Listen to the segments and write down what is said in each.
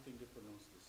think they pronounce this.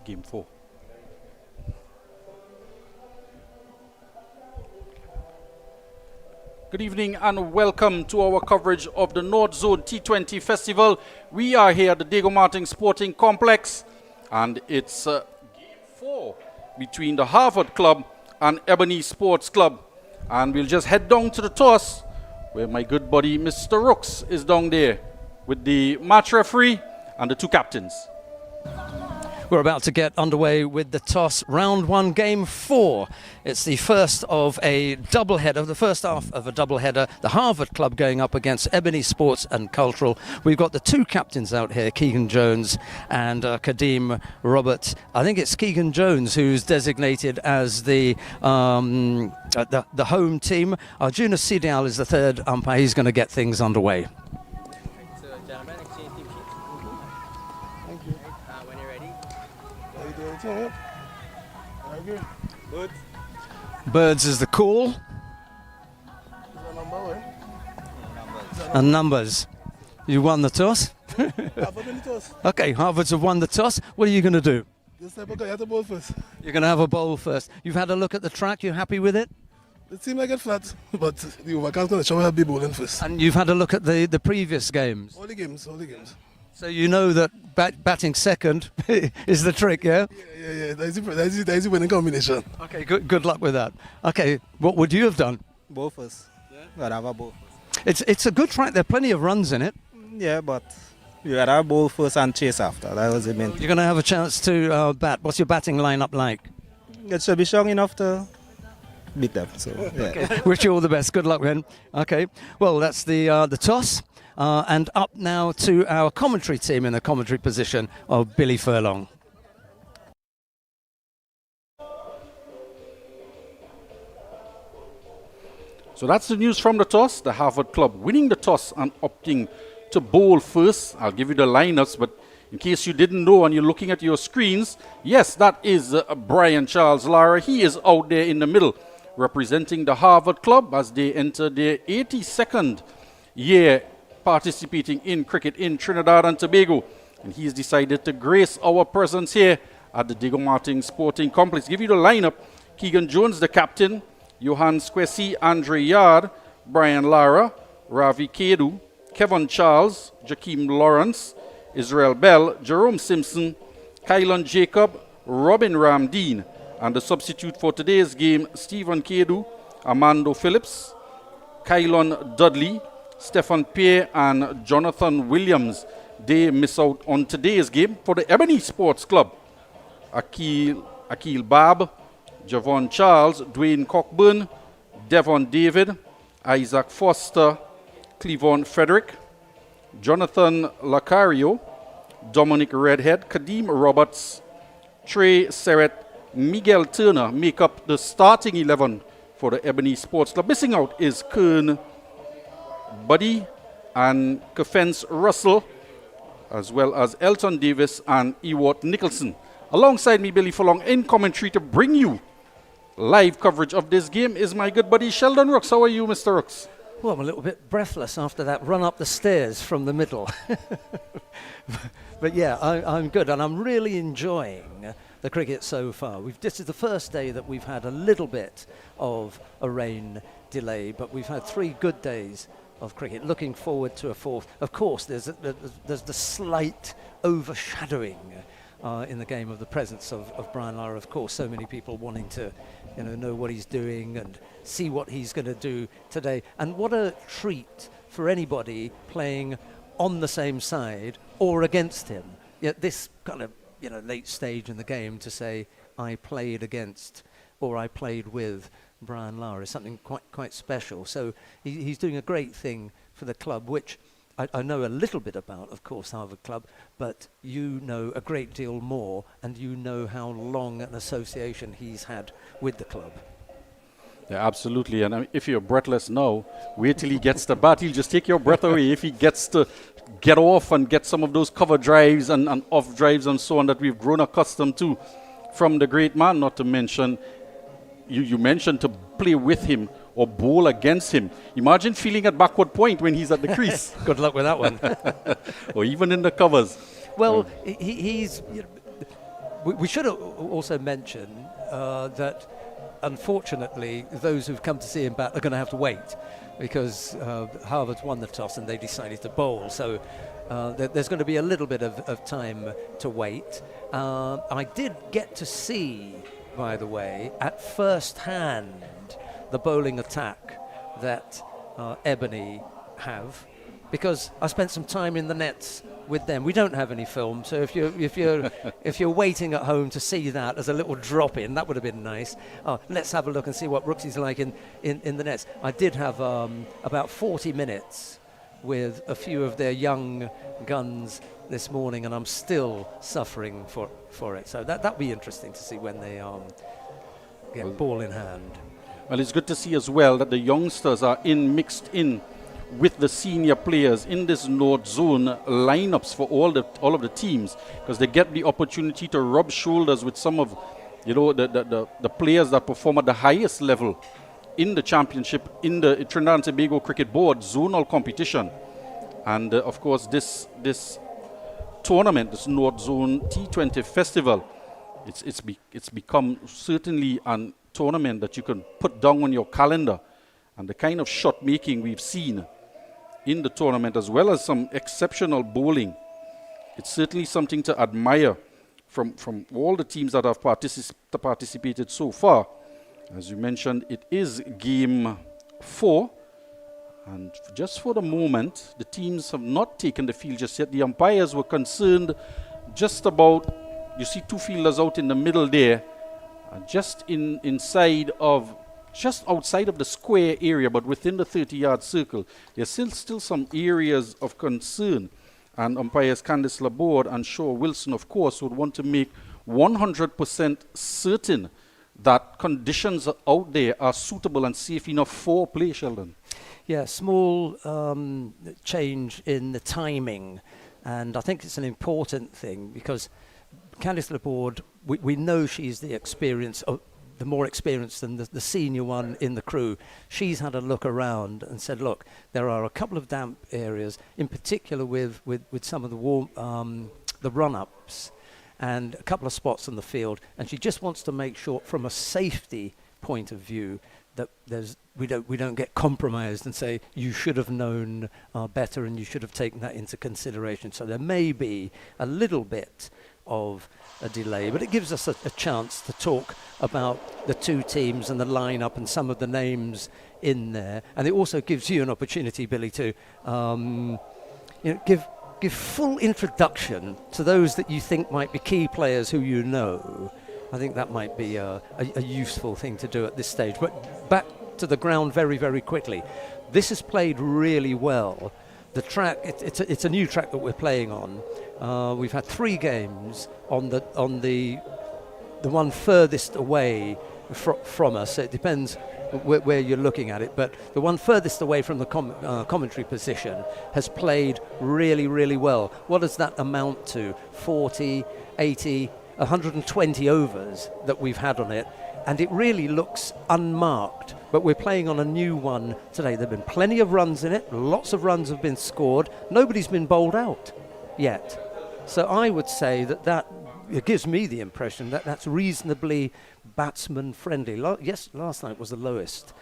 Game 4. Good evening and welcome to our coverage of the North Zone T20 Festival. We are here at the Diego Martin Sporting Complex and it's Game 4 between the Harvard Club and Ebony Sports Club. And we'll just head down to the toss where my good buddy Mr. Rooks is down there with the match referee and the two captains. We're about to get underway with the toss. Round 1, Game 4. It's the first of a doubleheader, the first half of a doubleheader. The Harvard Club going up against Ebony Sports and Cultural. We've got the two captains out here, Keegan Jones and Kadeem Robert. I think it's Keegan Jones who's designated as the home team. Arjuna Sidial is the third umpire. He's going to get things underway. Birds is the call. And numbers. You won the toss? Okay, Harvards have won the toss. What are you going to do? This type of guy has to bowl first. You're going to have a bowl first. You've had a look at the track. You happy with it? It seemed like it flat, but the overcast going to show I'll be bowling first. And you've had a look at the previous games? All the games. So you know that batting second is the trick, yeah? Yeah. That's the winning combination. Okay, good luck with that. Okay, what would you have done? Bowl first. Yeah. I'd have a bowl first. It's a good track. There are plenty of runs in it. Yeah, but you gotta have bowl first and chase after. That was the main thing. You're going to have a chance to bat. What's your batting lineup like? It should be strong enough to beat them. So yeah. Okay. Wish you all the best. Good luck, then. Okay. Well, that's the toss. And up now to our commentary team in the commentary position of Billy Furlong. So that's the news from the toss. The Harvard Club winning the toss and opting to bowl first. I'll give you the lineups, but in case you didn't know and you're looking at your screens, yes, that is Brian Charles Lara. He is out there in the middle representing the Harvard Club as they enter their 82nd year participating in cricket in Trinidad and Tobago. And he's decided to grace our presence here at the Diego Martin Sporting Complex. Give you the lineup. Keegan Jones, the captain. Johan Squesi, Andre Yard, Brian Lara, Ravi Kedu, Kevin Charles, Jakeem Lawrence, Israel Bell, Jerome Simpson, Kylon Jacob, Robin Ramdeen, and the substitute for today's game, Stephen Kedu, Amando Phillips, Kylon Dudley, Stefan Pierre, and Jonathan Williams. They miss out on today's game. For the Ebony Sports Club, Akil Bab, Javon Charles, Dwayne Cockburn, Devon David, Isaac Foster, Cleavon Frederick, Jonathan Lacario, Dominic Redhead, Kadeem Roberts, Trey Serrett, Miguel Turner make up the starting 11 for the Ebony Sports Club. Missing out is Kern Buddy and Kefence Russell, as well as Elton Davis and Ewart Nicholson. Alongside me, Billy Furlong, in commentary to bring you live coverage of this game is my good buddy Sheldon Rooks. How are you, Mr. Rooks? Well, I'm a little bit breathless after that run up the stairs from the middle. But yeah, I'm good, and I'm really enjoying the cricket so far. This is the first day that we've had a little bit of a rain delay, but we've had 3 good days of cricket. Looking forward to a fourth. Of course, there's the slight overshadowing in the game of the presence of Brian Lara. Of course, so many people wanting to know what he's doing and see what he's going to do today. And what a treat for anybody playing on the same side or against him. Yet this kind of late stage in the game to say I played against or I played with Brian Lara is something quite special. So he's doing a great thing for the club, which I know a little bit about, of course, Harvard Club, but you know a great deal more, and you know how long an association he's had with the club. Yeah, absolutely. And if you're breathless now, wait till he gets the bat. He'll just take your breath away if he gets to get off and get some of those cover drives and off drives and so on that we've grown accustomed to from the great man. Not to mention, you mentioned to play with him or bowl against him. Imagine feeling at backward point when he's at the crease. Good luck with that one. Or even in the covers. Well, he's... We should also mention that, unfortunately, those who've come to see him bat are going to have to wait because Harvard's won the toss and they decided to bowl. So there's going to be a little bit of time to wait. I did get to see, by the way, at first hand, the bowling attack that Ebony have, because I spent some time in the nets with them. We don't have any film, so if you're waiting at home to see that as a little drop in, that would have been nice. Let's have a look and see what Rooksy's like in the nets. I did have about 40 minutes with a few of their young guns this morning, and I'm still suffering for it. So that'll be interesting to see when they get ball in hand. Well, it's good to see as well that the youngsters are mixed in with the senior players in this North Zone lineups for all of the teams, because they get the opportunity to rub shoulders with some of the players that perform at the highest level in the championship, in the Trinidad and Tobago Cricket Board zonal competition. And of course this tournament, this North Zone T20 festival, it's become certainly an tournament that you can put down on your calendar. And the kind of shot making we've seen in the tournament, as well as some exceptional bowling, it's certainly something to admire from all the teams that have participated so far. As you mentioned, it is game 4, and just for the moment the teams have not taken the field just yet. The umpires were concerned just about, you see 2 fielders out in the middle there, just outside of the square area, but within the 30-yard circle. There's still some areas of concern, and umpires Candice Laborde and Shaw Wilson, of course, would want to make 100% certain that conditions out there are suitable and safe enough for play, Sheldon. Yeah, small change in the timing, and I think it's an important thing because Candice Laborde, we know she's the more experienced than the senior one in the crew. She's had a look around and said, look, there are a couple of damp areas, in particular with some of the run-ups and a couple of spots on the field, and she just wants to make sure from a safety point of view that we don't get compromised and say you should have known better and you should have taken that into consideration. So there may be a little bit of a delay, but it gives us a chance to talk about the two teams and the lineup and some of the names in there, and it also gives you an opportunity, Billy, to give full introduction to those that you think might be key players who you know. I think that might be a useful thing to do at this stage. But back to the ground very, very quickly. This is played really well. The track, it's a new track that we're playing on. We've had 3 games on the one furthest away from us. It depends where you're looking at it, but the one furthest away from the commentary position has played really, really well. What does that amount to? 40, 80, 120 overs that we've had on it, and it really looks unmarked. But we're playing on a new one today. There have been plenty of runs in it. Lots of runs have been scored. Nobody's been bowled out yet. So I would say that it gives me the impression that that's reasonably batsman friendly. Last night was the lowest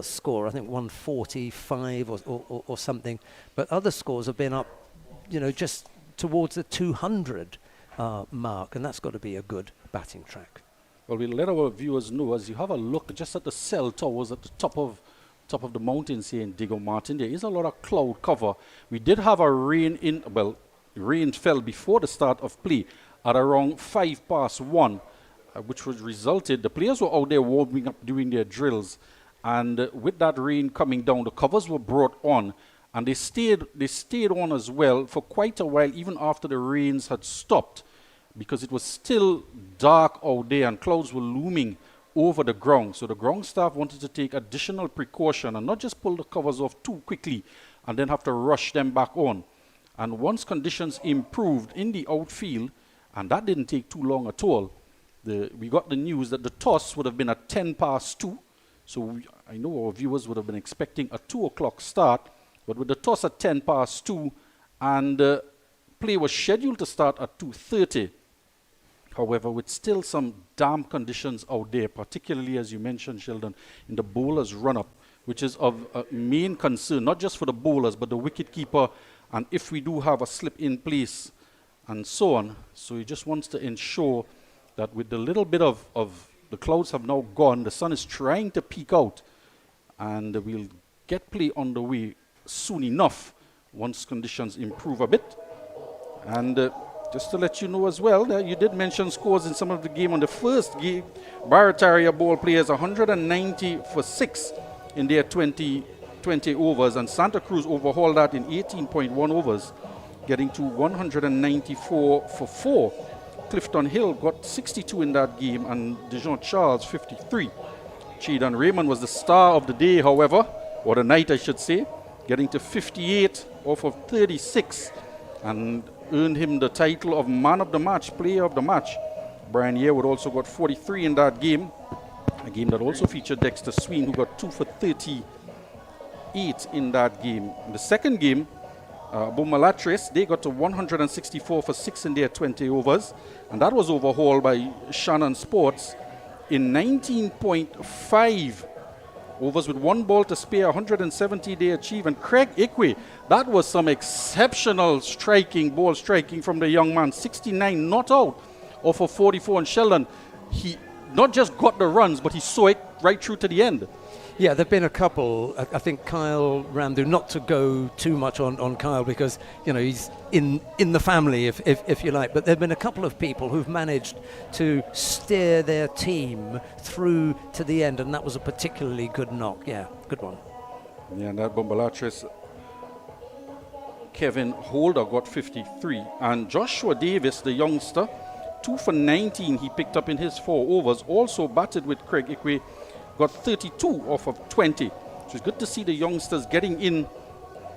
score, I think 145 or something. But other scores have been up, just towards the 200 mark, and that's got to be a good batting track. Well, we'll let our viewers know as you have a look just at the cell towers at the top of the mountains here in Diego Martin. There is a lot of cloud cover. We did have a rain fell before the start of play at around 1:05, which was resulted. The players were out there warming up doing their drills, and with that rain coming down, the covers were brought on, and they stayed on as well for quite a while, even after the rains had stopped, because it was still dark out there and clouds were looming over the ground. So the ground staff wanted to take additional precaution and not just pull the covers off too quickly and then have to rush them back on. And once conditions improved in the outfield, and that didn't take too long at all, we got the news that the toss would have been at 2:10. So I know our viewers would have been expecting a 2 o'clock start, but with the toss at 2:10 and play was scheduled to start at 2:30. However, with still some damp conditions out there, particularly as you mentioned, Sheldon, in the bowler's run-up, which is of main concern, not just for the bowlers, but the wicketkeeper, and if we do have a slip in place, and so on. So he just wants to ensure that with the little bit of the clouds have now gone, the sun is trying to peek out, and we'll get play on the way soon enough once conditions improve a bit. And just to let you know as well, you did mention scores in some of the game. On the first game, Barataria ball players 190 for 6 in their 20 overs, and Santa Cruz overhauled that in 18.1 overs, getting to 194 for 4. Clifton Hill got 62 in that game, and Dijon Charles 53. Chedan Raymond was the star of the day, however, or the night I should say, getting to 58 off of 36, and earned him the title of man of the match, player of the match. Brian Yearwood also got 43 in that game, a game that also featured Dexter Sween, who got 2 for 38 in that game. In the second game, Bomalatres, they got to 164 for 6 in their 20 overs, and that was overhauled by Shannon Sports in 19.5 overs with 1 ball to spare. 170 they achieved. And Craig Ikwe, that was some exceptional ball striking from the young man. 69 not out off of 44. And Sheldon, he not just got the runs, but he saw it right through to the end. Yeah, there have been a couple. I think Kyle Ramdu, not to go too much on Kyle because, he's in the family, if you like, but there have been a couple of people who've managed to steer their team through to the end, and that was a particularly good knock. Yeah, good one. Yeah, and that Bombalatres, Kevin Holder got 53, and Joshua Davis, the youngster, 2 for 19 he picked up in his 4 overs, also batted with Craig Ikwe, got 32 off of 20. So it's good to see the youngsters getting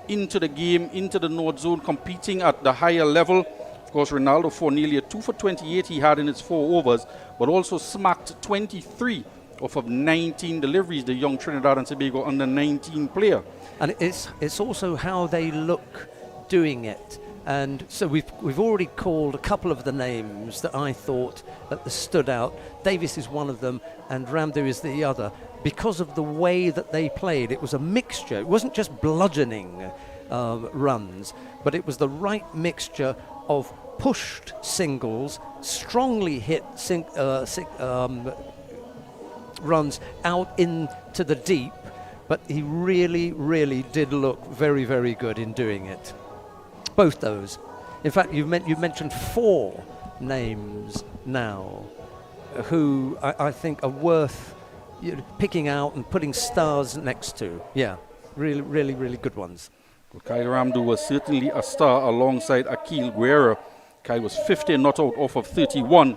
into the game, into the North Zone, competing at the higher level. Of course, Ronaldo Fornelia, 2 for 28 he had in his 4 overs, but also smacked 23 off of 19 deliveries, the young Trinidad and Tobago under 19 player. And it's also how they look doing it. And so we've already called a couple of the names that I thought that stood out. Davis is one of them, and Ramdu is the other. Because of the way that they played, it was a mixture. It wasn't just bludgeoning runs, but it was the right mixture of pushed singles, strongly hit runs out into the deep. But he really, really did look very, very good in doing it. Both those. In fact, you've mentioned 4 names now who I think are worth picking out and putting stars next to. Yeah, really, really, really good ones. Well, Kyle Ramdu was certainly a star alongside Akil Guerra. Kyle was 50 not out off of 31,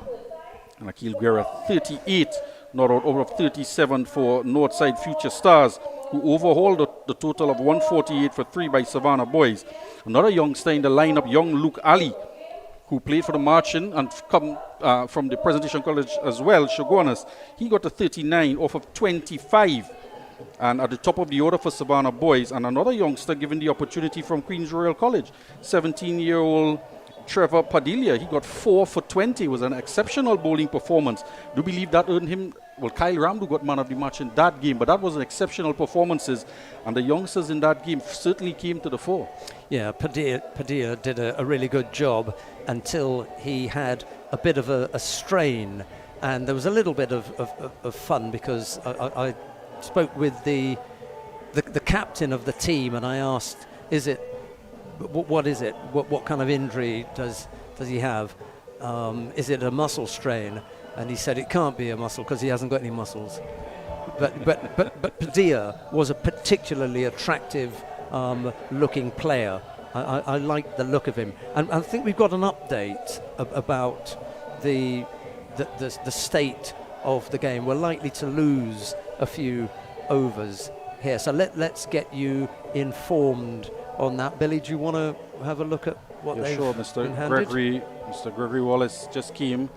and Akil Guerra 38 not out of 37 for Northside Future Stars, who overhauled the total of 148 for 3 by Savannah Boys. Another youngster in the lineup, young Luke Ali, who played for the Marchand and come from the Presentation College as well, Shogunas. He got a 39 off of 25. And at the top of the order for Savannah Boys, and another youngster given the opportunity from Queen's Royal College, 17-year-old Trevor Padilla. He got 4 for 20. It was an exceptional bowling performance. Do believe that earned him, well, Kyle Ramdu got man of the match in that game, but that was an exceptional performances, and the youngsters in that game certainly came to the fore. Yeah, Padilla did a really good job until he had a bit of a strain, and there was a little bit of fun because I spoke with the captain of the team, and I asked, what is it? What kind of injury does he have? Is it a muscle strain? And he said it can't be a muscle because he hasn't got any muscles. But Padilla was a particularly attractive looking player. I liked the look of him, and I think we've got an update about the state of the game. We're likely to lose a few overs here, so let's get you informed on that. Billy, do you want to have a look at what they've sure, been handed? Mr. Gregory Wallace just came,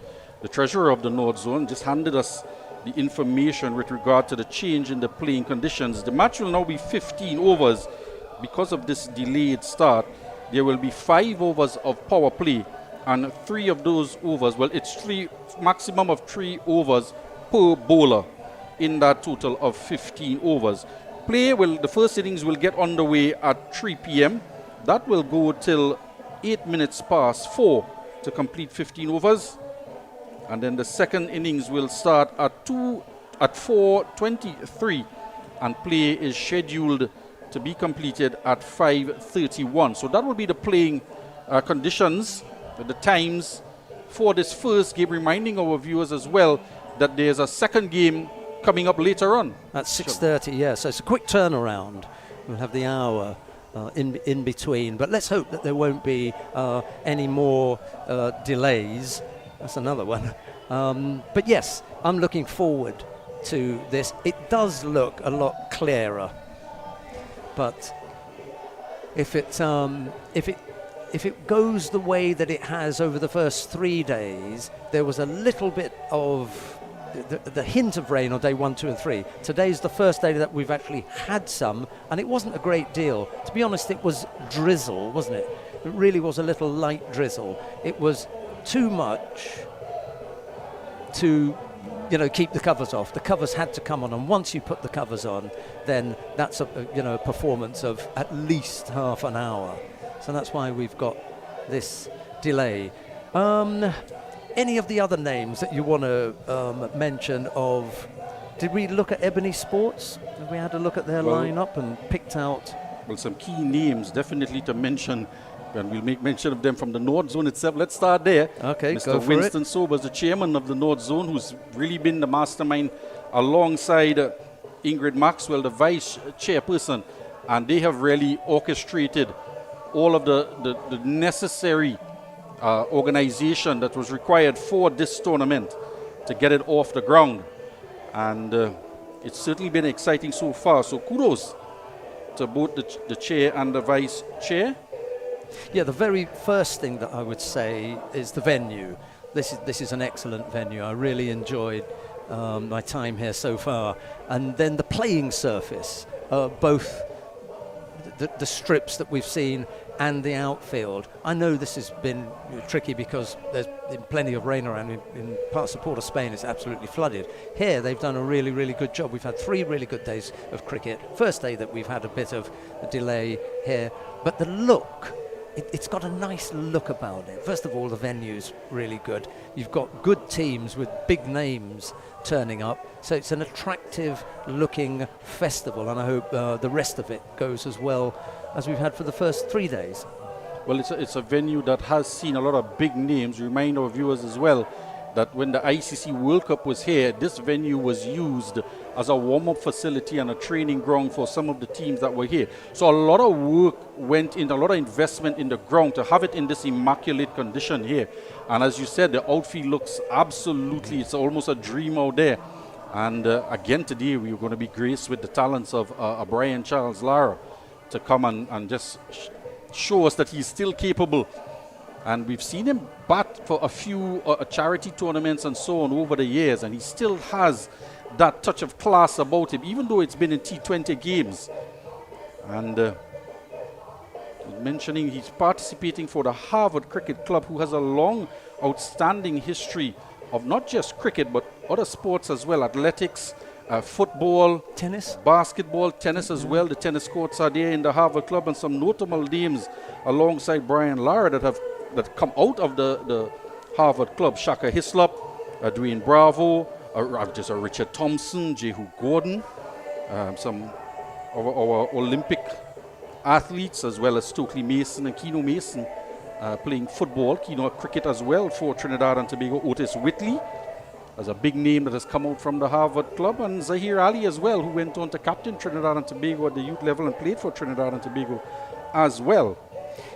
the treasurer of the North Zone, just handed us the information with regard to the change in the playing conditions. The match will now be 15 overs. Because of this delayed start, there will be 5 overs of power play, and 3 of those overs, well, it's maximum of 3 overs per bowler in that total of 15 overs. The first innings will get underway at 3 p.m. That will go till 8 minutes past 4 to complete 15 overs. And then the second innings will start at 4:23, and play is scheduled to be completed at 5:31. So that will be the playing conditions, the times for this first game, reminding our viewers as well that there's a second game coming up later on. At 6:30, yeah, so it's a quick turnaround. We'll have the hour in between, but let's hope that there won't be any more delays. That's another one. But yes, I'm looking forward to this. It does look a lot clearer, but if it goes the way that it has over the first 3 days, there was a little bit of the hint of rain on day 1, 2 and 3. Today's the first day that we've actually had some, and it wasn't a great deal. To be honest, it was drizzle, wasn't it? It really was a little light drizzle. It was too much to keep the covers off. The covers had to come on, and once you put the covers on, then that's a performance of at least half an hour. So that's why we've got this delay. Any of the other names that you want to mention of? Did we look at Ebony Sports? Did we had a look at their lineup and picked out? Well, some key names definitely to mention, and we'll make mention of them from the North Zone itself. Let's start there. Okay, Mr. go for Winston Sobers, the chairman of the North Zone, who's really been the mastermind alongside Ingrid Maxwell, the vice chairperson, and they have really orchestrated all of the necessary organization that was required for this tournament to get it off the ground. And it's certainly been exciting so far. So kudos to both the chair and the vice chair. Yeah, the very first thing that I would say is the venue. This is an excellent venue. I really enjoyed my time here so far. And then the playing surface, both the strips that we've seen and the outfield. I know this has been tricky because there's been plenty of rain around. In parts of Port of Spain it's absolutely flooded. Here they've done a really, really good job. We've had 3 really good days of cricket. First day that we've had a bit of a delay here, but the look, it's got a nice look about it. First of all, the venue's really good. You've got good teams with big names turning up, so it's an attractive looking festival, and I hope the rest of it goes as well as we've had for the first 3 days. Well, it's a venue that has seen a lot of big names. Remind our viewers as well that when the ICC World Cup was here, this venue was used as a warm-up facility and a training ground for some of the teams that were here. So a lot of work went in, a lot of investment in the ground to have it in this immaculate condition here. And as you said, the outfield looks absolutely, it's almost a dream out there. And again today, we're going to be graced with the talents of Brian Charles Lara to come and just show us that he's still capable. And we've seen him bat for a few charity tournaments and so on over the years, and he still has that touch of class about him, even though it's been in T20 games. And mentioning he's participating for the Harvard Cricket Club, who has a long, outstanding history of not just cricket, but other sports as well, athletics, football, tennis, basketball, tennis as well. The tennis courts are there in the Harvard Club, and some notable names alongside Brian Lara that come out of the Harvard Club. Shaka Hislop, Dwayne Bravo, just Richard Thompson, Jehu Gordon, some of our Olympic athletes, as well as Stokely Mason and Keno Mason playing football, Keno cricket as well for Trinidad and Tobago. Otis Whitley as a big name that has come out from the Harvard Club, and Zahir Ali as well, who went on to captain Trinidad and Tobago at the youth level and played for Trinidad and Tobago as well.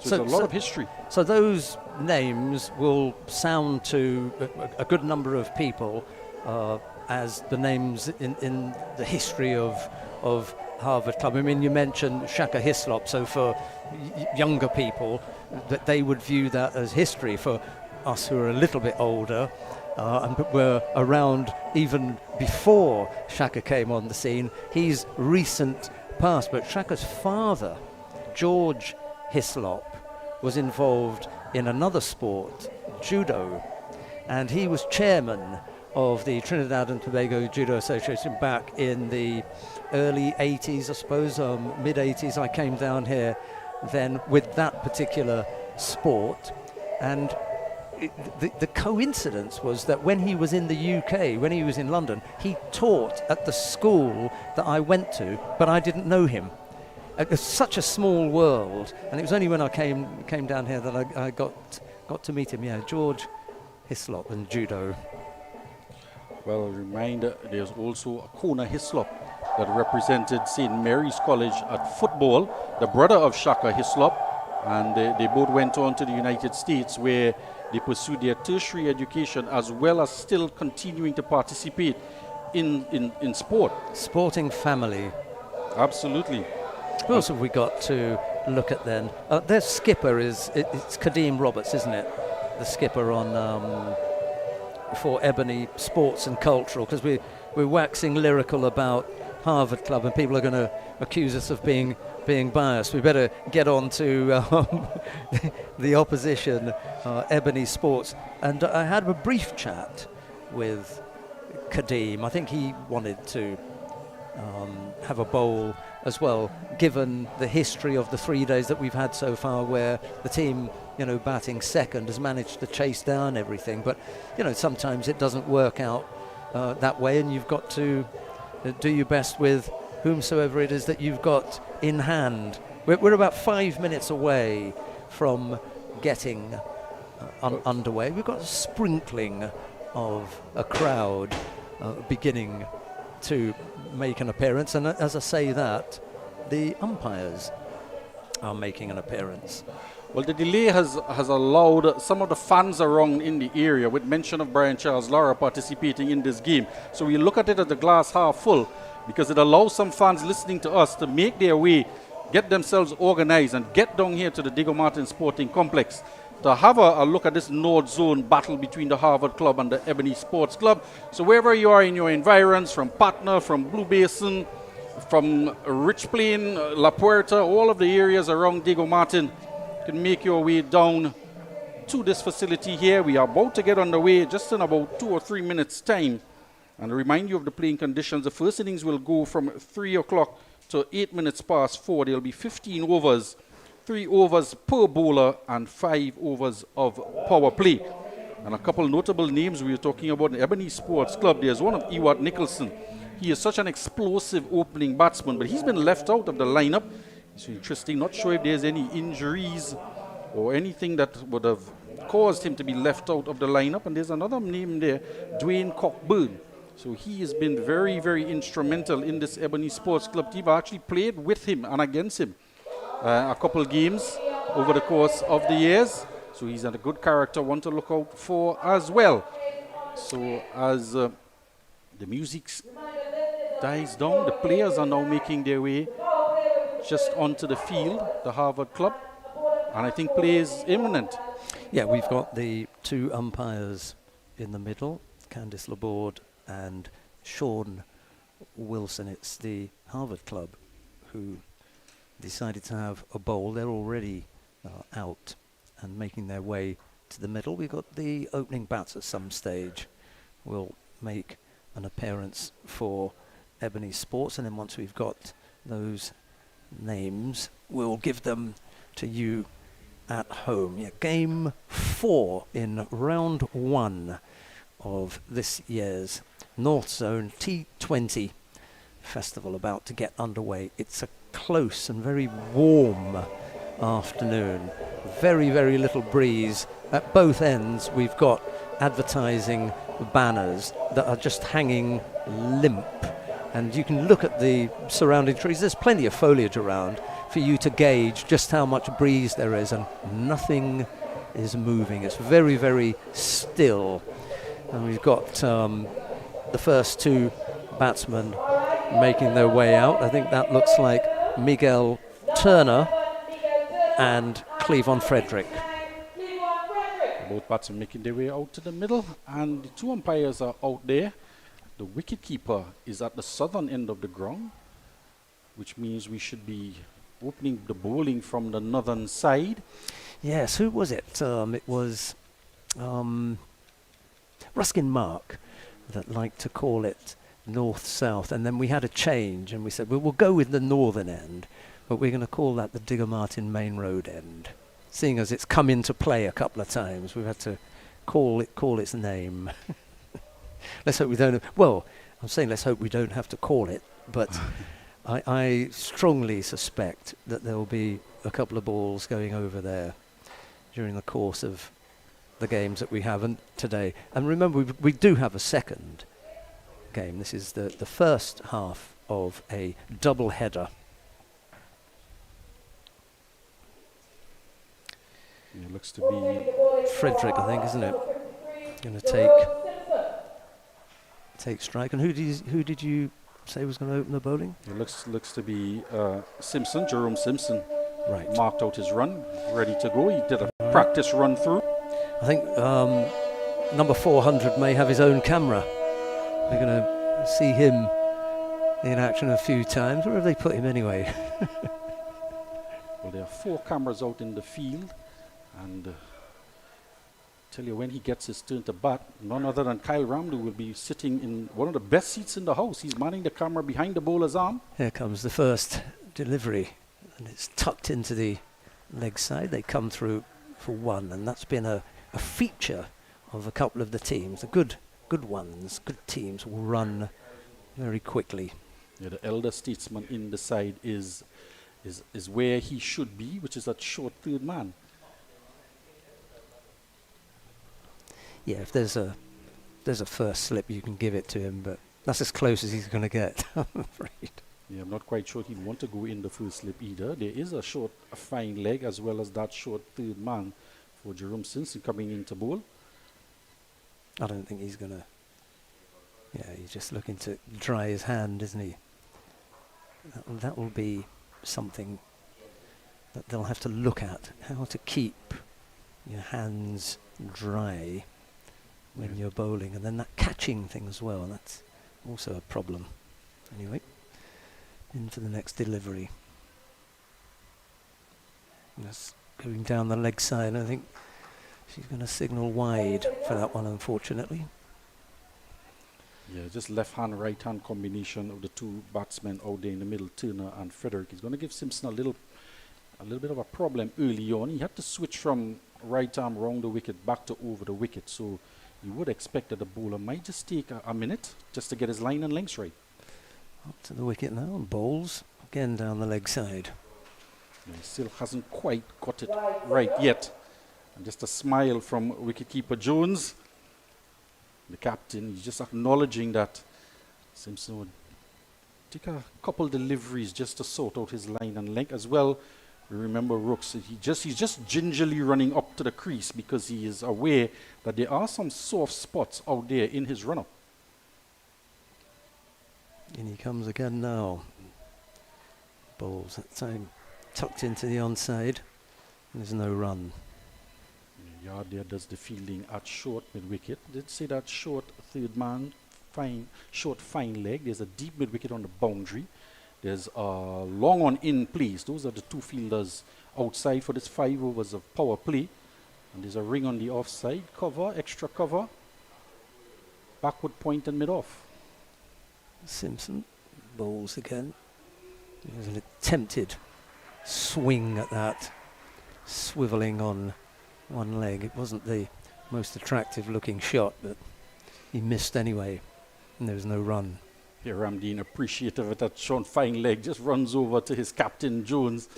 So there's a lot of history. So those names will sound to a good number of people as the names in the history of Harvard Club. I mean, you mentioned Shaka Hislop, so for younger people, that they would view that as history. For us who are a little bit older, and were around even before Shaka came on the scene, he's recent past. But Shaka's father, George Hislop, was involved in another sport, judo, and he was chairman of the Trinidad and Tobago Judo Association back in the early 80s, I suppose, mid 80s. I came down here then with that particular sport, and the coincidence was that when he was in the UK, when he was in London, he taught at the school that I went to, but I didn't know him. It's such a small world, and it was only when I came down here that I got to meet him. Yeah, George Hislop and judo. Well, a reminder, there's also a Kona Hislop that represented St. Mary's College at football, the brother of Shaka Hislop, and they both went on to the United States, where they pursued their tertiary education as well as still continuing to participate in sport. Sporting family. Absolutely. Who else have we got to look at then? Their skipper it's Kadeem Roberts, isn't it? The skipper on for Ebony Sports and Cultural, because we're waxing lyrical about Harvard Club, and people are going to accuse us of being biased. We better get on to the opposition, Ebony Sports. And I had a brief chat with Kadeem. I think he wanted to have a bowl as well, given the history of the 3 days that we've had so far, where the team, batting second, has managed to chase down everything. But, sometimes it doesn't work out that way, and you've got to do your best with whomsoever it is that you've got in hand. We're about 5 minutes away from getting underway. We've got a sprinkling of a crowd beginning to make an appearance, and as I say that, the umpires are making an appearance. Well, the delay has allowed some of the fans around in the area, with mention of Brian Charles Lara participating in this game. So we look at it as the glass half full, because it allows some fans listening to us to make their way, get themselves organized, and get down here to the Diego Martin Sporting Complex to have a look at this North Zone battle between the Harvard Club and the Ebony Sports Club. So wherever you are in your environs, from Patna, from Blue Basin, from Rich Plain, La Puerta, all of the areas around Diego Martin, you can make your way down to this facility here. We are about to get underway just in about 2 or 3 minutes time. And to remind you of the playing conditions, the first innings will go from 3 o'clock to 8 minutes past 4. There will be 15 overs, 3 overs per bowler and 5 overs of power play. And a couple notable names we were talking about in Ebony Sports Club. There's one of Ewart Nicholson. He is such an explosive opening batsman, but he's been left out of the lineup. It's interesting, not sure if there's any injuries or anything that would have caused him to be left out of the lineup. And there's another name there, Dwayne Cockburn. So he has been very, very instrumental in this Ebony Sports Club team. I actually played with him and against him a couple games over the course of the years. So he's a good character, one to look out for as well. So as the music dies down, the players are now making their way just onto the field, the Harvard Club. And I think play is imminent. Yeah, we've got the 2 umpires in the middle, Candice Laborde and Sean Wilson. It's the Harvard Club who decided to have a bowl. They're already out and making their way to the middle. We've got the opening bats at some stage will make an appearance for Ebony Sports, and then once we've got those names, we'll give them to you at home. Yeah, game 4 in round 1 of this year's North Zone T20 festival about to get underway. It's a close and very warm afternoon. Very, very little breeze. At both ends we've got advertising banners that are just hanging limp. And you can look at the surrounding trees. There's plenty of foliage around for you to gauge just how much breeze there is, and nothing is moving. It's very, very still. And we've got the first 2 batsmen making their way out. I think that looks like Miguel Turner and Cleavon Frederick. Both batsmen making their way out to the middle, and the 2 umpires are out there. The wicketkeeper is at the southern end of the ground, which means we should be opening the bowling from the northern side. Yes, who was it? It was Ruskin Mark that liked to call it north-south, and then we had a change and we said, well, we'll go with the northern end, but we're going to call that the Digger Martin Main Road end. Seeing as it's come into play a couple of times, we've had to call its name. Let's hope we don't. Well, I'm saying let's hope we don't have to call it, but I strongly suspect that there will be a couple of balls going over there during the course of the games that we have today. And remember, we do have a second game. This is the first half of a double header. It looks to be Frederick, I think, isn't it? Going to take strike. And who did you say was going to open the bowling? It looks to be Simpson, Jerome Simpson. Right. Marked out his run, ready to go. He did a practice run through. I think number 400 may have his own camera. We're going to see him in action a few times. Where have they put him anyway? Well, there are 4 cameras out in the field, and tell you, when he gets his turn to bat, none other than Kyle Ramdu will be sitting in one of the best seats in the house. He's manning the camera behind the bowler's arm. Here comes the first delivery, and it's tucked into the leg side. They come through for 1, and that's been a feature of a couple of the teams. The good ones, good teams will run very quickly. Yeah, the elder statesman in the side is where he should be, which is that short third man. Yeah, if there's a first slip, you can give it to him, but that's as close as he's going to get, I'm afraid. Yeah, I'm not quite sure he'd want to go in the first slip either. There is a fine leg, as well as that short third man for Jerome Simpson coming into bowl. I don't think he's going to... Yeah, he's just looking to dry his hand, isn't he? That will be something that they'll have to look at, how to keep your hands dry when you're bowling, and then that catching thing as well, that's also a problem. Anyway, into the next delivery. That's going down the leg side. I think she's going to signal wide for that one, unfortunately. Yeah, just left-hand, right-hand combination of the two batsmen out there in the middle, Turner and Frederick, is going to give Simpson a little bit of a problem early on. He had to switch from right arm round the wicket back to over the wicket, so you would expect that the bowler might just take a minute just to get his line and lengths right. Up to the wicket now and bowls again down the leg side. He still hasn't quite got it right yet. And just a smile from wicketkeeper Jones. The captain, he's just acknowledging that Simpson would take a couple deliveries just to sort out his line and length as well. We remember Rooks, he's just gingerly running up to the crease because he is aware that there are some soft spots out there in his run-up. In he comes again now. Bowls that time tucked into the onside. There's no run. Yard there does the fielding at short mid-wicket. Did say that short third man, short fine leg. There's a deep mid-wicket on the boundary. There's a long on in place. Those are the two fielders outside for this 5 overs of power play. And there's a ring on the offside. Cover, extra cover. Backward point and mid-off. Simpson bowls again. There's an attempted swing at that, swivelling on one leg. It wasn't the most attractive looking shot, but he missed anyway, and there was no run. Here Ramdeen, appreciative of that short fine leg, just runs over to his captain Jones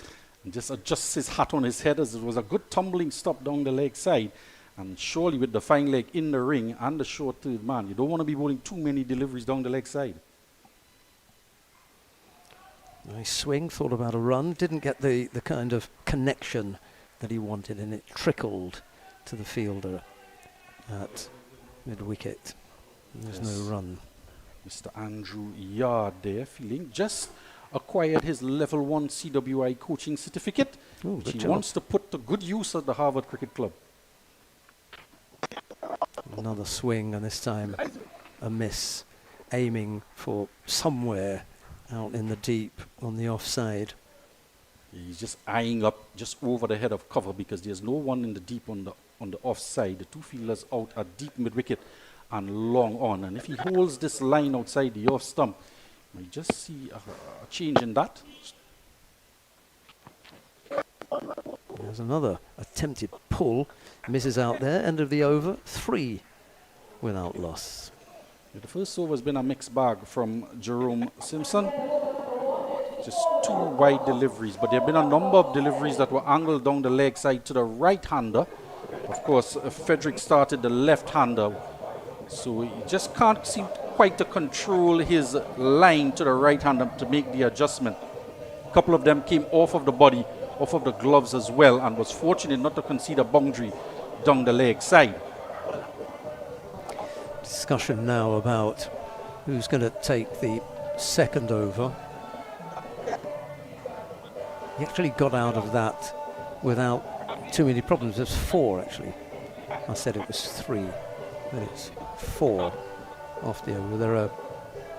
and just adjusts his hat on his head as it was a good tumbling stop down the leg side. And surely with the fine leg in the ring and the short third man, you don't want to be bowling too many deliveries down the leg side. Nice swing, thought about a run, didn't get the kind of connection that he wanted, and it trickled to the fielder at mid-wicket. There's no run. Mr. Andrew Yard there, feeling just acquired his level 1 CWI coaching certificate, which he wants to put to good use at the Harvard Cricket Club. Another swing, and this time a miss, aiming for somewhere out in the deep on the offside. He's just eyeing up just over the head of cover because there's no one in the deep on the offside. The two fielders out at deep mid-wicket and long on. And if he holds this line outside the off stump, you just see a change in that. There's another attempted pull. Misses out there. End of the over. 3 without loss. Yeah, the first over has been a mixed bag from Jerome Simpson. Just 2 wide deliveries, but there have been a number of deliveries that were angled down the leg side to the right-hander. Of course, Frederick started the left-hander, so he just can't seem quite to control his line to the right-hander to make the adjustment. A couple of them came off of the body, off of the gloves as well, and was fortunate not to concede a boundary down the leg side. Discussion now about who's going to take the second over. He actually got out of that without too many problems. There's 4 actually. I said it was 3, but it's 4 off the over. There are a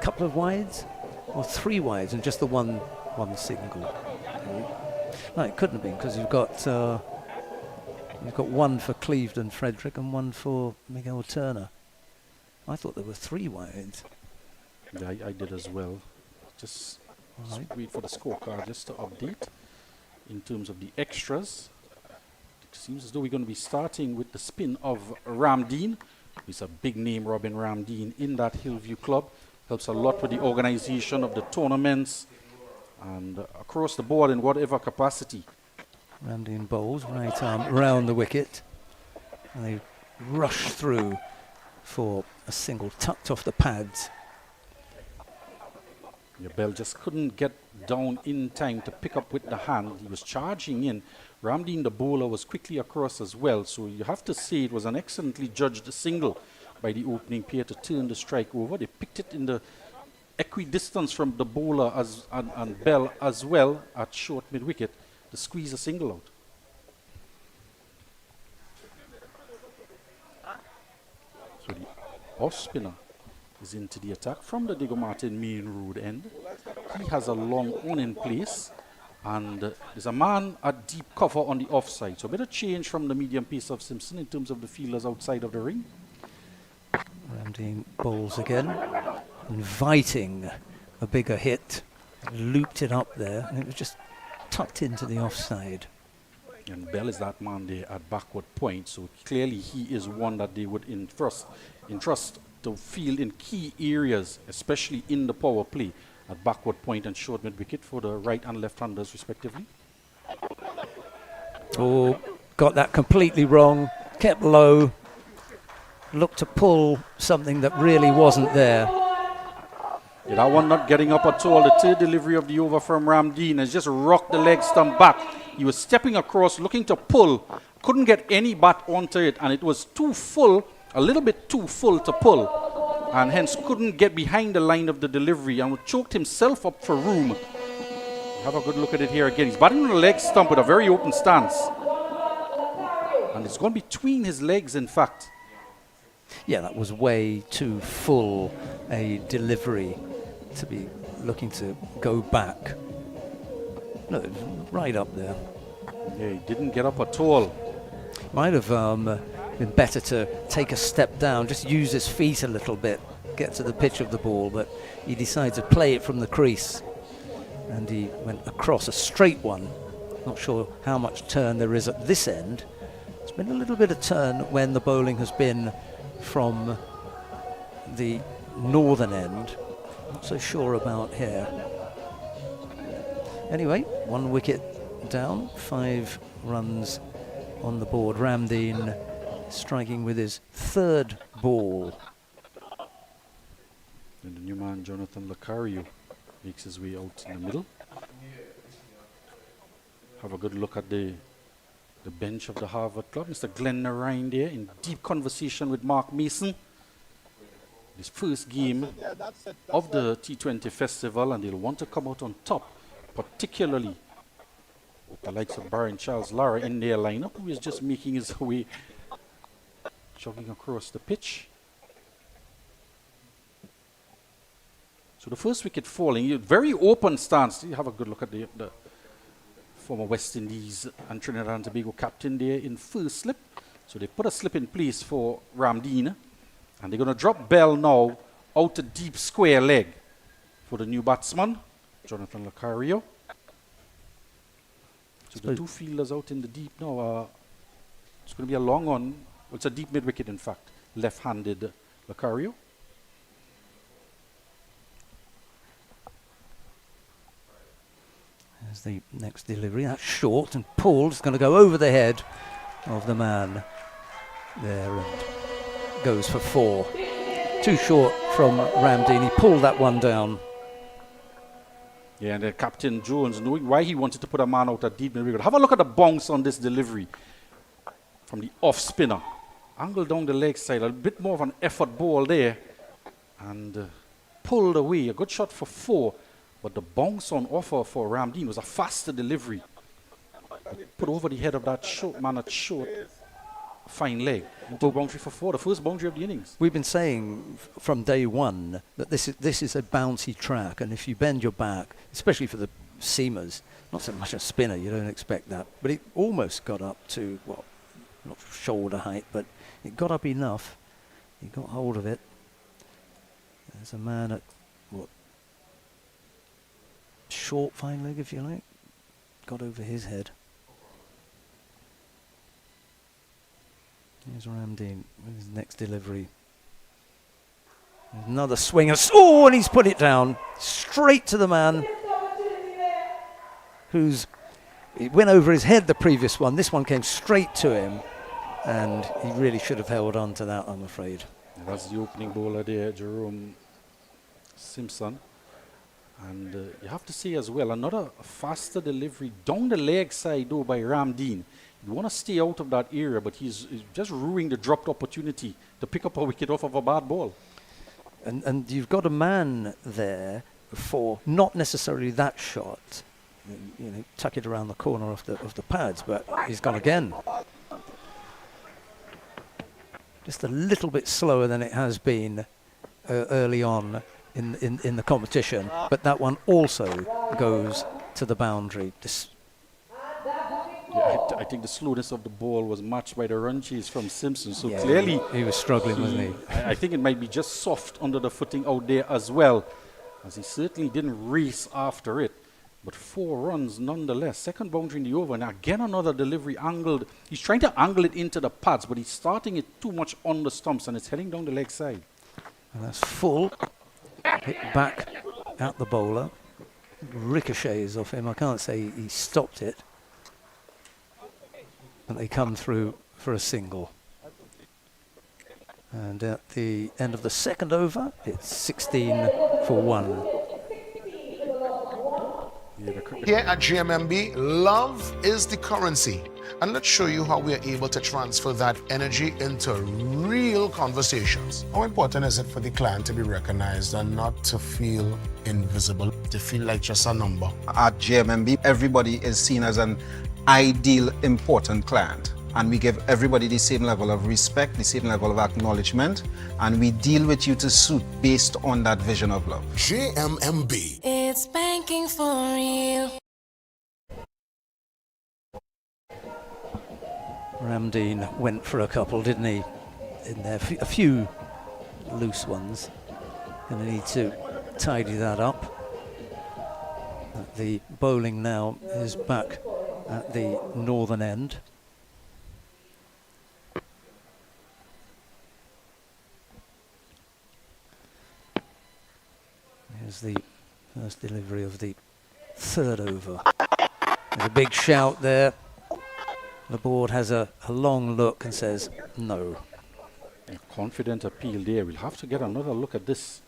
couple of wides, or 3 wides, and just the one single. No, it couldn't have been because you've got 1 for Clevedon Frederick and 1 for Miguel Turner. I thought there were 3 wides. Yeah, I did as well. Just wait for the scorecard just to update. In terms of the extras, it seems as though we're going to be starting with the spin of Ramdeen. He's a big name, Robin Ramdeen, in that Hillview club. Helps a lot with the organization of the tournaments and across the board in whatever capacity. Ramdeen bowls, right arm round the wicket. And they rush through for a single tucked off the pads. Your bell just couldn't get down in time to pick up with the hand. He was charging in. Ramdeen, the bowler, was quickly across as well. So you have to say it was an excellently judged single by the opening pair to turn the strike over. They picked it in the equidistance from the bowler and Bell as well at short mid-wicket to squeeze a single out. So the off spinner is into the attack from the Diego Martin main road end. He has a long on in place. And there's a man at deep cover on the offside. So a bit of change from the medium pace of Simpson in terms of the fielders outside of the ring. Ramdeen bowls again, inviting a bigger hit. Looped it up there, and it was just tucked into the offside. And Bell is that man there at backward point. So clearly he is one that they would entrust to field in key areas, especially in the power play, at backward point and short mid wicket for the right and left handers respectively. Oh, got that completely wrong, kept low, looked to pull something that really wasn't there. Yeah, that one not getting up at all. The third delivery of the over from Ramdeen has just rocked the leg stump back. He was stepping across, looking to pull, couldn't get any bat onto it, and it was too full, a little bit too full to pull, and hence couldn't get behind the line of the delivery and choked himself up for room. Have a good look at it here again. He's batting on the leg stump with a very open stance. And it's gone between his legs, in fact. Yeah, that was way too full a delivery to be looking to go back. No, it was right up there. Yeah, he didn't get up at all. Might have been better to take a step down, just use his feet a little bit, get to the pitch of the ball, but he decided to play it from the crease. And he went across a straight one. Not sure how much turn there is at this end. There's been a little bit of turn when the bowling has been from the northern end. Not so sure about here. Anyway, 1 wicket down, 5 runs on the board. Ramdeen striking with his 3rd ball. And the new man, Jonathan Lacario, makes his way out in the middle. Have a good look at the bench of the Harvard club. Mr. Glenn Narine there in deep conversation with Mark Mason. This first game of the T20 festival, and they'll want to come out on top, particularly with the likes of Baron Charles Lara in their lineup, who is just making his way, jogging across the pitch. So the first wicket falling, very open stance. You have a good look at the former West Indies and Trinidad and Tobago captain there in first slip. So they put a slip in place for Ramdeen, and they're going to drop Bell now out to deep square leg for the new batsman, Jonathan Lacario. So the 2 fielders out in the deep now. It's going to be a long on. Well, it's a deep mid wicket, in fact. Left-handed Lacario. There's the next delivery. That's short and pulled. It's going to go over the head of the man there and goes for 4. Too short from Ramdeen. He pulled that one down. Yeah, and Captain Jones, knowing why he wanted to put a man out at deep mid wicket. Have a look at the bounce on this delivery from the off spinner. Angle down the leg side, a bit more of an effort ball there, and pulled away. A good shot for 4. But the bounce on offer for Ramdeen was a faster delivery. Put over the head of that short man at short, fine leg. Into boundary for 4, the first boundary of the innings. We've been saying from day one that this is a bouncy track, and if you bend your back, especially for the seamers, not so much a spinner, you don't expect that, but it almost got up to, well, not shoulder height, but it got up enough. He got hold of it. There's a man at, what, short fine leg, if you like, got over his head. Here's Ramdeen with his next delivery. There's another swing, and he's put it down straight to the man it went over his head, the previous one. This one came straight to him, and he really should have held on to that, I'm afraid. That's the opening bowler there, Jerome Simpson. And you have to say as well, another faster delivery down the leg side though by Ramdeen. You want to stay out of that area, but he's just ruining the dropped opportunity to pick up a wicket off of a bad ball. And you've got a man there for not necessarily that shot, you know, tuck it around the corner of the pads, but he's gone again. Just a little bit slower than it has been early on in the competition, but that one also goes to the boundary. I think the slowness of the ball was matched by the run chase from Simpson. So Yeah, clearly he was struggling, wasn't he? I think it might be just soft under the footing out there as well, as he certainly didn't race after it. But 4 runs nonetheless. Second boundary in the over. And again another delivery angled. He's trying to angle it into the pads, but he's starting it too much on the stumps and it's heading down the leg side. And that's full. Hit back at the bowler. Ricochets off him. I can't say he stopped it. But they come through for a single. And at the end of the second over, it's 16 for 1. Here at GMMB, love is the currency. And let's show you how we are able to transfer that energy into real conversations. How important is it for the client to be recognized and not to feel invisible, to feel like just a number? At GMMB, everybody is seen as an ideal, important client. And we give everybody the same level of respect, the same level of acknowledgement, and we deal with you to suit based on that vision of love. GMMB. It's banking for you. Ramdeen went for a couple, didn't he? In there, a few loose ones. Going to need to tidy that up. The bowling now is back at the northern end. Here's the first delivery of the third over. There's a big shout there. The board has a long look and says no. A confident appeal there. We'll have to get another look at this.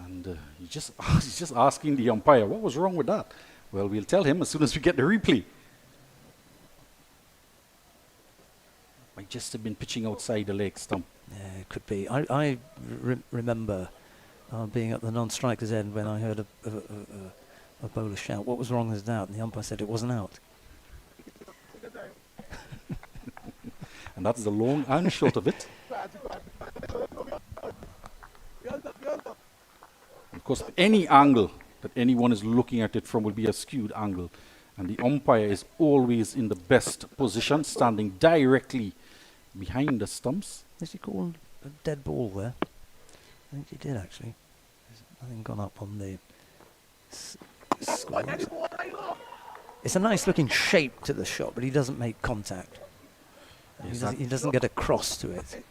And he's just asking the umpire, what was wrong with that? Well, we'll tell him as soon as we get the replay. Might just have been pitching outside the leg stump. Yeah, it could be. I remember being at the non-strikers end when I heard a bowler shout, what was wrong with that? And the umpire said it wasn't out. And that's the long and short of it. Of course, any angle that anyone is looking at it from will be a skewed angle. And the umpire is always in the best position, standing directly behind the stumps. Did he call a dead ball there? I think he did, actually. There's nothing gone up on the scores. It's a nice looking shape to the shot, but he doesn't make contact. He doesn't get across to it.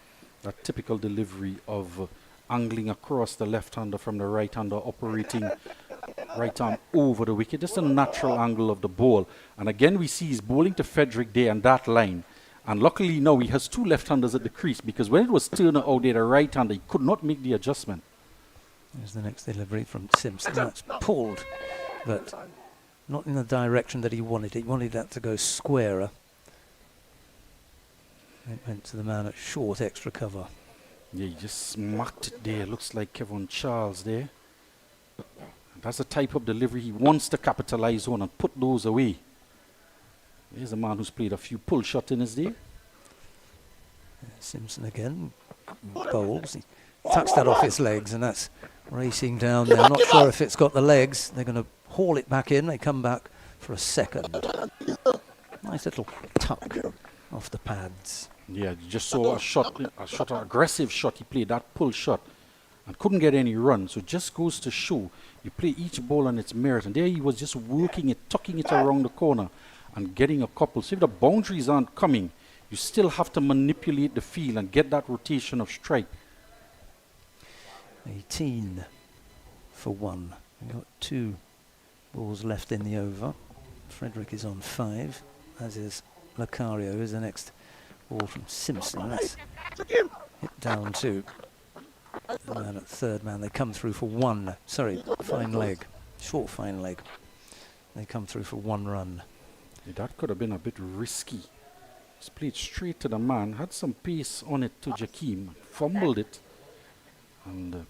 That typical delivery of angling across the left-hander from the right-hander, operating right arm over the wicket. Just a natural angle of the ball. And again, we see he's bowling to Frederick there and that line. And luckily now he has 2 left-handers at the crease, because when it was Turner out there, the right-hander, he could not make the adjustment. There's the next delivery from Simpson. That's pulled, but not in the direction that he wanted. He wanted that to go squarer. It went to the man at short extra cover. Yeah, he just smacked it there. Looks like Kevin Charles there. And that's the type of delivery he wants to capitalize on and put those away. Here's a man who's played a few pull shots in his day. Simpson again bowls. He tucks that off his legs, and that's racing down there. I'm not sure if it's got the legs. They're going to haul it back in. They come back for a second. Nice little tuck off the pads. Yeah, you just saw an aggressive shot. He played that pull shot and couldn't get any run. So it just goes to show you play each ball on its merit. And there he was just working it, tucking it around the corner and getting a couple. So if the boundaries aren't coming, you still have to manipulate the field and get that rotation of strike. 18 for 1. We've got 2 balls left in the over. Frederick is on 5, as is Lucario. Is the next ball from Simpson. That's hit down to the man at third man. They come through for 1. Sorry, fine leg. Short fine leg. They come through for 1 run. Yeah, that could have been a bit risky. Just played straight to the man. Had some pace on it to Jakeem. Fumbled it. And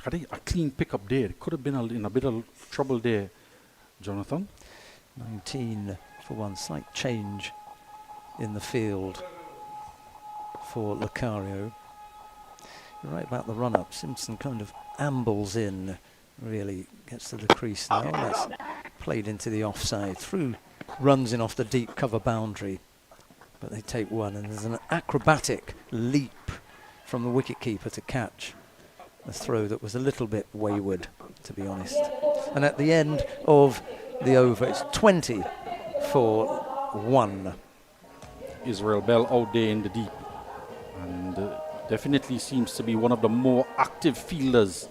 had a clean pickup there. Could have been in a bit of trouble there, Jonathan. 19 for 1. Slight change in the field for Lucario. right about the run-up. Simpson kind of ambles in, really gets to the crease now. That's played into the offside, through, runs in off the deep cover boundary. But they take one, and there's an acrobatic leap from the wicketkeeper to catch a throw that was a little bit wayward, to be honest. And at the end of the over, it's 20 for 1. Israel Bell out there in the deep, and definitely seems to be one of the more active fielders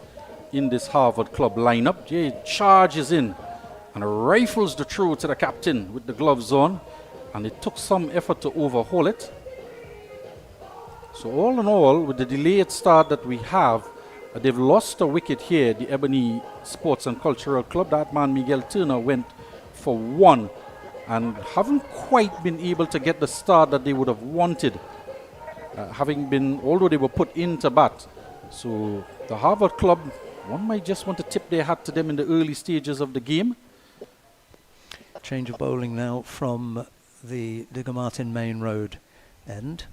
in this Harvard club lineup. Jay charges in and rifles the throw to the captain with the gloves on, and it took some effort to overhaul it. So all in all, with the delayed start that we have, they've lost a wicket here, the Ebony Sports and Cultural Club. That man Miguel Turner went for 1 and haven't quite been able to get the start that they would have wanted, although they were put into bat. So the Harvard club, one might just want to tip their hat to them in the early stages of the game. Change of bowling now from the Digger Martin Main Road end.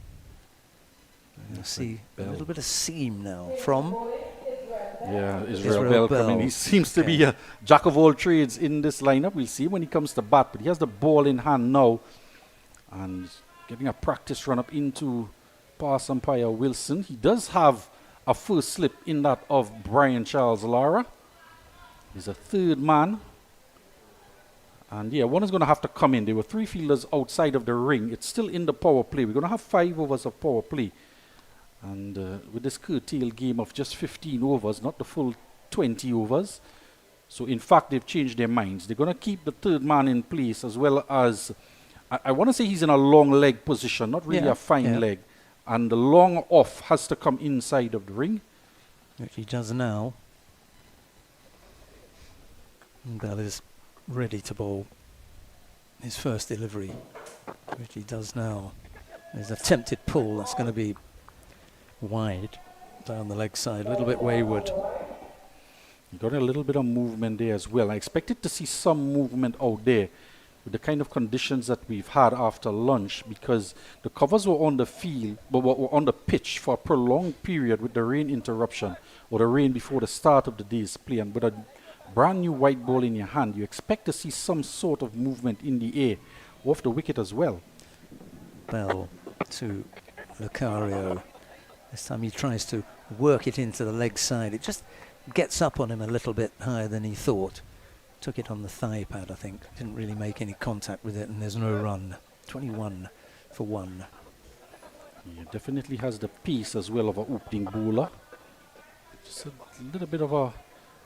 You'll see a little bit of seam now from Israel Bell coming. He seems to be a jack of all trades in this lineup. We'll see when he comes to bat, but he has the ball in hand now and getting a practice run up into pass umpire Wilson. He does have a first slip in that of Brian Charles Lara. He's a third man. And one is going to have to come in. There were 3 fielders outside of the ring. It's still in the power play. We're going to have 5 overs of power play. And with this curtail game of just 15 overs, not the full 20 overs. So in fact, they've changed their minds. They're going to keep the third man in place, as well as, I want to say he's in a long leg position, not really a fine leg. And the long off has to come inside of the ring. Which he does now. And Bell is ready to bowl his first delivery, which he does now. There's an attempted pull that's going to be wide down the leg side, a little bit wayward. You got a little bit of movement there as well. I expected to see some movement out there with the kind of conditions that we've had after lunch, because the covers were on the field, but were on the pitch for a prolonged period with the rain interruption, or the rain before the start of the day's play. And with a brand new white ball in your hand, you expect to see some sort of movement in the air, off the wicket as well. Bell to Lucario. This time he tries to work it into the leg side. It just gets up on him a little bit higher than he thought. Took it on the thigh pad, I think. Didn't really make any contact with it, and there's no run. 21 for 1. He definitely has the pace as well of an opening bowler. Just a little bit of a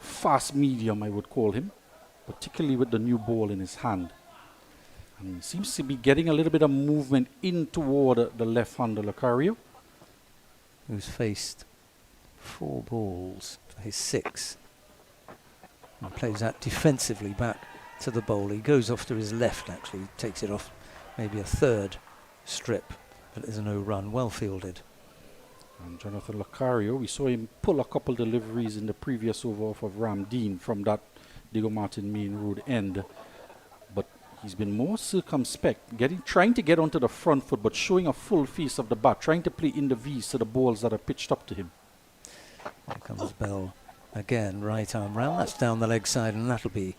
fast medium, I would call him, particularly with the new ball in his hand. And he seems to be getting a little bit of movement in toward the left-hander Lucario, who's faced 4 balls for his 6. And plays that defensively back to the bowler. He goes off to his left, actually. Takes it off maybe a 3rd strip, but there's no run. Well fielded. And Jonathan Lucario, we saw him pull a couple deliveries in the previous over off of Ramdeen from that Diego Martin Main Road end. But he's been more circumspect, trying to get onto the front foot, but showing a full face of the bat, trying to play in the V's to the balls that are pitched up to him. Here comes Bell again, right arm round. That's down the leg side, and that'll be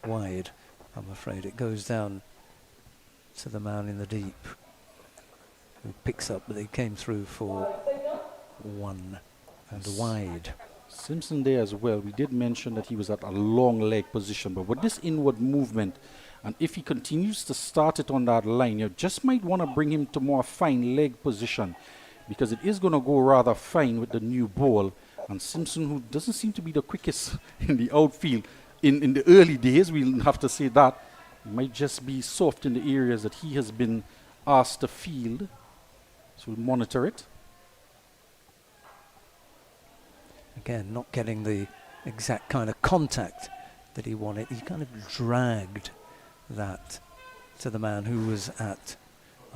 wide. I'm afraid it goes down to the man in the deep, who picks up, but they came through for 1 and wide. Simpson there as well. We did mention that he was at a long leg position, but with this inward movement, and if he continues to start it on that line, you just might want to bring him to more fine leg position, because it is going to go rather fine with the new ball. And Simpson, who doesn't seem to be the quickest in the outfield in the early days, we'll have to say that, he might just be soft in the areas that he has been asked to field. So we'll monitor it. Again, not getting the exact kind of contact that he wanted. He kind of dragged that to the man who was at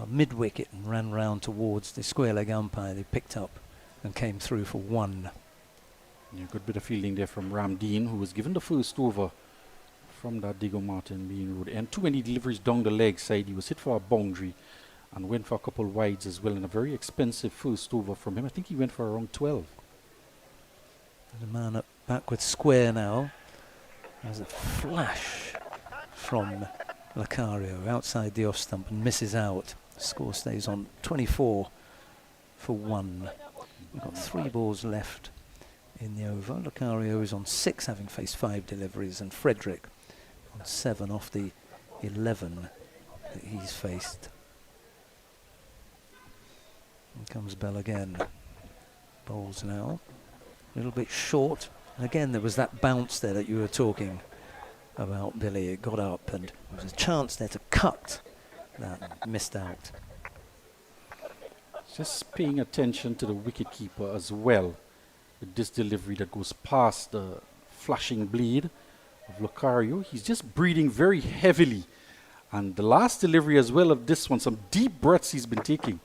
mid-wicket and ran round towards the square leg umpire. They picked up and came through for 1. Yeah, good bit of fielding there from Ramdeen, who was given the first over from that Diego Martin Main Road. And 20 deliveries down the leg side. He was hit for a boundary and went for a couple wides as well, and a very expensive first over from him. I think he went for around 12. The man up backward square now. There's a flash from Lucario outside the off stump and misses out. Score stays on 24 for 1. We've got 3 balls left in the over. Lucario is on 6, having faced 5 deliveries, and Frederick on 7 off the 11 that he's faced. Here comes Bell again. Bowls now. A little bit short. And again, there was that bounce there that you were talking about, Billy. It got up and there was a chance there to cut that. Missed out. Just paying attention to the wicketkeeper as well with this delivery that goes past the flashing blade of Lucario. He's just breathing very heavily. And the last delivery as well of this one, some deep breaths he's been taking.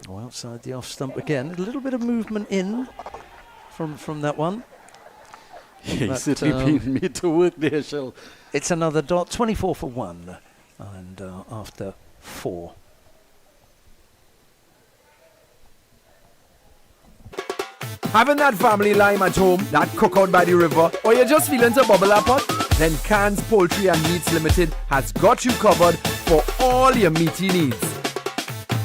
Oh, outside the off stump again. A little bit of movement in from that one. Yeah, he's certainly being made to work there, Shell. It's another dot, 24 for 1. And after 4. Having that family lime at home, that cookout by the river, or you're just feeling to bubble up on? Then Cans Poultry and Meats Limited has got you covered for all your meaty needs.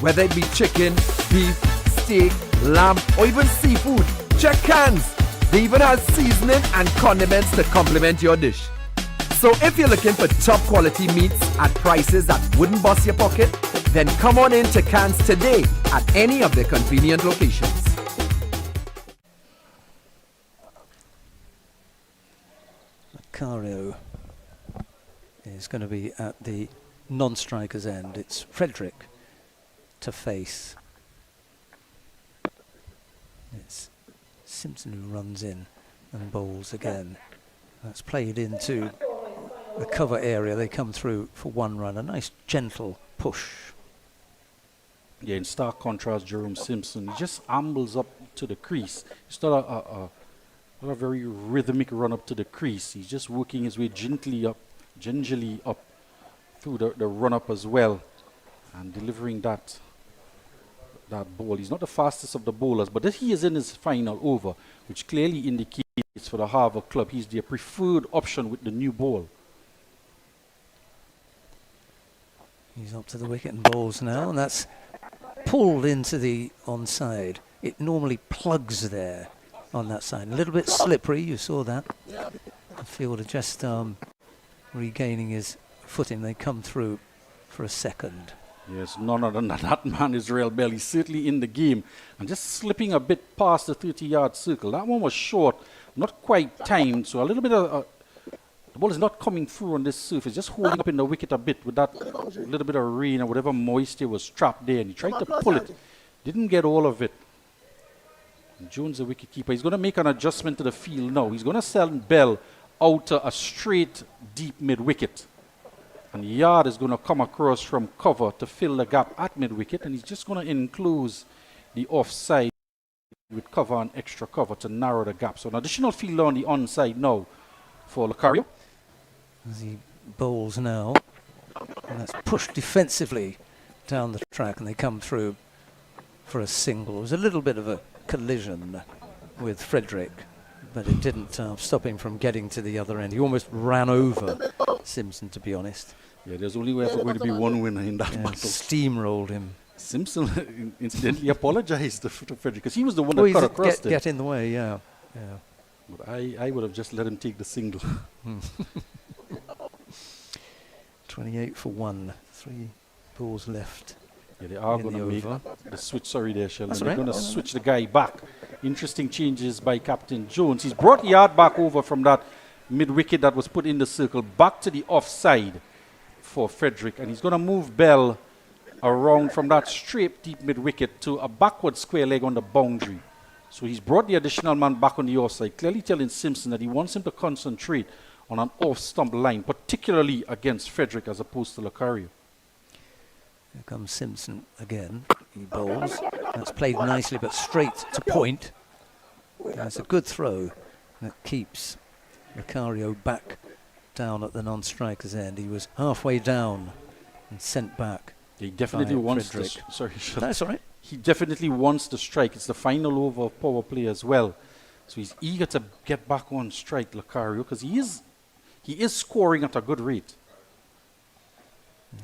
Whether it be chicken, beef, steak, lamb, or even seafood, check Cans. They even have seasoning and condiments to complement your dish. So if you're looking for top quality meats at prices that wouldn't bust your pocket, then come on in to Cans today at any of their convenient locations. Lucario is going to be at the non-striker's end. It's Frederick to face. It's Simpson who runs in and bowls again. That's played into the cover area. They come through for 1 run. A nice gentle push. Yeah, in stark contrast, Jerome Simpson, he just ambles up to the crease. It's not a very rhythmic run up to the crease. He's just working his way gingerly up through the run up as well, and delivering that ball. He's not the fastest of the bowlers, but he is in his final over, which clearly indicates for the Harvard club he's their preferred option with the new ball. He's up to the wicket and bowls now, and that's pulled into the onside. It normally plugs there on that side. A little bit slippery, you saw that. The fielder just regaining his footing. They come through for a second. Yes, none other than that man, Israel Bell. He's certainly in the game and just slipping a bit past the 30-yard circle. That one was short, not quite timed, so a little bit of the ball is not coming through on this surface, just holding up in the wicket a bit with that little bit of rain or whatever moisture was trapped there, and he tried to pull it, didn't get all of it. And Jones, the wicketkeeper, he's going to make an adjustment to the field now. He's going to send Bell out to a straight deep mid-wicket. And Yard is going to come across from cover to fill the gap at mid-wicket, and he's just going to enclose the offside with cover and extra cover to narrow the gap. So an additional fielder on the onside now for Lucario. As he bowls now, and that's pushed defensively down the track, and they come through for a single. It was a little bit of a collision with Frederick, but it didn't stop him from getting to the other end. He almost ran over Simpson, to be honest. Yeah, there's only ever going to be one winner in that battle. Steamrolled him. Simpson incidentally apologized to Frederick because he was the one that cut across it. Get in the way, yeah. But I would have just let him take the single. 28 for 1. 3 balls left. Yeah, they are going to make the switch. Sorry there, Sheldon. They're going to Right. switch the guy back. Interesting changes by Captain Jones. He's brought Yard back over from that mid-wicket that was put in the circle back to the offside for Frederick. And he's going to move Bell around from that straight deep mid-wicket to a backward square leg on the boundary. So he's brought the additional man back on the offside, clearly telling Simpson that he wants him to concentrate on an off-stump line, particularly against Frederick as opposed to Lucario. Here comes Simpson again. He bowls. That's played nicely, but straight to point. That's a good throw that keeps Lucario back down at the non-striker's end. He was halfway down and sent back. He definitely wants to. Sorry, That's all right. He definitely wants to strike. It's the final over of power play as well. So he's eager to get back on strike, Lucario, because he is scoring at a good rate.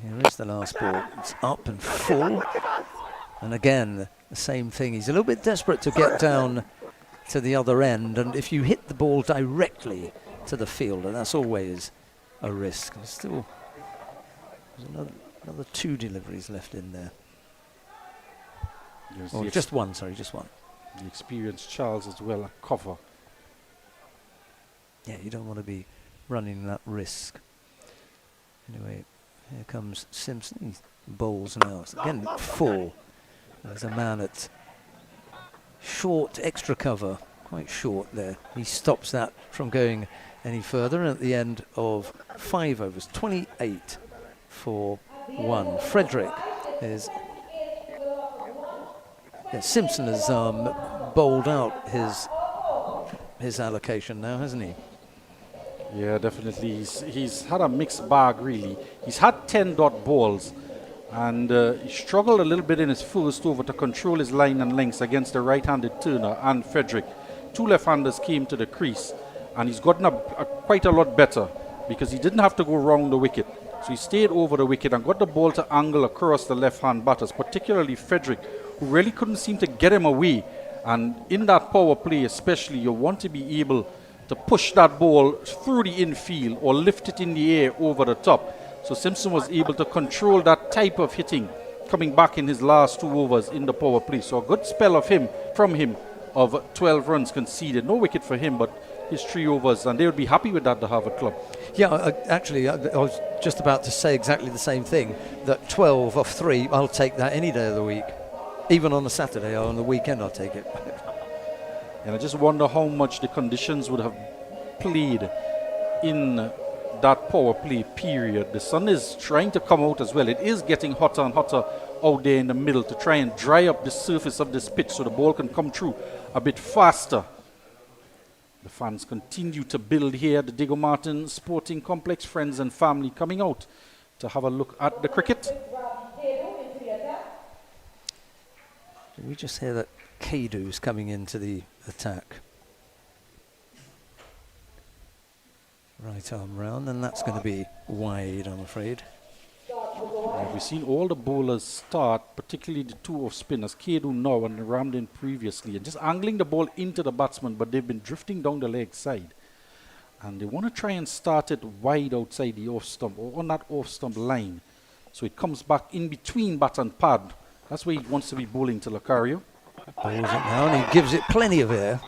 Here is the last ball. It's up and full. And again, the same thing. He's a little bit desperate to get down to the other end. And if you hit the ball directly to the fielder, that's always a risk. There's still another 2 deliveries left in there. Or just one, sorry, just one. The experienced Charles as well, a cover. Yeah, you don't want to be running that risk. Anyway, here comes Simpson. He bowls now. It's again full. There's a man at short extra cover, quite short there. He stops that from going any further. And at the end of 5 overs, 28 for 1. Frederick is... Yeah, Simpson has bowled out his allocation now, hasn't he? Yeah, definitely. He's had a mixed bag, really. He's had 10 dot balls, and he struggled a little bit in his first over to control his line and lengths against the right-handed Turner and Frederick. 2 left-handers came to the crease, and he's gotten quite a lot better because he didn't have to go round the wicket. So he stayed over the wicket and got the ball to angle across the left-hand batters, particularly Frederick, who really couldn't seem to get him away. And in that power play especially, you want to be able to push that ball through the infield or lift it in the air over the top. So Simpson was able to control that type of hitting coming back in his last 2 overs in the power play. So a good spell from him of 12 runs conceded. No wicket for him, but his 3 overs, and they would be happy with that, the Harvard club. Yeah, actually, I was just about to say exactly the same thing, that 12 off 3, I'll take that any day of the week. Even on a Saturday or on the weekend, I'll take it. And I just wonder how much the conditions would have played in that power play period. The sun is trying to come out as well. It is getting hotter and hotter out there in the middle to try and dry up the surface of this pitch so the ball can come through a bit faster. The fans continue to build here at the Diego Martin Sporting Complex. Friends and family coming out to have a look at the cricket. Did we just hear that Kadu's coming into the attack? Right arm round, and that's going to be wide, I'm afraid. We've seen all the bowlers start, particularly the 2 off spinners, Kadu now and Ramdin previously, and just angling the ball into the batsman, but they've been drifting down the leg side. And they want to try and start it wide outside the off stump, or on that off stump line. So it comes back in between bat and pad. That's where he wants to be bowling to Lucario. Bowls it now, and he gives it plenty of air.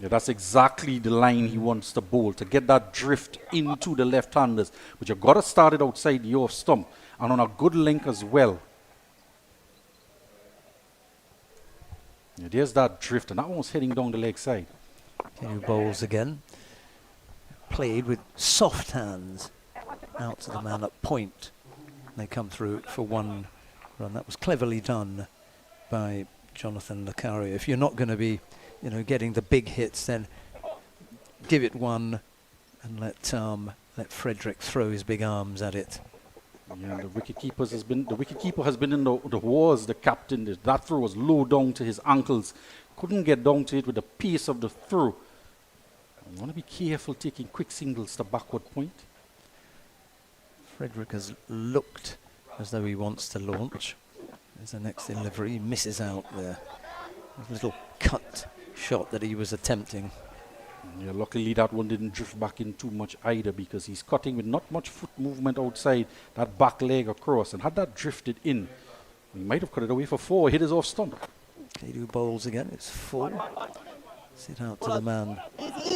Yeah, that's exactly the line he wants to bowl, to get that drift into the left-handers. But you've got to start it outside the off stump and on a good length as well. Yeah, there's that drift, and that one's heading down the leg side. New bowls again. Played with soft hands out to the man at point. They come through for 1 run. That was cleverly done by Jonathan Lucario. If you're not going to be getting the big hits, then give it 1 and let Frederick throw his big arms at it. Yeah, the wicketkeeper has been in the wars, the captain. That throw was low down to his ankles. Couldn't get down to it with the pace of the throw. You want to be careful taking quick singles to backward point. Frederick has looked as though he wants to launch. There's the next delivery. He misses out there. A little cut shot that he was attempting. Yeah, luckily that one didn't drift back in too much either, because he's cutting with not much foot movement outside that back leg across, and had that drifted in, he might have cut it away for 4, hit his off stump. Kadu bowls again, it's full. Sit out to the man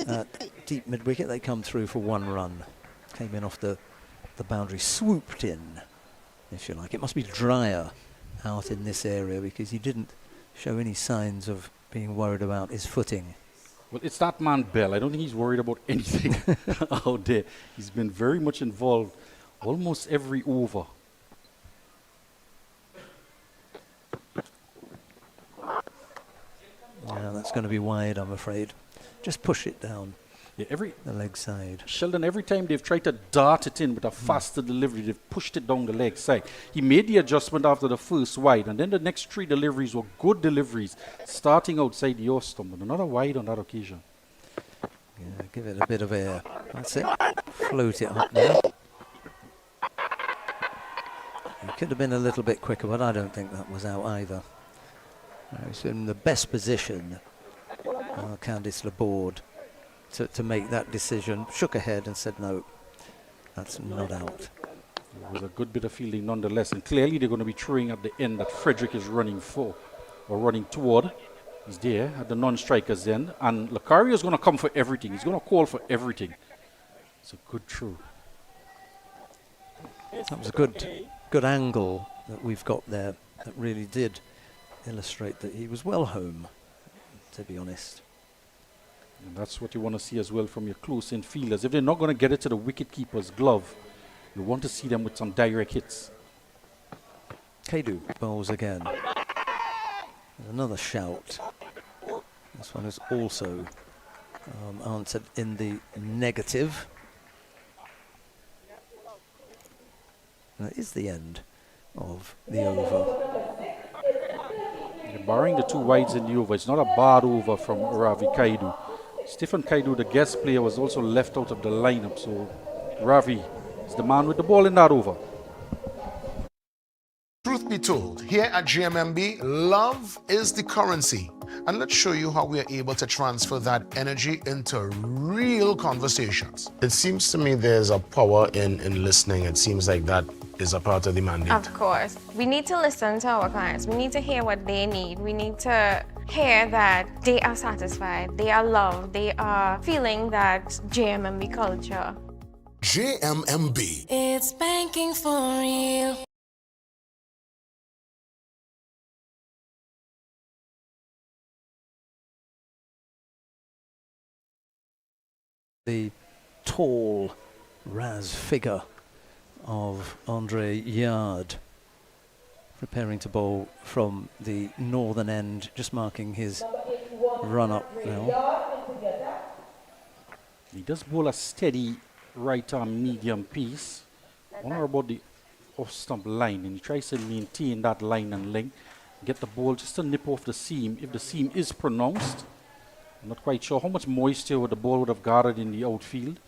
at deep mid wicket. They come through for 1 run. Came in off the boundary, swooped in, if you like. It must be drier out in this area because he didn't show any signs of being worried about his footing. Well, it's that man Bell. I don't think he's worried about anything out there. He's been very much involved almost every over. Yeah, that's going to be wide, I'm afraid. Just push it down. Yeah, the leg side. Sheldon, every time they've tried to dart it in with a faster delivery, they've pushed it down the leg side. He made the adjustment after the first wide, and then the next 3 deliveries were good deliveries, starting outside the off stump, but another wide on that occasion. Yeah, give it a bit of air. That's it. Float it up now. He could have been a little bit quicker, but I don't think that was out either. He's in the best position, Candice Laborde, to make that decision. Shook her head and said, no, that's not out. It was a good bit of fielding nonetheless, and clearly they're going to be throwing at the end that Frederick is running for, or running toward. He's there at the non-striker's end, and Lucario is going to come for everything. He's going to call for everything. It's a good throw. That was a good angle that we've got there that really did illustrate that he was well home, to be honest. And that's what you want to see as well from your close-in fielders. If they're not going to get it to the wicket-keeper's glove, you want to see them with some direct hits. Kadu bowls again. There's another shout. This one is also answered in the negative. That is the end of the over. Barring the 2 wides in the over, it's not a bad over from Ravi Kaidu. Stephen Kaidu, the guest player, was also left out of the lineup, so Ravi is the man with the ball in that over. Truth be told, here at GMMB, love is the currency. And let's show you how we are able to transfer that energy into real conversations. It seems to me there's a power in listening. It seems like that is a part of the mandate. Of course. We need to listen to our clients. We need to hear what they need. We need to hear that they are satisfied, they are loved, they are feeling that JMMB culture. JMMB. It's banking for real. The tall Raz figure of Andre Yard, preparing to bowl from the northern end, just marking his run up now. He does bowl a steady right arm medium piece on or about the off stump line, and he tries to maintain that line and length, get the ball just to nip off the seam. If the seam is pronounced, I'm not quite sure how much moisture the ball would have gathered in the outfield,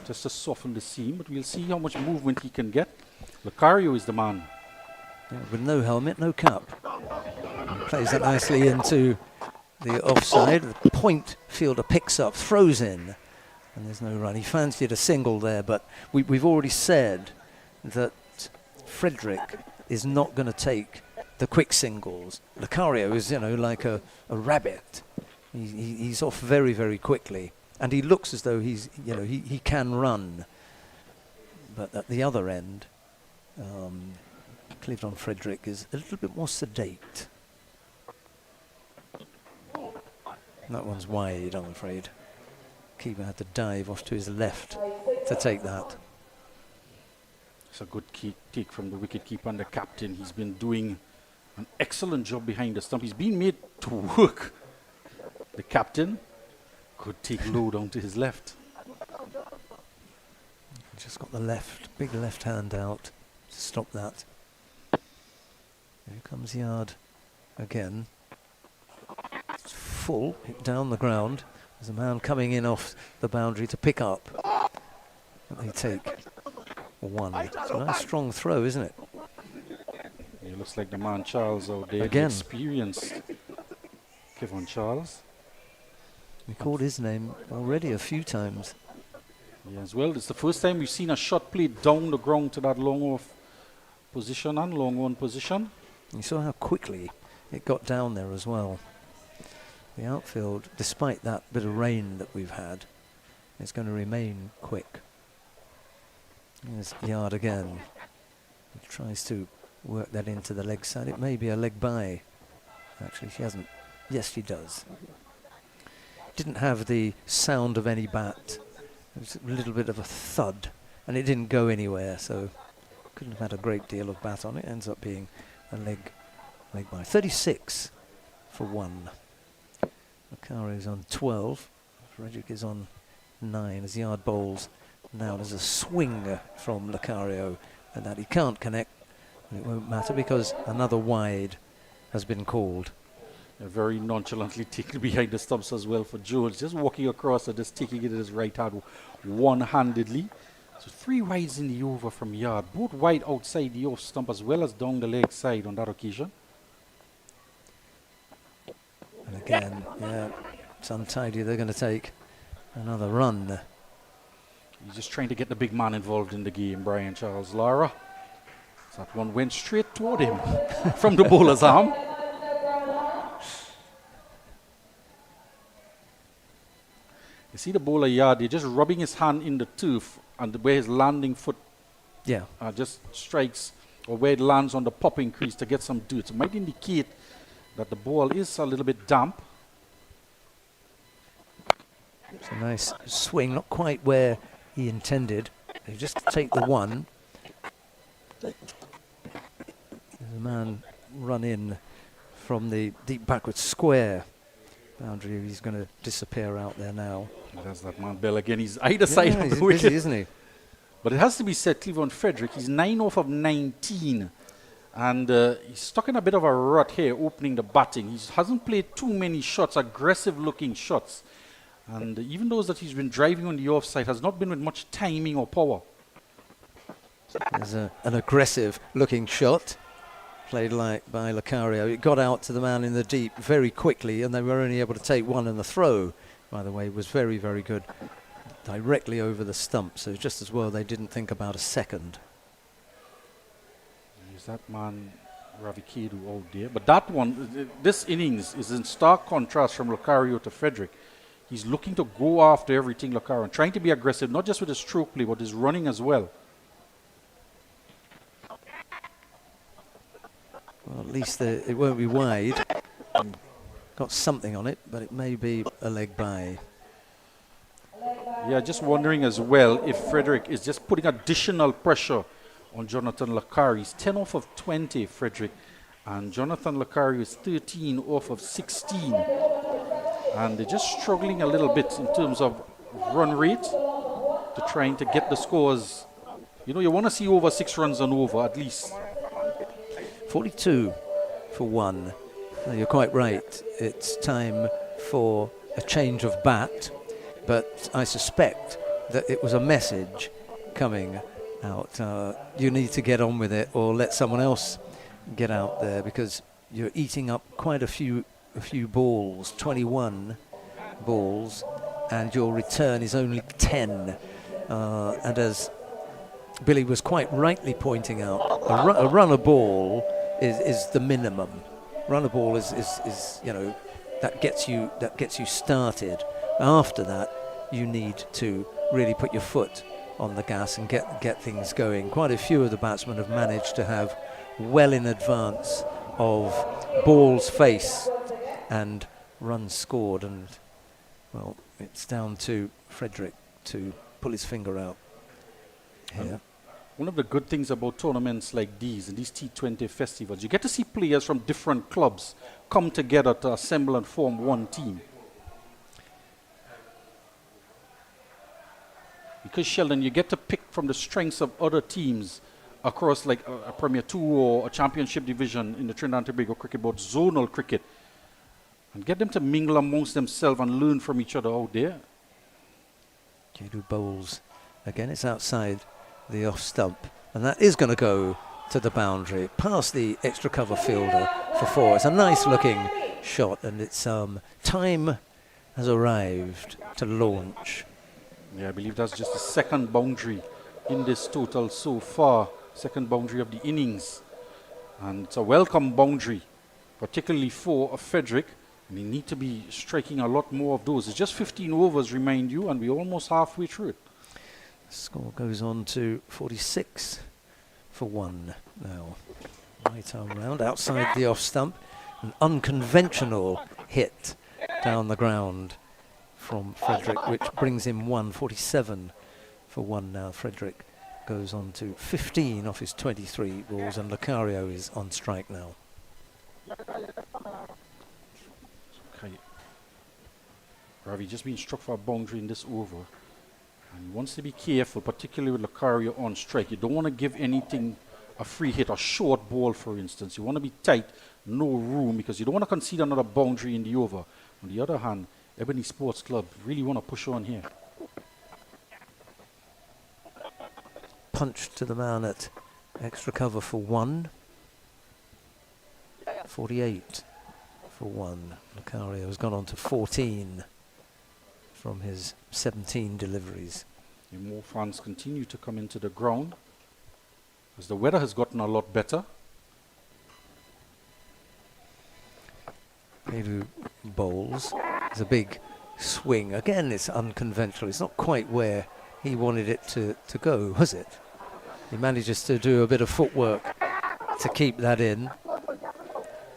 just to soften the seam, but we'll see how much movement he can get. Lucario is the man. Yeah, with no helmet, no cap. And plays it nicely into the offside. The point fielder picks up, throws in, and there's no run. He fancied a single there, but we've already said that Frederick is not going to take the quick singles. Lucario is, like a rabbit. He's off very, very quickly, and he looks as though he can run. But at the other end, Clevedon Frederick is a little bit more sedate. That one's wide, I'm afraid. Keeper had to dive off to his left to take that. It's a good take from the wicketkeeper and the captain. He's been doing an excellent job behind the stump. He's been made to work. The captain could take low down to his left. Just got the big left hand out to stop that. Here comes Yard again. It's full, hit down the ground. There's a man coming in off the boundary to pick up. But they take one. It's a nice strong throw, isn't it? It looks like the man Charles out there. Again. The experienced Kevin Charles. We called his name already a few times. Yeah, as well. It's the first time we've seen a shot played down the ground to that long off position and long on position. You saw how quickly it got down there as well. The outfield, despite that bit of rain that we've had, is going to remain quick. There's Yard again. He tries to work that into the leg side. It may be a leg by. Actually, she hasn't. Yes, she does. Didn't have the sound of any bat. It was a little bit of a thud, and it didn't go anywhere, so couldn't have had a great deal of bat on it. Ends up being a leg by. 36 for 1. Lucario's on 12. Frederick is on 9 as Yard bowls. Now there's a swing from Lucario, and that he can't connect. And it won't matter because another wide has been called. Very nonchalantly taken behind the stumps as well for Jones, just walking across and just taking it in his right hand one-handedly. So 3 wides in the over from Yard, both wide outside the off stump as well as down the leg side on that occasion. And again, yeah, it's untidy. They're going to take another run. He's just trying to get the big man involved in the game, Brian Charles Lara. So that one went straight toward him from the bowler's arm. You see the bowler Yard, he's just rubbing his hand in the turf and where his landing foot just strikes, or where it lands on the popping crease to get some dirt. It might indicate that the ball is a little bit damp. It's a nice swing, not quite where he intended. He just take the one. There's a man run in from the deep backward square boundary. He's going to disappear out there now. There's that man Bell again. He's either side of the wicket, isn't he? But it has to be said, Cleveland Frederick, he's 9 off of 19. And he's stuck in a bit of a rut here opening the batting. He hasn't played too many shots, aggressive looking shots. And even those that he's been driving on the offside has not been with much timing or power. There's an aggressive looking shot played by Lucario. It got out to the man in the deep very quickly, and they were only able to take one, and the throw, by the way, was very, very good. Directly over the stump, so just as well they didn't think about a second. Is that man Ravi Kedu out there? But that one, this innings is in stark contrast from Lucario to Frederick. He's looking to go after everything, Lucario, and trying to be aggressive, not just with his stroke play, but his running as well. Well, at least it won't be wide. Got something on it, but it may be a leg by. Yeah, just wondering as well if Frederick is just putting additional pressure on Jonathan Lucario. He's 10 off of 20, Frederick, and Jonathan Lucario is 13 off of 16. And they're just struggling a little bit in terms of run rate to trying to get the scores. You know, you want to see over 6 runs and over at least. 42 for 1. You're quite right. It's time for a change of bat, but I suspect that it was a message coming out. You need to get on with it or let someone else get out there because you're eating up quite a few balls, 21 balls, and your return is only 10. And as Billy was quite rightly pointing out, a runner ball is the minimum. Runner ball is you know, that gets you started. After that, you need to really put your foot on the gas and get things going. Quite a few of the batsmen have managed to have well in advance of balls faced and runs scored, and well, it's down to Frederick to pull his finger out here. One of the good things about tournaments like these and these T20 festivals, you get to see players from different clubs come together to assemble and form one team. Because, Sheldon, you get to pick from the strengths of other teams across like a Premier 2 or a Championship division in the Trinidad and Tobago cricket board, zonal cricket, and get them to mingle amongst themselves and learn from each other out there. Kedu bowls. Again, it's outside the off stump, and that is going to go to the boundary, past the extra cover fielder for 4. It's a nice looking shot, and it's time has arrived to launch. Yeah, I believe that's just the second boundary in this total so far, second boundary of the innings. And it's a welcome boundary, particularly for Frederick. And he need to be striking a lot more of those. It's just 15 overs, remind you, and we're almost halfway through it. Score goes on to 46 for 1 now. Right arm round, outside the off stump. An unconventional hit down the ground from Frederick, which brings him 147 for 1 now. Frederick goes on to 15 off his 23 balls, and Lucario is on strike now. Okay. Ravi just been struck for a boundary in this over. And he wants to be careful, particularly with Lucario on strike. You don't want to give anything a free hit, a short ball, for instance. You want to be tight, no room, because you don't want to concede another boundary in the over. On the other hand, Ebony Sports Club really want to push on here. Punch to the man at extra cover for 1. 48 for 1. Lucario has gone on to 14 from his 17 deliveries. And more fans continue to come into the ground as the weather has gotten a lot better. Kedu bowls. It's a big swing. Again, it's unconventional. It's not quite where he wanted it to go, was it? He manages to do a bit of footwork to keep that in.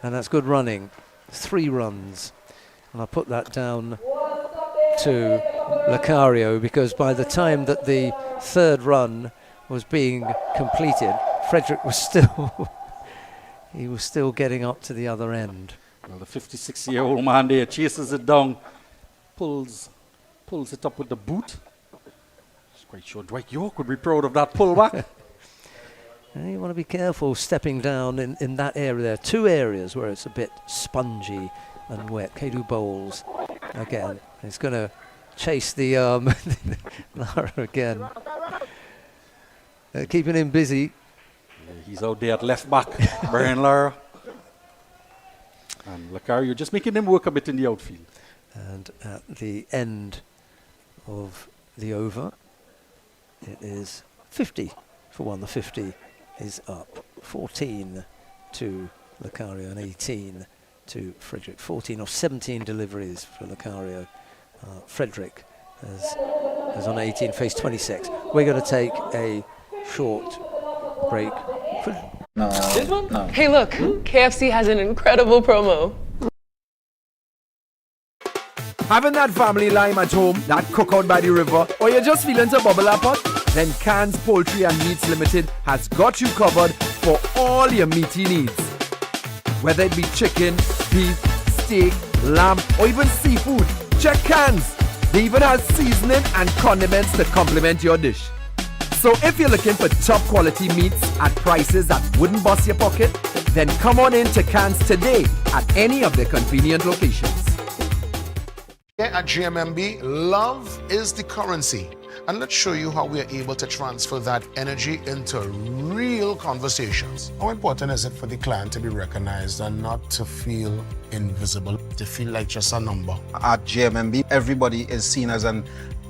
And that's good running. 3 runs. And I put that down to Lucario because by the time that the 3rd run was being completed, Frederick was still he was still getting up to the other end. Well, the 56-year-old man there chases it down, pulls it up with the boot. I'm quite sure Dwight York would be proud of that pullback. And you want to be careful stepping down in that area there. 2 areas where it's a bit spongy and wet. Kedu bowls again. He's going to chase the Lara again. Keeping him busy. Yeah, he's out there at left back, Brian Lara. And Lucario just making him work a bit in the outfield. And at the end of the over, it is 50 for 1. The 50 is up. 14 to Lucario and 18 to Frederick. 14 of 17 deliveries for Lucario. Frederick is on 18, face 26. We're going to take a short break. This one? No. Hey, look, KFC has an incredible promo. Having that family lime at home, that cookout by the river, or you're just feeling to bubble up pot? Then Cans Poultry and Meats Limited has got you covered for all your meaty needs. Whether it be chicken, beef, steak, lamb, or even seafood, check Cans. They even have seasoning and condiments to complement your dish. So if you're looking for top quality meats at prices that wouldn't bust your pocket, then come on in to Cans today at any of their convenient locations. Here at GMMB, love is the currency. And let's show you how we are able to transfer that energy into real conversations. How important is it for the client to be recognized and not to feel invisible, to feel like just a number? At GMMB, everybody is seen as an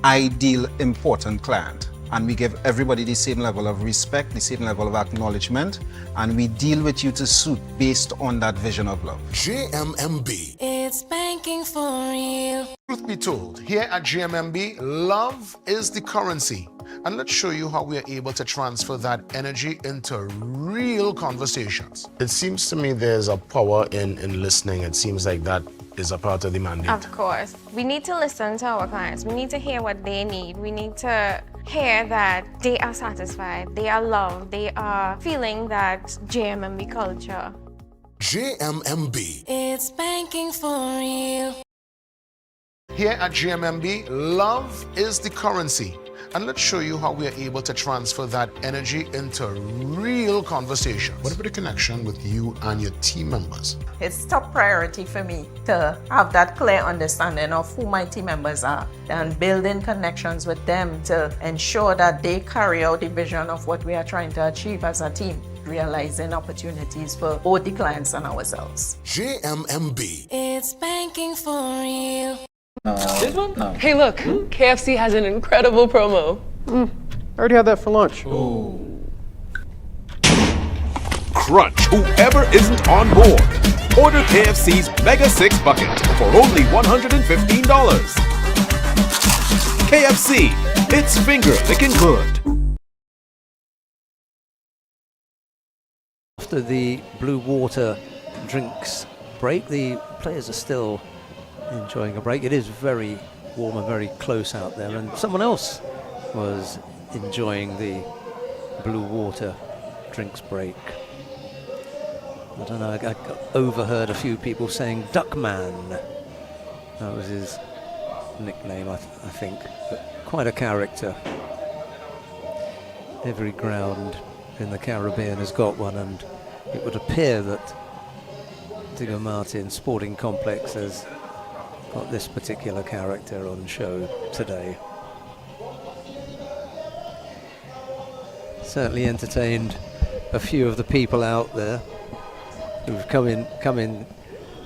ideal, important client. And we give everybody the same level of respect, the same level of acknowledgement, and we deal with you to suit based on that vision of love. GMMB. It's banking for real. Truth be told, here at GMMB, love is the currency. And let's show you how we are able to transfer that energy into real conversations. It seems to me there's a power in listening. It seems like that is a part of the mandate. Of course. We need to listen to our clients. We need to hear what they need. We need to hear that they are satisfied, they are loved, they are feeling that JMMB culture. GMMB. It's banking for real. Here at GMMB, love is the currency. And let's show you how we are able to transfer that energy into real conversations. What about the connection with you and your team members? It's top priority for me to have that clear understanding of who my team members are and building connections with them to ensure that they carry out the vision of what we are trying to achieve as a team, realizing opportunities for both the clients and ourselves. GMMB. It's banking for real. This one? No. Hey, look, KFC has an incredible promo. I already had that for lunch. Crunch whoever isn't on board. Order KFC's Mega 6 Bucket for only $115. KFC, it's finger licking good. After the blue water drinks break, the players are still enjoying a break. It is very warm and very close out there, and someone else was enjoying the blue water drinks break. I don't know, I overheard a few people saying Duckman. That was his nickname, I think, but quite a character. Every ground in the Caribbean has got one, and it would appear that Diego Martin Sporting Complex has got this particular character on show today. Certainly entertained a few of the people out there who've come in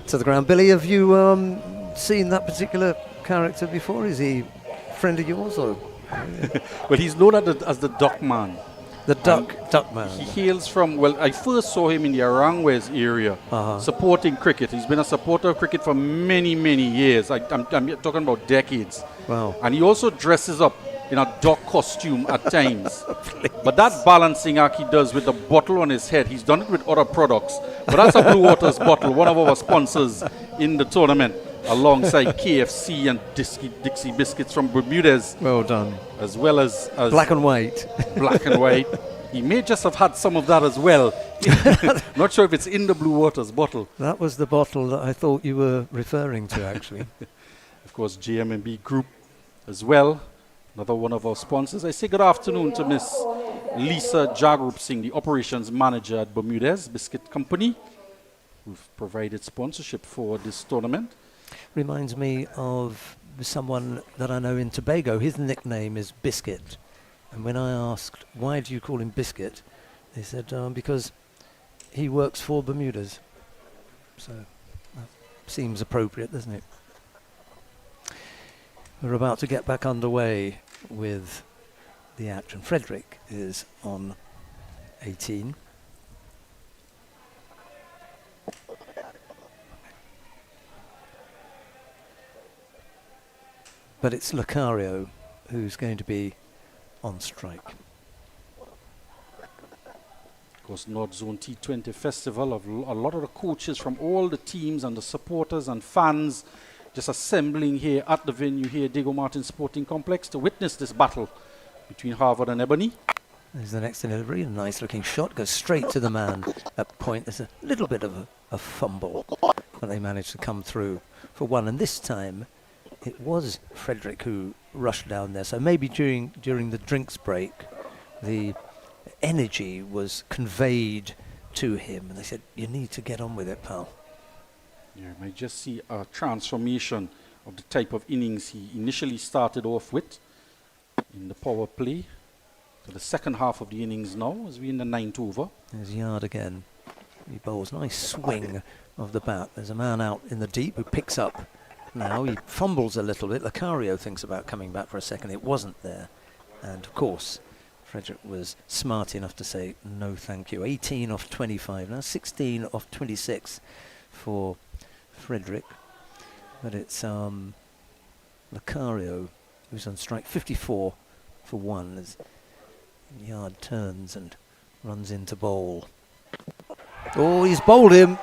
to the ground. Billy, have you seen that particular character before? Is he a friend of yours, or? Well, he's known as the Duck Man. The Duck Man. He hails from, well, I first saw him in the Arangwes area, supporting cricket. He's been a supporter of cricket for many, many years. I'm talking about decades. Wow. And he also dresses up in a duck costume at times. But that balancing act he does with the bottle on his head, he's done it with other products. But that's a Blue Waters bottle, one of our sponsors in the tournament, alongside KFC and Dixie Biscuits from Bermudez. Well done. As well as black and white. Black and white. He may just have had some of that as well. Not sure if it's in the Blue Waters bottle. That was the bottle that I thought you were referring to, actually. Of course, GMB Group as well. Another one of our sponsors. I say good afternoon to Miss Lisa Jagrup Singh, the operations manager at Bermudez Biscuit Company, who've provided sponsorship for this tournament. Reminds me of someone that I know in Tobago. His nickname is Biscuit. And when I asked, why do you call him Biscuit? They said, because he works for Bermudez. So that seems appropriate, doesn't it? We're about to get back underway with the action. Frederick is on 18. But it's Lucario who's going to be on strike. Of course, North Zone T20 Festival, of a lot of the coaches from all the teams and the supporters and fans just assembling here at the venue here, Diego Martin Sporting Complex, to witness this battle between Harvard and Ebony. There's the next delivery, a nice looking shot, goes straight to the man at point. There's a little bit of a fumble, but they managed to come through for one, and this time it was Frederick who rushed down there. So maybe during the drinks break, the energy was conveyed to him, and they said, you need to get on with it, pal. Yeah, you might just see a transformation of the type of innings he initially started off with in the power play. So the second half of the innings now, as we're in the 9th over. There's Yard again. He bowls, nice swing of the bat. There's a man out in the deep who picks up now. He fumbles a little bit. Lucario thinks about coming back for a second. It wasn't there. And of course, Frederick was smart enough to say, no thank you. 18 off 25. Now 16 off 26 for Frederick. But it's Lucario who's on strike. 54 for one as Yard turns and runs into bowl. Oh, he's bowled him.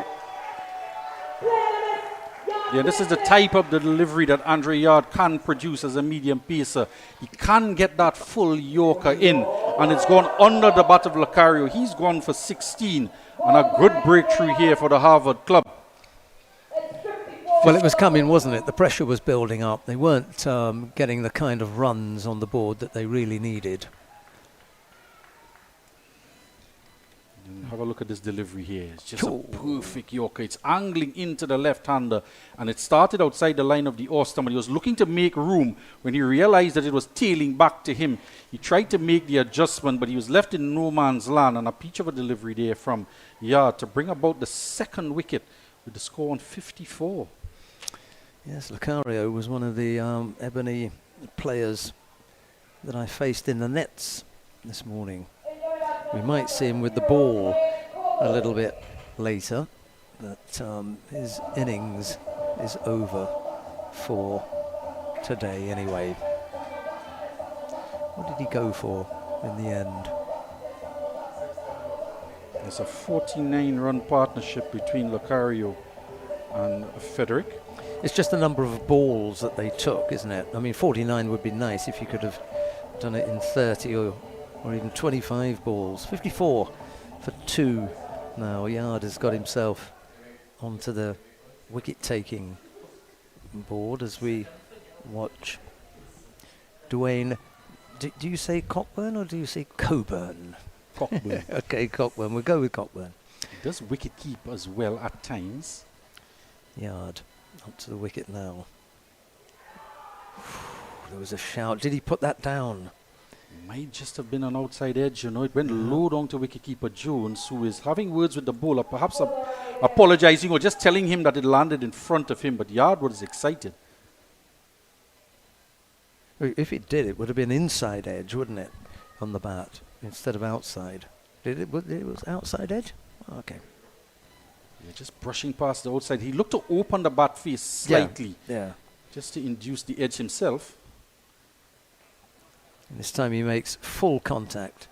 Yeah, this is the type of the delivery that Andre Yard can produce as a medium pacer. He can get that full Yorker in, and it's gone under the bat of Lucario. He's gone for 16, and a good breakthrough here for the Harvard club. Well, it was coming, wasn't it? The pressure was building up. They weren't getting the kind of runs on the board that they really needed. Have a look at this delivery here. It's just a perfect Yorker. It's angling into the left-hander, and it started outside the line of the Austin, but he was looking to make room. When he realized that it was tailing back to him, he tried to make the adjustment, but he was left in no man's land, and a peach of a delivery there from Yard to bring about the second wicket with the score on 54. Yes, Lucario was one of the Ebony players that I faced in the nets this morning. We might see him with the ball a little bit later, but his innings is over for today anyway. What did he go for in the end? There's a 49-run partnership between Lucario and Frederick. It's just the number of balls that they took, isn't it? I mean, 49 would be nice if you could have done it in 30 or even 25 balls. 54 for 2 now. Yard has got himself onto the wicket-taking board as we watch Dwayne. Do you say Cockburn or do you say Coburn? Cockburn. Okay, Cockburn. We'll go with Cockburn. He does wicket keep as well at times. Yard. Up to the wicket now. There was a shout. Did he put that down? Might just have been an outside edge, you know. It went low down to wicketkeeper Jones, who is having words with the bowler, perhaps apologizing or just telling him that it landed in front of him, but Yard was excited. If it did, it would have been inside edge, wouldn't it, on the bat, instead of outside. It was outside edge? Oh, okay. Yeah, just brushing past the outside. He looked to open the bat face slightly, Yeah. just to induce the edge himself. And this time he makes full contact.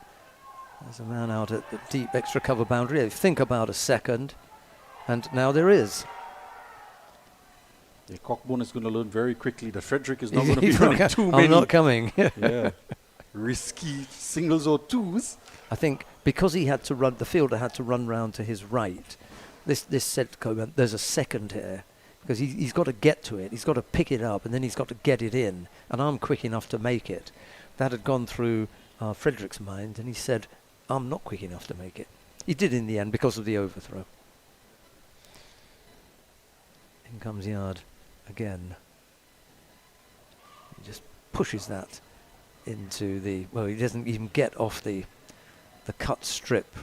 There's a man out at the deep extra cover boundary. They think about a second, and now there is. Yeah, Cockburn is going to learn very quickly that Frederick is not going to be on too many. I'm not coming. Yeah. Risky singles or twos. I think because he had to run, the fielder had to run round to his right. This said to Coburn, there's a second here, because he's got to get to it. He's got to pick it up, and then he's got to get it in. And I'm quick enough to make it. That had gone through Frederick's mind, and he said, I'm not quick enough to make it. He did in the end because of the overthrow. In comes Yard again. He just pushes that into the, well, he doesn't even get off the cut strip.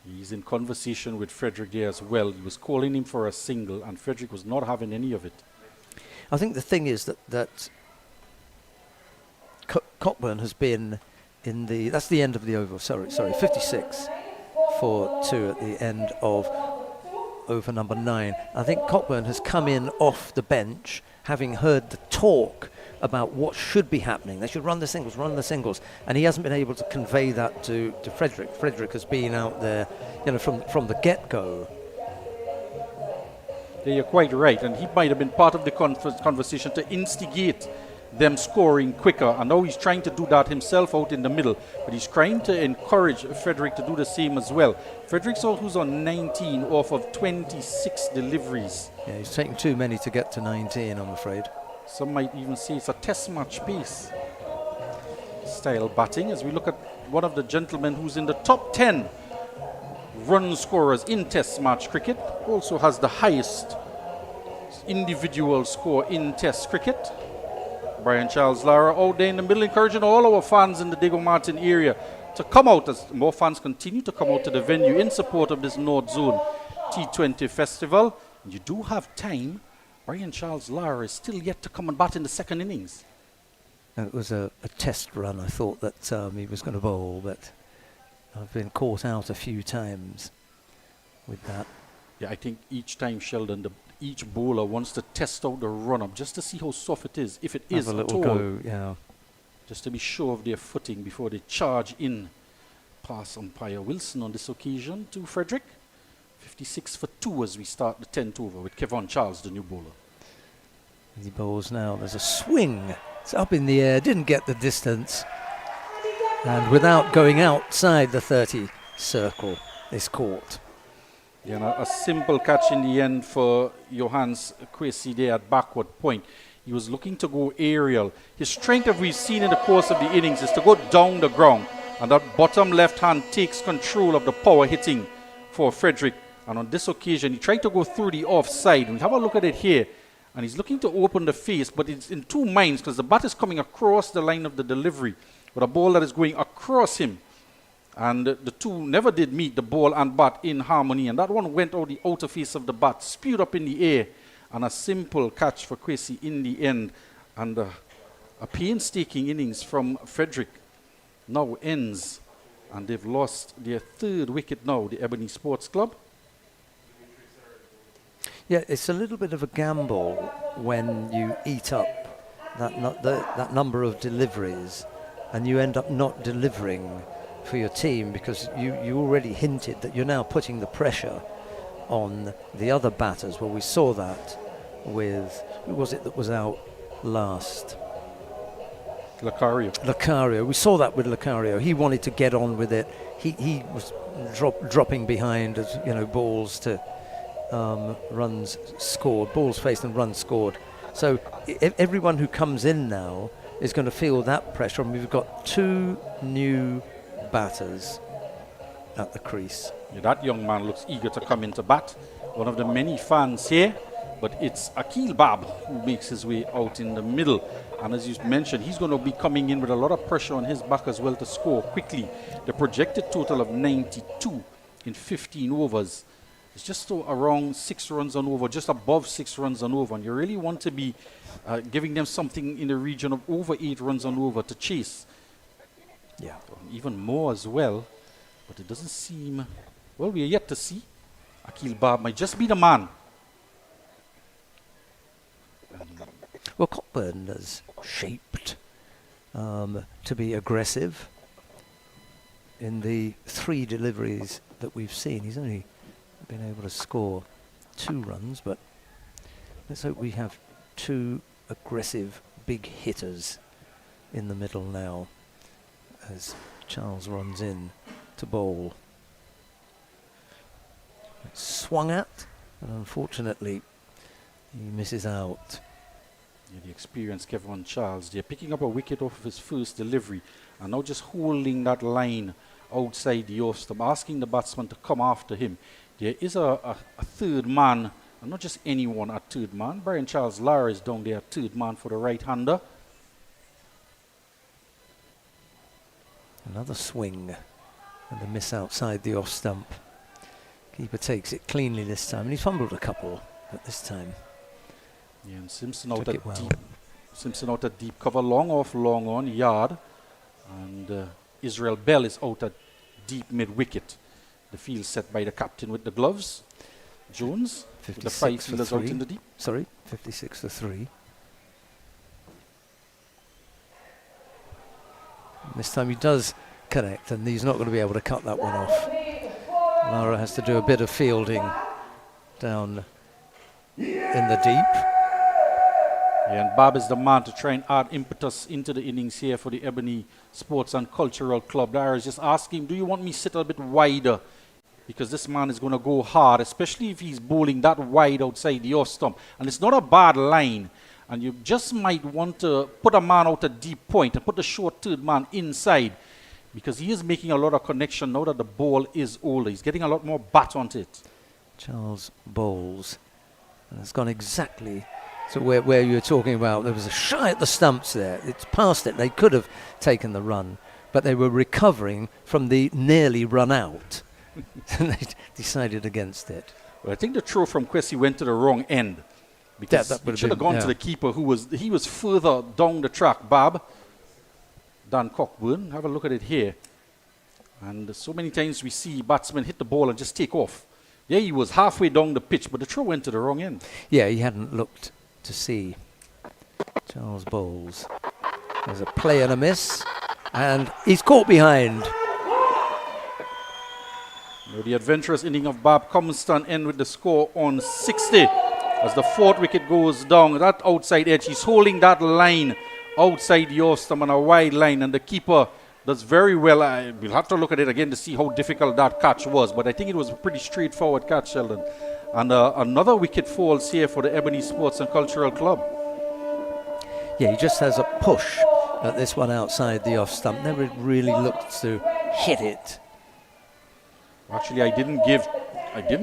He's in conversation with Frederick there as well. He was calling him for a single, and Frederick was not having any of it. I think the thing is that Cockburn has been in the, that's the end of the over, sorry, 56 for 2 at the end of over number 9. I think Cockburn has come in off the bench, having heard the talk about what should be happening. They should run the singles, and he hasn't been able to convey that to Frederick. Frederick has been out there, you know, from the get-go. Yeah, you're quite right, and he might have been part of the conversation to instigate them scoring quicker, and now he's trying to do that himself out in the middle, but he's trying to encourage Frederick to do the same as well. Frederick's who's on 19 off of 26 deliveries. Yeah, he's taking too many to get to 19, I'm afraid. Some might even say it's a test match pace style batting, as we look at one of the gentlemen who's in the top 10 run scorers in test match cricket, also has the highest individual score in test cricket. Brian Charles Lara out there in the middle, encouraging all our fans in the Diego Martin area to come out, as more fans continue to come out to the venue in support of this North Zone T20 festival. And you do have time. Brian Charles Lara is still yet to come and bat in the second innings. It was a test run. I thought that he was going to bowl, but I've been caught out a few times with that. Yeah, I think each time, Sheldon, each bowler wants to test out the run-up just to see how soft it is, if it is Have a at little all. go, yeah. Just to be sure of their footing before they charge in past umpire Wilson on this occasion to Frederick. 56 for 2 as we start the 10th over with Kevon Charles, the new bowler. He bowls now. There's a swing. It's up in the air. Didn't get the distance. And without going outside the 30 circle, it's caught. Yeah, and a simple catch in the end for Johannes Kwesi there at backward point. He was looking to go aerial. His strength, as we've seen in the course of the innings, is to go down the ground. And that bottom left hand takes control of the power hitting for Frederick. And on this occasion, he tried to go through the offside. We'll have a look at it here. And he's looking to open the face, but it's in two minds because the bat is coming across the line of the delivery with a ball that is going across him. And the two never did meet, the ball and bat, in harmony. And that one went out the outer face of the bat, spewed up in the air. And a simple catch for Kwesi in the end. And a painstaking innings from Frederick now ends. And they've lost their third wicket now, the Ebony Sports Club. Yeah, it's a little bit of a gamble when you eat up that number of deliveries and you end up not delivering for your team, because you already hinted that you're now putting the pressure on the other batters. Well, we saw that with, who was it that was out last? Lucario. We saw that with Lucario. He wanted to get on with it. He was dropping behind as, you know, balls to runs scored, balls faced and runs scored. So everyone who comes in now is going to feel that pressure. And we've got 2 new batters at the crease. Yeah, that young man looks eager to come into bat. One of the many fans here, but it's Akil Bab who makes his way out in the middle. And as you mentioned, he's going to be coming in with a lot of pressure on his back as well to score quickly. The projected total of 92 in 15 overs is just around 6 runs on over, just above 6 runs on over. And you really want to be giving them something in the region of over 8 runs on over to chase. Yeah. Even more as well. But it doesn't seem... Well, we are yet to see. Akil Bab might just be the man. Well, Cockburn is shaped to be aggressive in the 3 deliveries that we've seen. He's only been able to score 2 runs, but let's hope we have 2 aggressive big hitters in the middle now as Charles runs in to bowl. It's swung at, and unfortunately he misses out. Yeah, the experienced Kevin Charles, they're picking up a wicket off of his first delivery and now just holding that line outside the off stump, asking the batsman to come after him. There is a third man, and not just anyone at third man. Brian Charles Lara is down there at third man for the right-hander. Another swing and a miss outside the off stump. Keeper takes it cleanly this time, and he's fumbled a couple at this time. Yeah, and Simpson out at deep. Simpson out at deep cover, long off, long on, yard. And Israel Bell is out at deep mid-wicket. The field set by the captain with the gloves. Jones, with the 5 fielders out in the deep. Sorry, 56 for 3. This time he does connect, and he's not going to be able to cut that one off. Lara has to do a bit of fielding down in the deep. Yeah, and Bob is the man to try and add impetus into the innings here for the Ebony Sports and Cultural Club. Lara is just asking, do you want me to sit a bit wider? Because this man is going to go hard, especially if he's bowling that wide outside the off stump. And it's not a bad line. And you just might want to put a man out at deep point and put the short third man inside, because he is making a lot of connection now that the ball is older. He's getting a lot more bat onto it. Charles bowls. And it's gone exactly to where you were talking about. There was a shy at the stumps there. It's past it. They could have taken the run, but they were recovering from the nearly run out. And they decided against it. Well, I think the throw from Kwesi went to the wrong end, because it should have gone to the keeper, who was further down the track. Bob, Dan Cockburn, have a look at it here. And so many times we see batsmen hit the ball and just take off. Yeah, he was halfway down the pitch, but the throw went to the wrong end. Yeah, he hadn't looked to see. Charles bowls. There's a play and a miss, and he's caught behind. Now the adventurous inning of Bob comes to an end with the score on 60. As the 4th wicket goes down, that outside edge, he's holding that line outside the off stump on a wide line, and the keeper does very well. We'll have to look at it again to see how difficult that catch was, but I think it was a pretty straightforward catch, Sheldon. And another wicket falls here for the Ebony Sports and Cultural Club. Yeah, he just has a push at this one outside the off stump. Never really looked to hit it. Actually, I didn't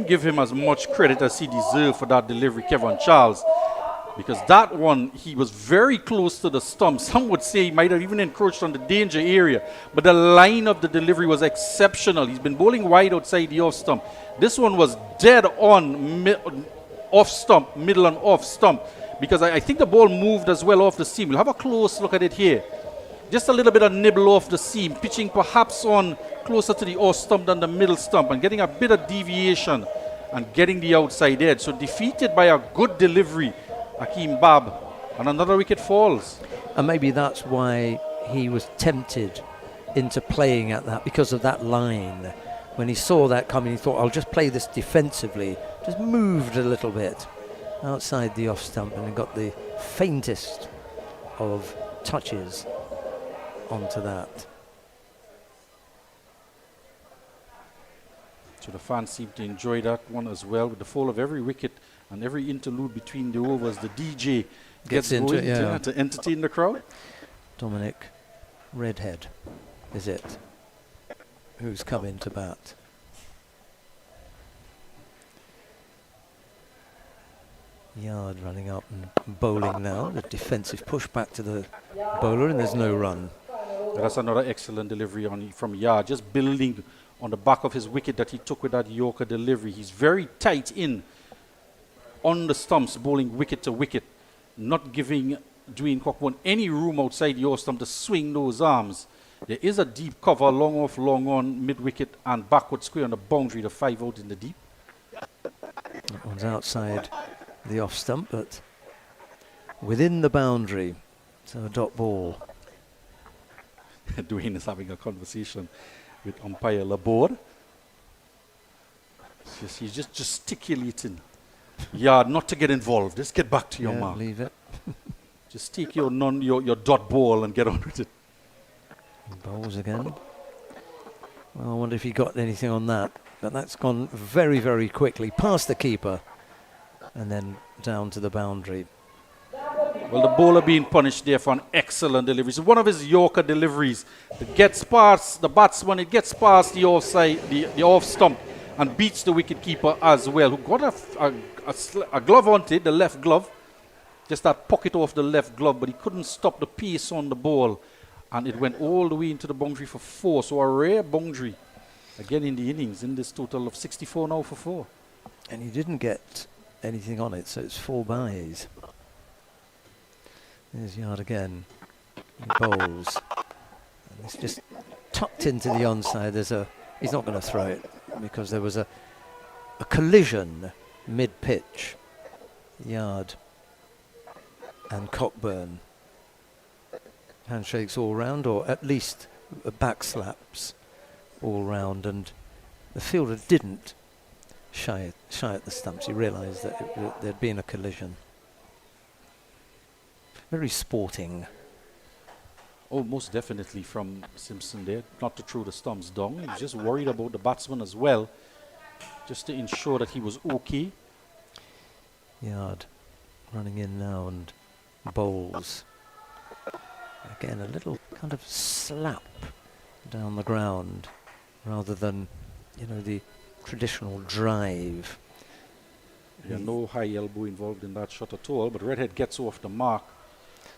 give him as much credit as he deserved for that delivery, Kevin Charles, because that one, he was very close to the stump. Some would say he might have even encroached on the danger area, but the line of the delivery was exceptional. He's been bowling wide outside the off stump. This one was dead on off stump, middle and off stump, because I think the ball moved as well off the seam. We'll have a close look at it here. Just a little bit of nibble off the seam, pitching perhaps on closer to the off stump than the middle stump, and getting a bit of deviation and getting the outside edge. So defeated by a good delivery, Akeem Bab, and another wicket falls. And maybe that's why he was tempted into playing at that, because of that line. When he saw that coming, he thought, I'll just play this defensively. Just moved a little bit outside the off stump and got the faintest of touches onto that. So the fans seem to enjoy that one as well. With the fall of every wicket And every interlude between the overs, the DJ Gets gets into going it, to entertain the crowd. Dominic Redhead, is it? Who's come into bat? Yard running up and bowling now. The defensive push back to the bowler, and there's no run. That's another excellent delivery from Yard, just building on the back of his wicket that he took with that Yorker delivery. He's very tight in on the stumps, bowling wicket to wicket, not giving Dwayne Cockburn any room outside your stump to swing those arms. There is a deep cover, long off, long on, mid-wicket and backward square on the boundary, the 5 out in the deep. That one's outside the off stump, but within the boundary, so a dot ball. Dwayne is having a conversation with umpire Laborde. He's just gesticulating. Yard not to get involved. Just get back to your mark. Leave it. Just take your dot ball and get on with it. Bowls again. Well, I wonder if he got anything on that. But that's gone very, very quickly past the keeper and then down to the boundary. Well, the bowler being punished there for an excellent delivery. So one of his Yorker deliveries that gets past the batsman, it gets past the offside, the off stump, and beats the wicket keeper as well, who got a glove on it, the left glove, just that pocket off the left glove, but he couldn't stop the pace on the ball, and it went all the way into the boundary for 4. So a rare boundary again in the innings, in this total of 64 now for 4. And he didn't get anything on it, so it's 4 byes. There's Yard again. He bowls. And it's just tucked into the onside. He's not going to throw it because there was a collision mid-pitch. Yard and Cockburn. Handshakes all round, or at least back slaps all round, and the fielder didn't shy at the stumps. He realised that there'd been a collision. Very sporting. Oh, most definitely from Simpson there, not to throw the stumps down. He was just worried about the batsman as well, just to ensure that he was okay. Yard running in now and bowls. Again, a little kind of slap down the ground rather than, the traditional drive. Yeah, no high elbow involved in that shot at all, but Redhead gets off the mark.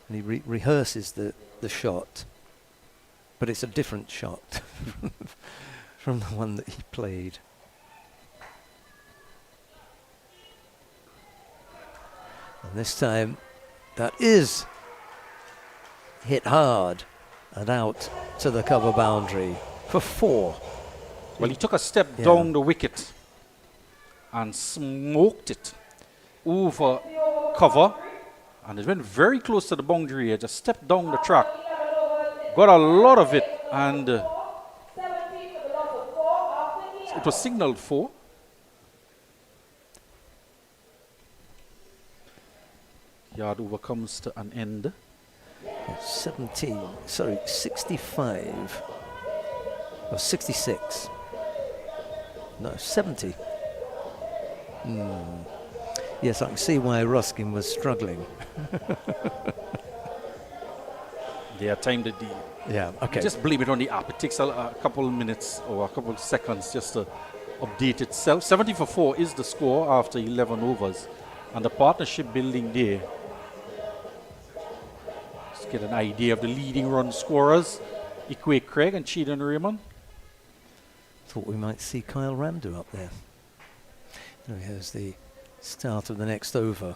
And he rehearses the shot, but it's a different shot from the one that he played. And this time, that is hit hard and out to the cover boundary for 4. Well, he took a step down the wicket and smoked it over cover, and it went very close to the boundary edge. Just stepped down the track, got a lot of it, and it was signaled 4. Yard over comes to an end. 65 or 66. No, 70. Yes, I can see why Ruskin was struggling. They are timed at the... Yeah, okay. Just blame it on the app. It takes a couple of minutes or a couple of seconds just to update itself. 70 for 4 is the score after 11 overs. And the partnership building there. Let's get an idea of the leading run scorers. Ikwe Craig and Chedan Raymond. Thought we might see Kyle Ramdu up there. Here's the start of the next over.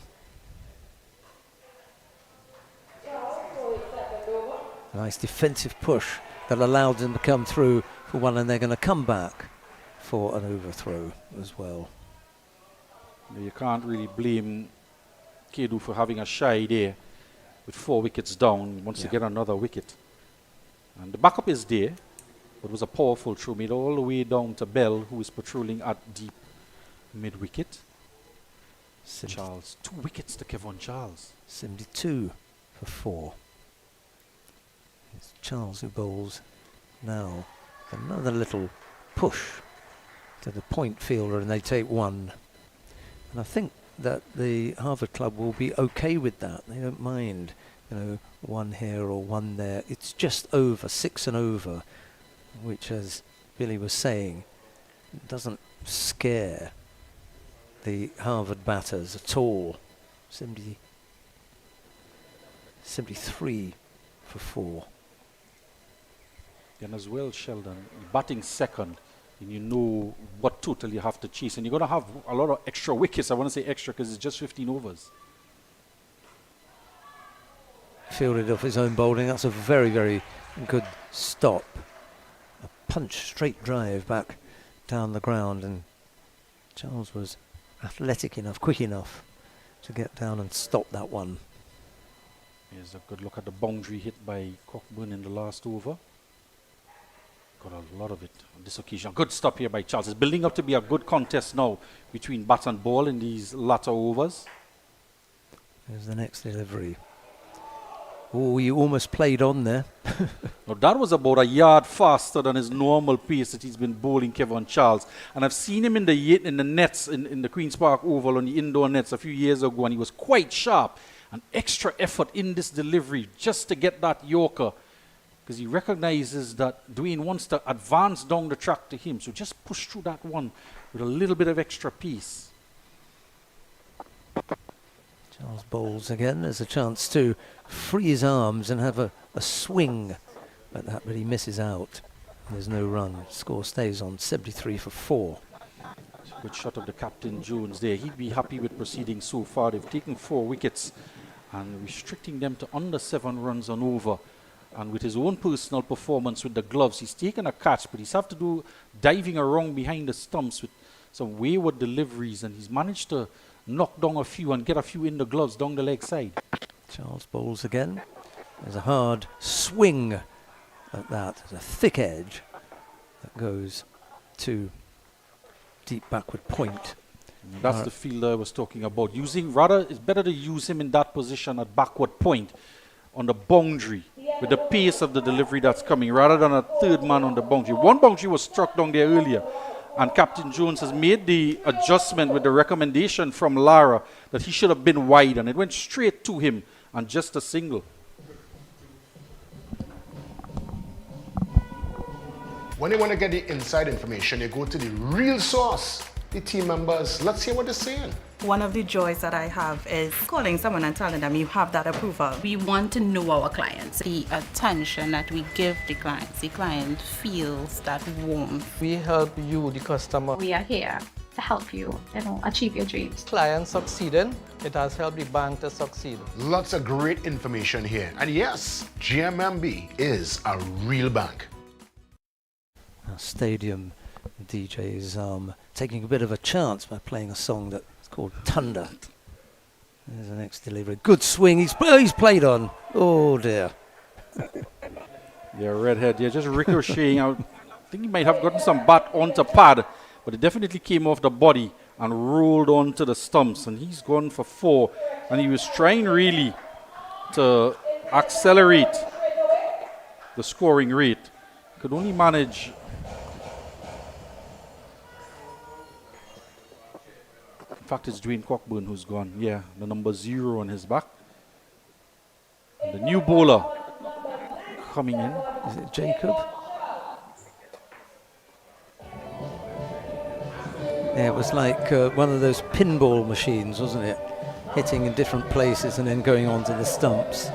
Nice defensive push that allowed them to come through for 1, and they're going to come back for an overthrow as well. You can't really blame Kedu for having a shy there with 4 wickets down. Wants to get another wicket. And the backup is there. But it was a powerful throw made all the way down to Bell, who is patrolling at deep mid-wicket. Charles, 2 wickets to Kevon Charles. 72 for 4. It's Charles who bowls now. Another little push to the point fielder, and they take 1. And I think that the Harvard club will be okay with that. They don't mind, you know, one here or one there. It's just over, 6 and over, which, as Billy was saying, doesn't scare the Harvard batters at all. 73 for 4. And as well, Sheldon, batting second, and you know what total you have to chase. And you're going to have a lot of extra wickets. I want to say extra because it's just 15 overs. Fielded off his own bowling. That's a very, very good stop. A punch, straight drive back down the ground. And Charles was athletic enough, quick enough to get down and stop that one. Here's a good look at the boundary hit by Cockburn in the last over. Got a lot of it on this occasion. A good stop here by Charles. It's building up to be a good contest now between bat and ball in these latter overs. Here's the next delivery. Oh, you almost played on there. Now that was about a yard faster than his normal pace that he's been bowling, Kevin Charles. And I've seen him in the nets, in the Queen's Park Oval on the indoor nets a few years ago, and he was quite sharp. An extra effort in this delivery just to get that Yorker, because he recognizes that Dwayne wants to advance down the track to him. So just push through that one with a little bit of extra pace. Charles bowls again. There's a chance to free his arms and have a swing at that, but he misses out. There's no run. Score stays on 73 for 4. Good shot of the Captain Jones there. He'd be happy with proceedings so far. They've taken 4 wickets and restricting them to under 7 runs on over. And with his own personal performance with the gloves, he's taken a catch, but he's have to do diving around behind the stumps with some wayward deliveries, and he's managed to knock down a few and get a few in the gloves down the leg side. Charles bowls again. There's a hard swing at that. There's a thick edge that goes to deep backward point. And that's the fielder I was talking about. It's better to use him in that position at backward point on the boundary with the pace of the delivery that's coming, rather than a third man on the boundary. One boundary was struck down there earlier, and Captain Jones has made the adjustment with the recommendation from Lara that he should have been wide, and it went straight to him and just a single. When you want to get the inside information, you go to the real source, the team members. Let's hear what they're saying. One of the joys that I have is calling someone and telling them you have that approval. We want to know our clients. The attention that we give the client feels that warmth. We help you, the customer. We are here to help you, achieve your dreams. Clients succeeding, it has helped the bank to succeed. Lots of great information here. And yes, GMMB is a real bank. Our stadium DJ is taking a bit of a chance by playing a song that's called Thunder. There's the next delivery. Good swing. He's played on. Oh dear. Yeah, redhead. Yeah, just ricocheting out. I think he might have gotten some bat onto pad, but it definitely came off the body and rolled onto the stumps. And he's gone for 4. And he was trying really to accelerate the scoring rate. Could only manage. In fact, it's Dwayne Cockburn who's gone. Yeah, the number 0 on his back. And the new bowler coming in. Is it Jacob? Yeah, it was like one of those pinball machines, wasn't it? Hitting in different places and then going onto the stumps.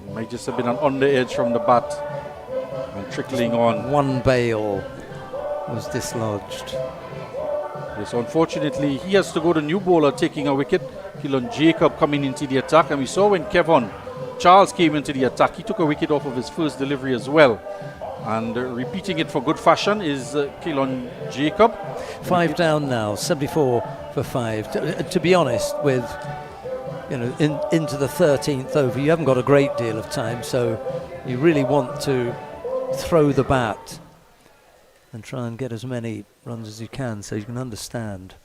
It might just have been an under edge from the bat and trickling on. One bail was dislodged. Yes, unfortunately, he has to go to new bowler taking a wicket. Keelan Jacob coming into the attack, and we saw when Kevin Charles came into the attack, he took a wicket off of his first delivery as well. And repeating it for good fashion is Keelan Jacob. 5 down now, 74 for 5. To be honest, with into the 13th over, you haven't got a great deal of time, so you really want to throw the bat and try and get as many runs as you can, so you can understand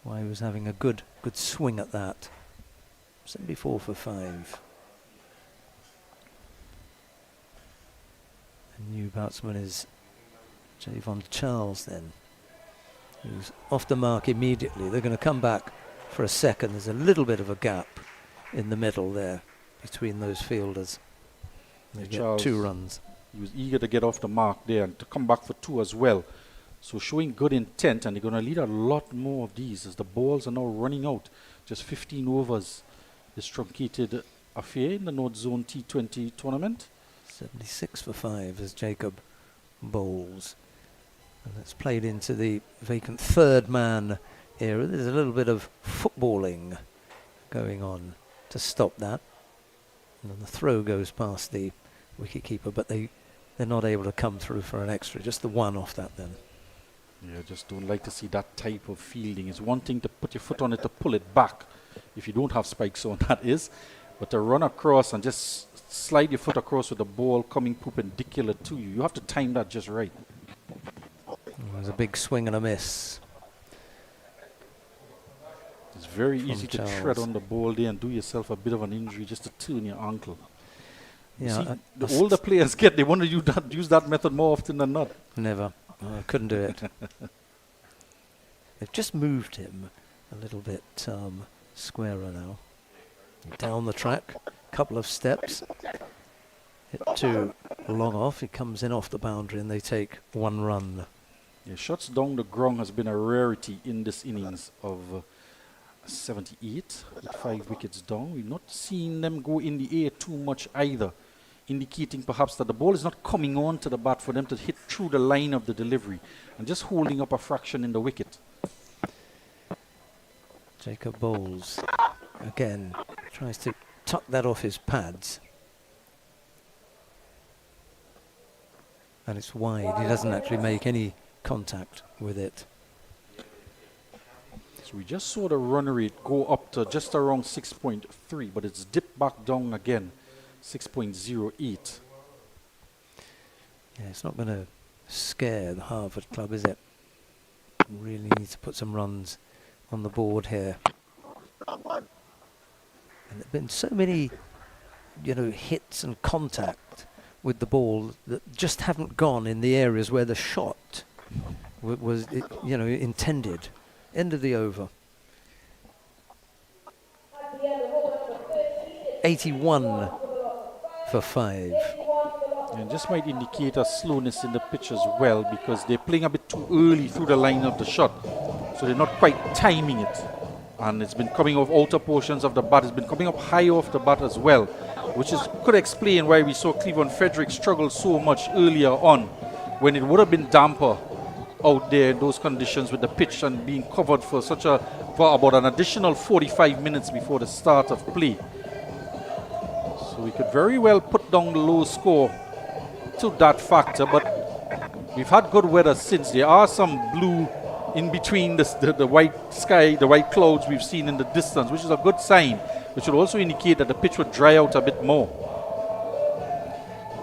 why he was having a good swing at that. 74 for 5. The new batsman is Javon Charles then. who's off the mark immediately. They're going to come back for a second. There's a little bit of a gap in the middle there between those fielders. They get Charles, 2 runs. He was eager to get off the mark there and to come back for 2 as well. So showing good intent, and they're going to lead a lot more of these as the balls are now running out. Just 15 overs. This truncated affair in the North Zone T20 tournament. 76 for 5 as Jacob bowls. And that's played into the vacant third man era. There's a little bit of footballing going on to stop that. And then the throw goes past the wicketkeeper, but they're not able to come through for an extra. Just the 1 off that then. Yeah, just don't like to see that type of fielding. It's one thing to put your foot on it to pull it back, if you don't have spikes on, that is. But to run across and just slide your foot across with the ball coming perpendicular to you, you have to time that just right. There's a big swing and a miss. It's very easy to Charles. tread on the ball there and do yourself a bit of an injury just to turn your ankle. Yeah, See, the older players they want to use that method more often than not. Never. I couldn't do it. They've just moved him a little bit squarer now. Down the track, couple of steps. Hit 2 long off. He comes in off the boundary and they take 1 run. Yeah, shots down the ground has been a rarity in this innings of 78 with 5 wickets down. We've not seen them go in the air too much either, indicating perhaps that the ball is not coming on to the bat for them to hit through the line of the delivery and just holding up a fraction in the wicket. Jacob bowls again, tries to tuck that off his pads. And it's wide. He doesn't actually make any contact with it. So we just saw the run rate go up to just around 6.3, but it's dipped back down again, 6.08. Yeah, it's not going to scare the Harvard club, is it? Really need to put some runs on the board here. And there have been so many, hits and contact with the ball that just haven't gone in the areas where the shot was intended. End of the over. 81 for 5. And just might indicate a slowness in the pitch as well, because they're playing a bit too early through the line of the shot. So they're not quite timing it. And it's been coming off outer portions of the bat. It's been coming up high off the bat as well, which could explain why we saw Cleveland Frederick struggle so much earlier on, when it would have been damper out there in those conditions with the pitch and being covered for about an additional 45 minutes before the start of play. So we could very well put down the low score to that factor, but we've had good weather since. There are some blue in between the white sky, the white clouds we've seen in the distance, which is a good sign, which would also indicate that the pitch would dry out a bit more.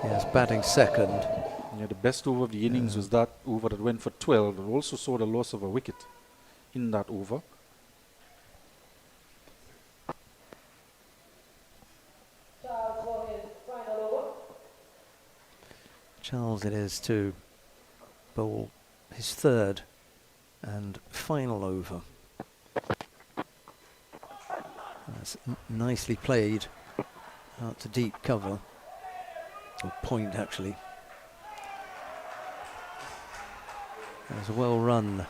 Yes, batting second. Yeah, the best over of the innings was that over that went for 12. We also saw the loss of a wicket in that over. Charles it is to bowl his third and final over. That's nicely played out to deep cover, or point actually. That's well run.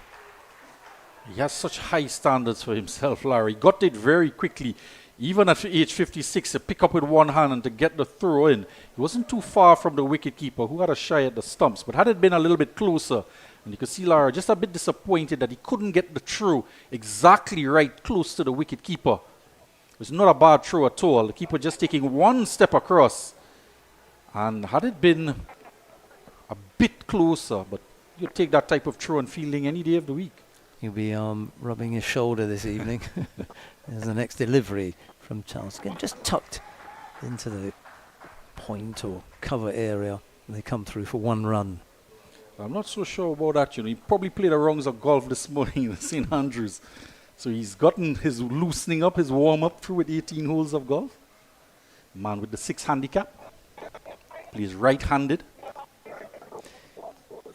He has such high standards for himself, Larry. Got it very quickly. Even at age 56, to pick up with one hand and to get the throw in. He wasn't too far from the wicketkeeper, who had a shy at the stumps. But had it been a little bit closer, and you could see Lara just a bit disappointed that he couldn't get the throw exactly right, close to the wicketkeeper. It was not a bad throw at all. The keeper just taking one step across. And had it been a bit closer, but you take that type of throw and fielding any day of the week. He'll be rubbing his shoulder this evening. There's the next delivery from Charles. Again, just tucked into the point or cover area. And they come through for 1 run. I'm not so sure about that. He probably played the rounds of golf this morning in St. Andrews. So he's gotten his loosening up, his warm-up through with 18 holes of golf. Man with the 6 handicap. Plays right-handed.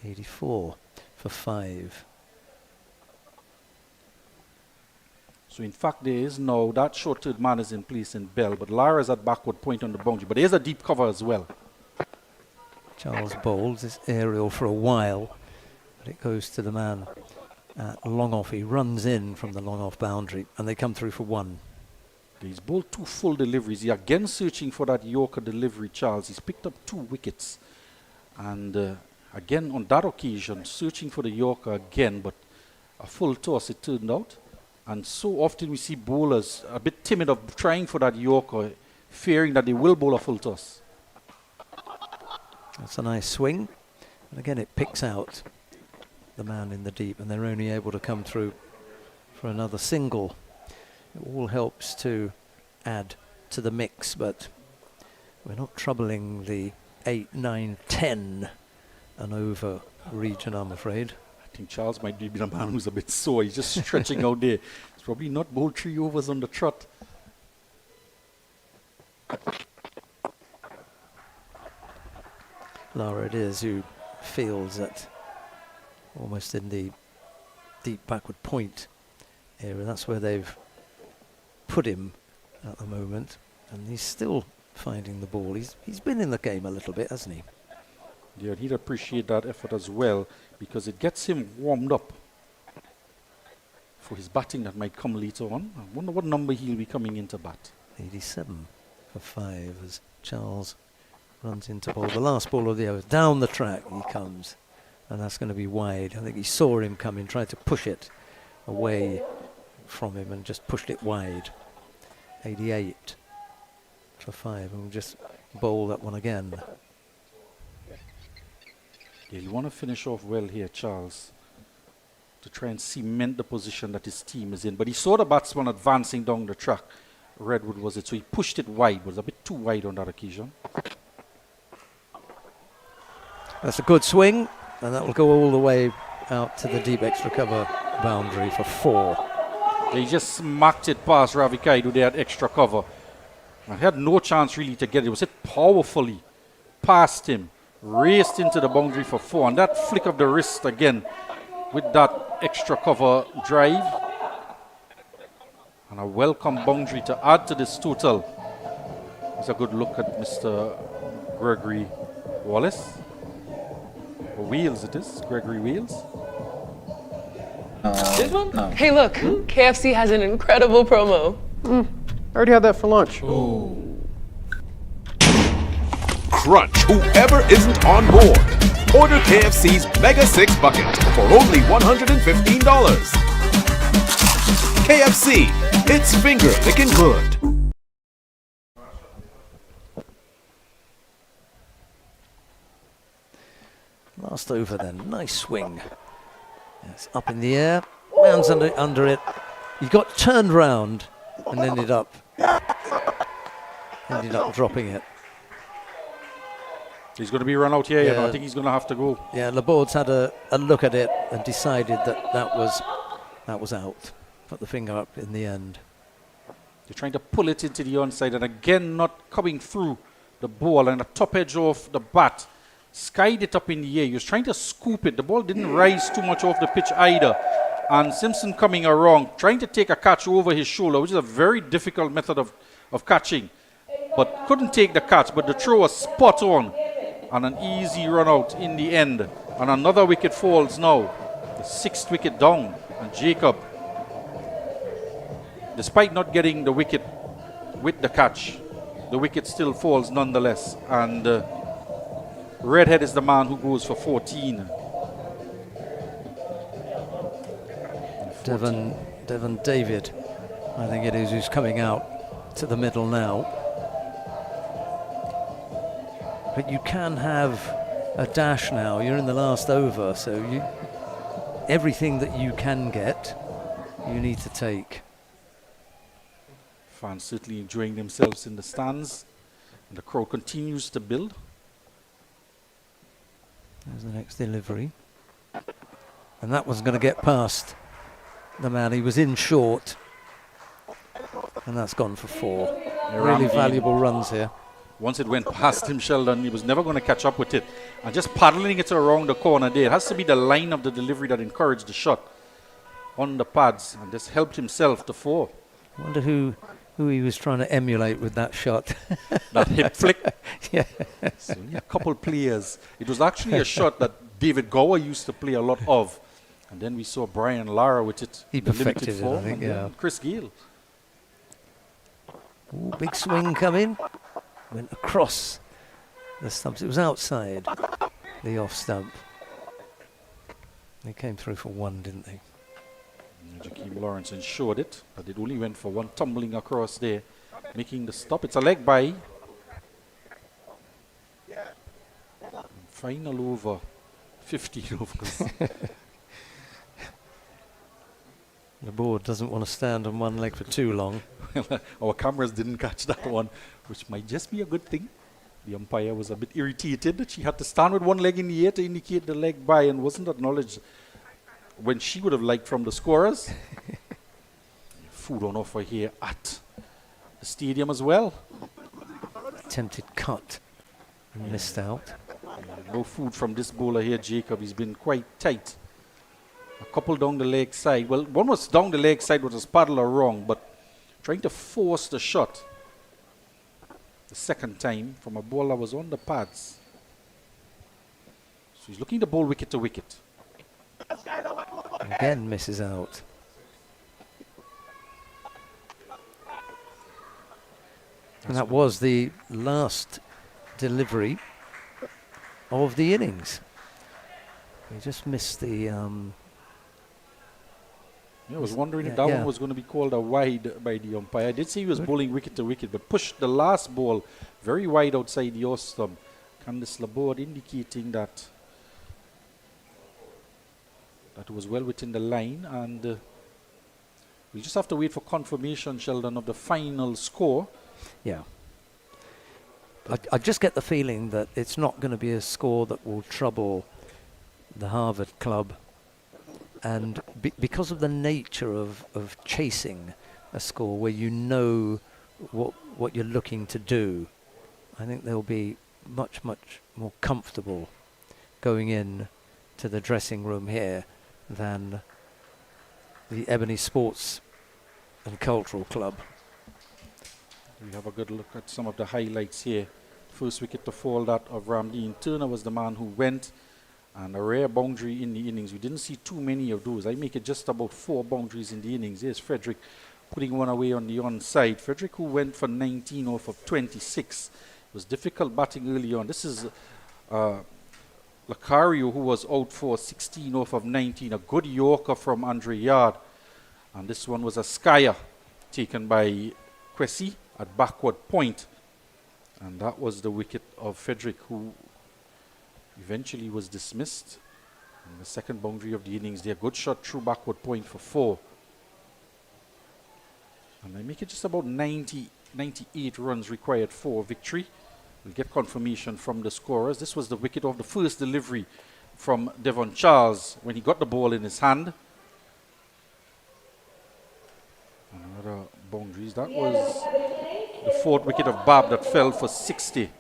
84 for 5. So in fact, there is now that short third man is in place in Bell, but Lara's at backward point on the boundary. But there's a deep cover as well. Charles bowls this aerial for a while, but it goes to the man long off. He runs in from the long off boundary, and they come through for 1. He's bowled 2 full deliveries. He's again searching for that Yorker delivery, Charles. He's picked up 2 wickets. And again, on that occasion, searching for the Yorker again, but a full toss it turned out. And so often we see bowlers a bit timid of trying for that Yorker, fearing that they will bowl a full toss. That's a nice swing. And again, it picks out the man in the deep, and they're only able to come through for another single. It all helps to add to the mix, but we're not troubling the 8, 9, 10 and over region, I'm afraid. I think Charles might be the man who's a bit sore. He's just stretching out there. He's probably not bowled 3 overs on the trot. Lara it is who feels that almost in the deep backward point area, that's where they've put him at the moment, and he's still finding the ball. He's been in the game a little bit, hasn't he? Yeah, he'd appreciate that effort as well, because it gets him warmed up for his batting that might come later on. I wonder what number he'll be coming into bat. 87 for 5 as Charles runs into ball. The last ball of the over. Down the track he comes, and that's going to be wide. I think he saw him coming, tried to push it away from him and just pushed it wide. 88 for 5, and we'll just bowl that one again. Yeah, you want to finish off well here, Charles, to try and cement the position that his team is in. But he saw the batsman advancing down the track. Redwood was it, so he pushed it wide. It was a bit too wide on that occasion. That's a good swing, and that will go all the way out to the deep extra cover boundary for 4. He just smacked it past Ravi Kaidu there at extra cover. And he had no chance really to get it. It was hit powerfully past him, raced into the boundary for 4. And that flick of the wrist again with that extra cover drive. And a welcome boundary to add to this total. It's a good look at Mr. Gregory Wallace. Or Wheels it is, Gregory Wheels. This one? No. Hey, look, KFC has an incredible promo. I already had that for lunch. Crunch whoever isn't on board. Order KFC's Mega 6 Bucket for only $115. KFC, it's finger licking good. Last over then, nice swing. It's up in the air, man's under it. He got turned round and ended up dropping it. He's going to be run out here, I think he's going to have to go. Yeah, Laborde's had a look at it and decided that was out. Put the finger up in the end. They're trying to pull it into the onside, and again not coming through the ball, and the top edge of the bat skied it up in the air. He was trying to scoop it. The ball didn't rise too much off the pitch either. And Simpson coming around, trying to take a catch over his shoulder, which is a very difficult method of catching. But couldn't take the catch, but the throw was spot on. And an easy run out in the end. And another wicket falls now. The 6th wicket down. And Jacob, despite not getting the wicket with the catch, the wicket still falls nonetheless. And Redhead is the man who goes for 14. Devon David, I think it is, who's coming out to the middle now. But you can have a dash now. You're in the last over, so everything that you can get, you need to take. Fans certainly enjoying themselves in the stands. And the crowd continues to build. There's the next delivery. And that one's going to get past the man. He was in short. And that's gone for 4. Really valuable runs here. Once it went past him, Sheldon, he was never going to catch up with it. And just paddling it around the corner there. It has to be the line of the delivery that encouraged the shot. on the pads and just helped himself to 4. I wonder who he was trying to emulate with that shot. That hip flick. Yeah. So, yeah, a couple players. It was actually a shot that David Gower used to play a lot of. And then we saw Brian Lara with it. He the perfected limited it, I form, think, and yeah. Chris Gale. Ooh, big swing coming. Went across the stumps. It was outside the off stump. They came through for 1, didn't they? Jakeem Lawrence ensured it, but it only went for 1, tumbling across there, making the stop. It's a leg by. Final over, 15 overs. The board doesn't want to stand on one leg for too long. Our cameras didn't catch that one, which might just be a good thing. The umpire was a bit irritated that she had to stand with one leg in the air to indicate the leg by and wasn't acknowledged when she would have liked from the scorers. Food on offer here at the stadium as well. Attempted cut and missed out. No food from this bowler here, Jacob. He's been quite tight. A couple down the leg side. Well, one was down the leg side, was paddler wrong, but trying to force the shot the second time from a ball that was on the pads. So he's looking to bowl wicket to wicket. Again misses out. And that was the last delivery of the innings. We just missed the... I was wondering if that one was going to be called a wide by the umpire. I did see he was bowling wicket to wicket, but pushed the last ball very wide outside the off stump. Candice Laborde indicating that that was well within the line, and we just have to wait for confirmation, Sheldon, of the final score. Yeah. I just get the feeling that it's not going to be a score that will trouble the Harvard club. And because of the nature of chasing a score where you know what you're looking to do, I think they'll be much more comfortable going in to the dressing room here than the Ebony Sports and Cultural Club. We have a good look at some of the highlights here. First wicket to fall, that of Ramdean Turner, was the man who went. And a rare boundary in the innings. We didn't see too many of those. I make it just about 4 boundaries in the innings. Here's Frederick putting one away on the onside. Frederick, who went for 19 off of 26. It was difficult batting early on. This is Lacario, who was out for 16 off of 19. A good Yorker from Andre Yard. And this one was a skyer taken by Cressy at backward point. And that was the wicket of Frederick, who eventually was dismissed. And the second boundary of the innings there. Good shot through backward point for 4. And I make it just about 98 runs required for victory. We'll get confirmation from the scorers. This was the wicket of the first delivery from Devon Charles when he got the ball in his hand. Another boundaries. That was the 4th wicket of Bab that fell for 60.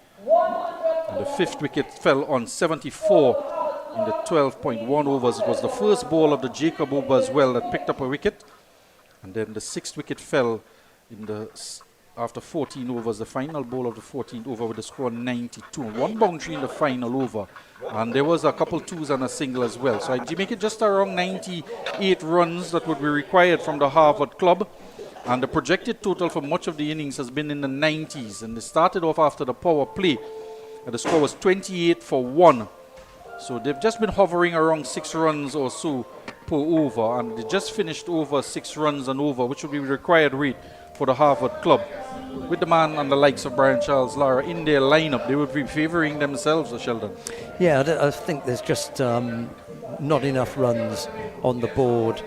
And the 5th wicket fell on 74 in the 12.1 overs. It was the first ball of the Jacob over as well that picked up a wicket. And then the 6th wicket fell in the after 14 overs, the final ball of the 14th over with the score 92. 1 boundary in the final over. And there was a couple twos and a single as well. So I make it just around 98 runs that would be required from the Harvard club. And the projected total for much of the innings has been in the 90s. And they started off after the power play. And the score was 28 for 1. So they've just been hovering around 6 runs or so per over. And they just finished over 6 runs and over, which would be the required rate for the Harvard club. With the man and the likes of Brian Charles Lara in their lineup, they would be favouring themselves, Sheldon. Yeah, I think there's just not enough runs on the board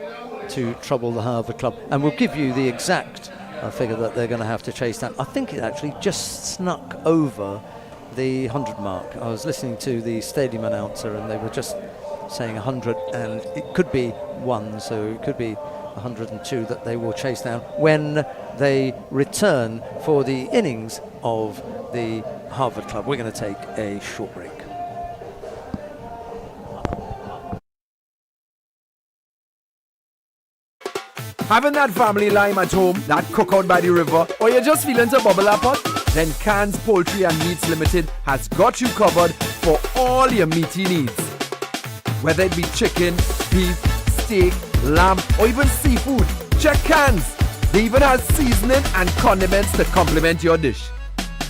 to trouble the Harvard club. And we'll give you the exact figure that they're going to have to chase down. I think it actually just snuck over the 100 mark. I was listening to the stadium announcer and they were just saying 100, and it could be 1, so it could be 102 that they will chase down when they return for the innings of the Harvard club. We're going to take a short break. Having that family lime at home, that cookout by the river, or you're just feeling to bubble up pot? Then Cans Poultry and Meats Limited has got you covered for all your meaty needs. Whether it be chicken, beef, steak, lamb, or even seafood, check Cans. They even have seasoning and condiments to complement your dish.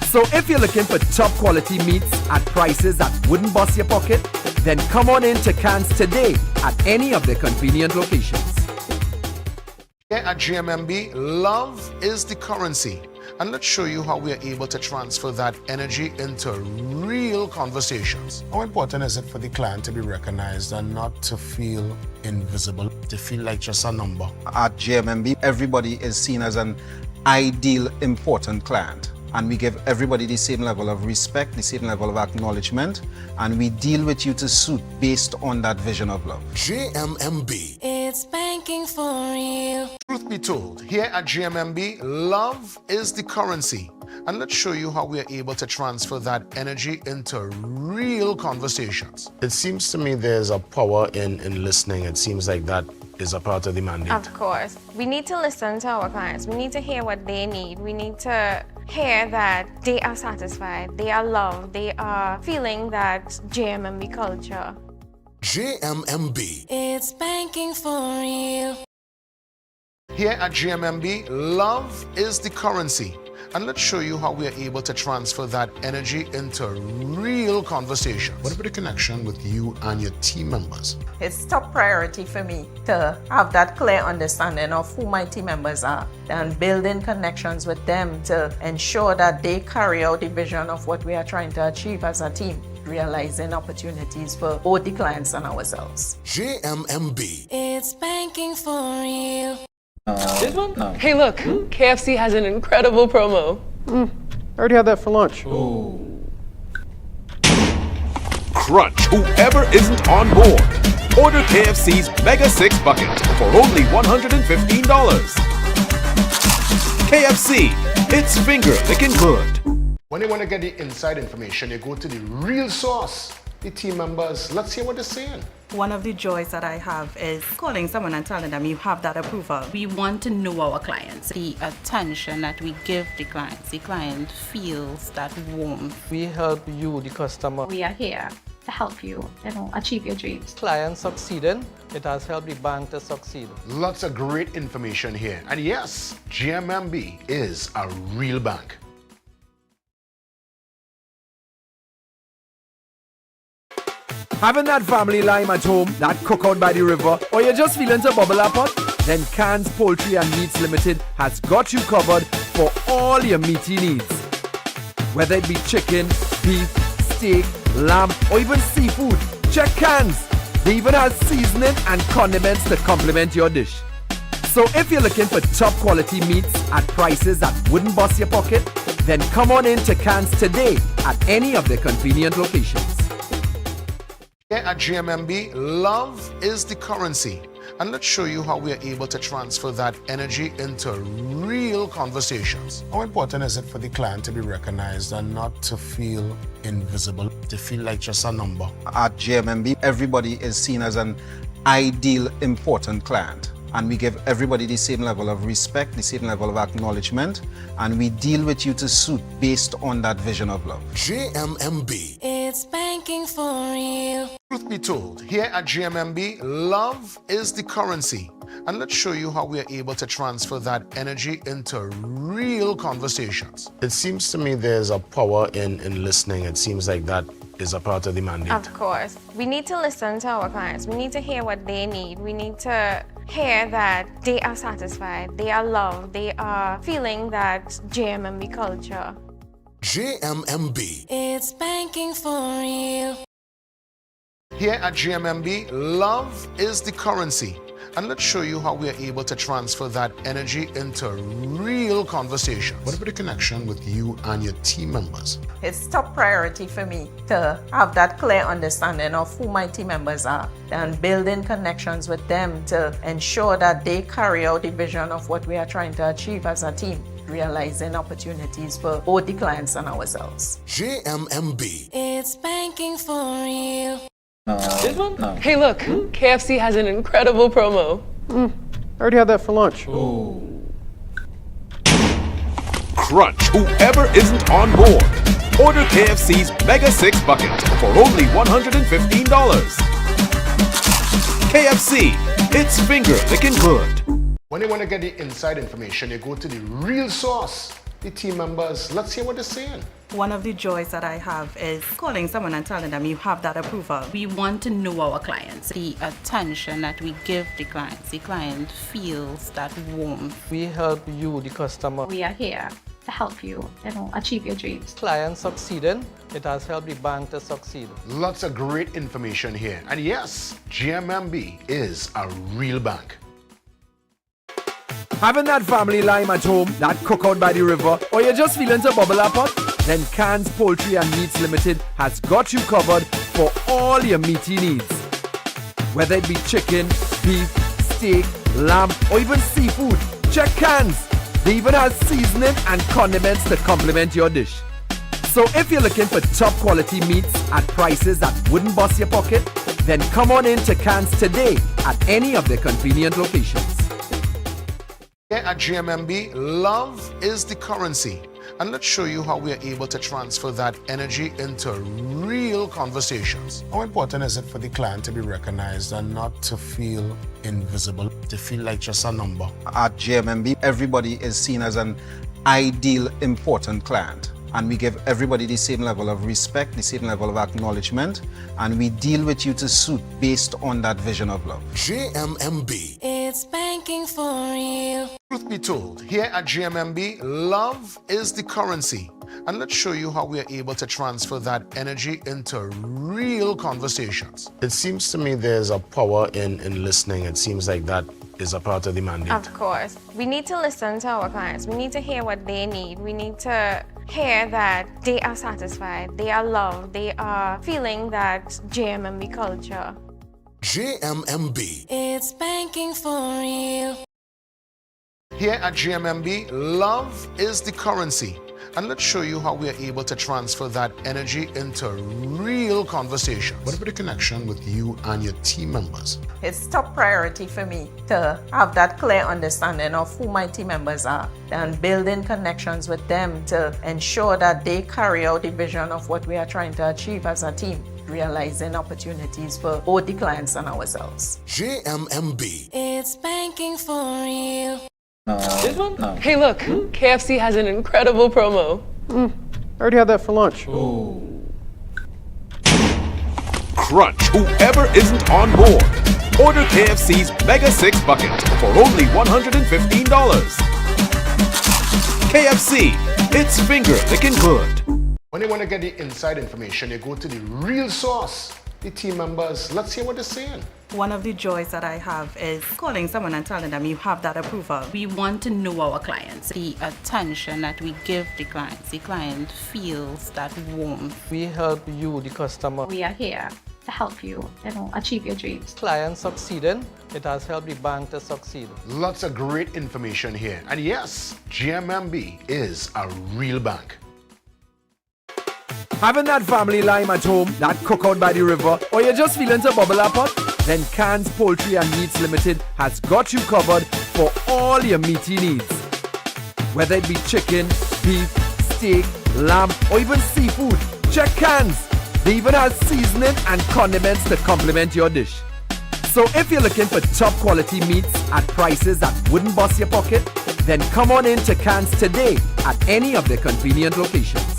So if you're looking for top quality meats at prices that wouldn't bust your pocket, then come on in to Cans today at any of their convenient locations. Here at GMMB, love is the currency. And let's show you how we are able to transfer that energy into real conversations. How important is it for the client to be recognized and not to feel invisible, to feel like just a number? At GMMB, everybody is seen as an ideal, important client. And we give everybody the same level of respect, the same level of acknowledgement, and we deal with you to suit based on that vision of love. GMMB. It's banking for real. Truth be told, here at GMMB, love is the currency. And let's show you how we are able to transfer that energy into real conversations. It seems to me there's a power in listening. It seems like that is a part of the mandate. Of course. We need to listen to our clients. We need to hear what they need. We need to hear that they are satisfied, they are loved, they are feeling that JMMB culture. GMMB. It's banking for real. Here at GMMB, love is the currency. And let's show you how we are able to transfer that energy into real conversations. What about the connection with you and your team members? It's top priority for me to have that clear understanding of who my team members are and building connections with them to ensure that they carry out the vision of what we are trying to achieve as a team, realizing opportunities for both the clients and ourselves. GMMB. It's banking for real. This one? No. Hey, look, KFC has an incredible promo. I already had that for lunch. Crunch whoever isn't on board. Order KFC's Mega 6 Bucket for only $115. KFC, it's finger licking good. When you want to get the inside information, you go to the real source, the team members. Let's hear what they're saying. One of the joys that I have is calling someone and telling them you have that approval. We want to know our clients, the attention that we give the client feels that warmth. We help you, the customer. We are here to help you, achieve your dreams. Client succeeding, it has helped the bank to succeed. Lots of great information here. And yes, GMMB is a real bank. Having that family lime at home, that cookout by the river, or you're just feeling to bubble up pot? Then Cans Poultry and Meats Limited has got you covered for all your meaty needs. Whether it be chicken, beef, steak, lamb, or even seafood, check Cans. They even have seasoning and condiments to complement your dish. So if you're looking for top quality meats at prices that wouldn't bust your pocket, then come on in to Cans today at any of their convenient locations. Here at GMMB, love is the currency. And let's show you how we are able to transfer that energy into real conversations. How important is it for the client to be recognized and not to feel invisible, to feel like just a number? At GMMB, everybody is seen as an ideal, important client. And we give everybody the same level of respect, the same level of acknowledgement, and we deal with you to suit based on that vision of love. GMMB. It's banking for real. Truth be told, here at GMMB, love is the currency. And let's show you how we are able to transfer that energy into real conversations. It seems to me there's a power in listening. It seems like that is a part of the mandate. Of course. We need to listen to our clients. We need to hear what they need. We need to hear that they are satisfied, they are loved, they are feeling that JMMB culture. GMMB. It's banking for real. Here at GMMB, love is the currency. And let's show you how we are able to transfer that energy into real conversations. What about the connection with you and your team members? It's top priority for me to have that clear understanding of who my team members are and building connections with them to ensure that they carry out the vision of what we are trying to achieve as a team, realizing opportunities for both the clients and ourselves. GMMB. It's banking for real. This one? No. Hey, look, KFC has an incredible promo. I already had that for lunch. Crunch whoever isn't on board. Order KFC's Mega 6 Bucket for only $115. KFC, it's finger licking good. When you want to get the inside information, you go to the real source. The team members, let's hear what they're saying. One of the joys that I have is calling someone and telling them you have that approval. We want to know our clients, the attention that we give the client feels that warmth. We help you, the customer. We are here to help you, achieve your dreams. Client succeeding, it has helped the bank to succeed. Lots of great information here. And yes, GMMB is a real bank. Having that family lime at home, that cookout by the river, or you're just feeling to bubble up pot? Then Cans Poultry and Meats Limited has got you covered for all your meaty needs. Whether it be chicken, beef, steak, lamb, or even seafood, check Cans. They even have seasoning and condiments to complement your dish. So if you're looking for top quality meats at prices that wouldn't bust your pocket, then come on in to Cans today at any of their convenient locations. Here at GMMB, love is the currency. And let's show you how we are able to transfer that energy into real conversations. How important is it for the client to be recognized and not to feel invisible, to feel like just a number? At GMMB, everybody is seen as an ideal, important client. And we give everybody the same level of respect, the same level of acknowledgement, and we deal with you to suit based on that vision of love. GMMB. It's banking for real. Truth be told, here at GMMB, love is the currency. And let's show you how we are able to transfer that energy into real conversations. It seems to me there's a power in listening. It seems like that is a part of the mandate. Of course. We need to listen to our clients. We need to hear what they need. We need to hear that they are satisfied, they are loved, they are feeling that GMMB culture. GMMB. It's banking for real. Here at GMMB, love is the currency. And let's show you how we are able to transfer that energy into real conversations. What about the connection with you and your team members? It's top priority for me to have that clear understanding of who my team members are and building connections with them to ensure that they carry out the vision of what we are trying to achieve as a team, realizing opportunities for both the clients and ourselves. GMMB. It's banking for real. This one? No. Hey, look, KFC has an incredible promo. I already had that for lunch. Crunch whoever isn't on board. Order KFC's Mega 6 Bucket for only $115. KFC, it's finger licking good. When you want to get the inside information, you go to the real source. The team members, let's hear what they're saying. One of the joys that I have is calling someone and telling them you have that approval. We want to know our clients, the attention that we give the client feels that warmth. We help you, the customer. We are here to help you, achieve your dreams. Client succeeding, it has helped the bank to succeed. Lots of great information here. And yes, GMMB is a real bank. Having that family lime at home, that cookout by the river, or you're just feeling to bubble up pot? Then Cans Poultry and Meats Limited has got you covered for all your meaty needs. Whether it be chicken, beef, steak, lamb, or even seafood, check Cans. They even have seasoning and condiments to complement your dish. So if you're looking for top quality meats at prices that wouldn't bust your pocket, then come on in to Cans today at any of their convenient locations.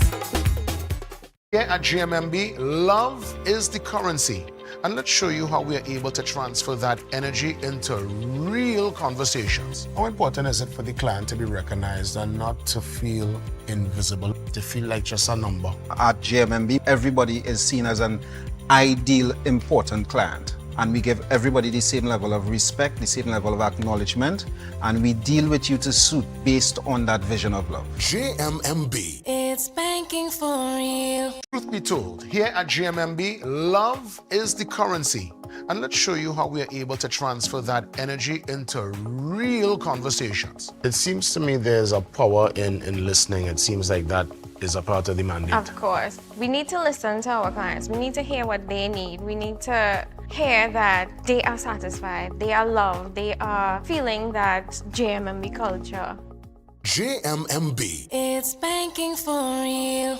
Here at GMMB, love is the currency. And let's show you how we are able to transfer that energy into real conversations. How important is it for the client to be recognized and not to feel invisible, to feel like just a number? At GMMB, everybody is seen as an ideal, important client. And we give everybody the same level of respect, the same level of acknowledgement, and we deal with you to suit based on that vision of love. GMMB. It's banking for real. Truth be told, here at GMMB, love is the currency. And let's show you how we are able to transfer that energy into real conversations. It seems to me there's a power in listening. It seems like that is a part of the mandate. Of course. We need to listen to our clients. We need to hear what they need. We need to hear that they are satisfied, they are loved, they are feeling that JMMB culture. JMMB. It's banking for real.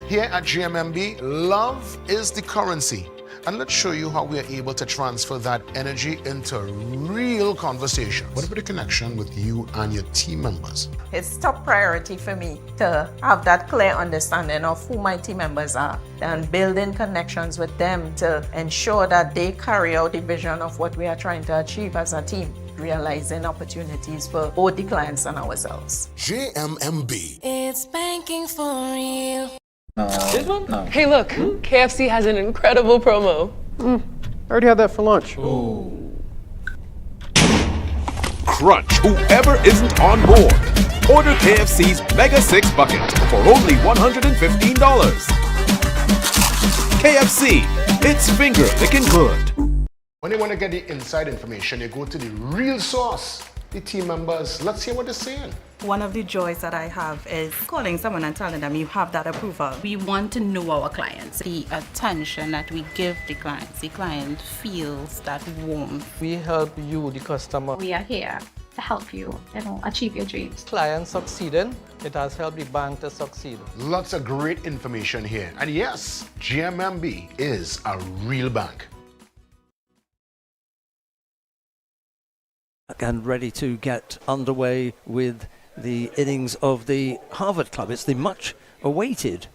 Here at GMMB, love is the currency. And let's show you how we are able to transfer that energy into real conversations. What about the connection with you and your team members? It's top priority for me to have that clear understanding of who my team members are and building connections with them to ensure that they carry out the vision of what we are trying to achieve as a team, realizing opportunities for both the clients and ourselves. JMMB. It's banking for real. This one? No. Hey, look, KFC has an incredible promo. I already had that for lunch. Crunch whoever isn't on board. Order KFC's Mega 6 bucket for only $115. KFC, it's finger licking good. When you want to get the inside information, you go to the real source, the team members. Let's hear what they're saying. One of the joys that I have is calling someone and telling them you have that approval. We want to know our clients, the attention that we give the client feels that warmth. We help you, the customer. We are here to help you, achieve your dreams. Client succeeding, it has helped the bank to succeed. Lots of great information here. And yes, GMMB is a real bank. And ready to get underway with the innings of the Harvard Club. It's the much awaited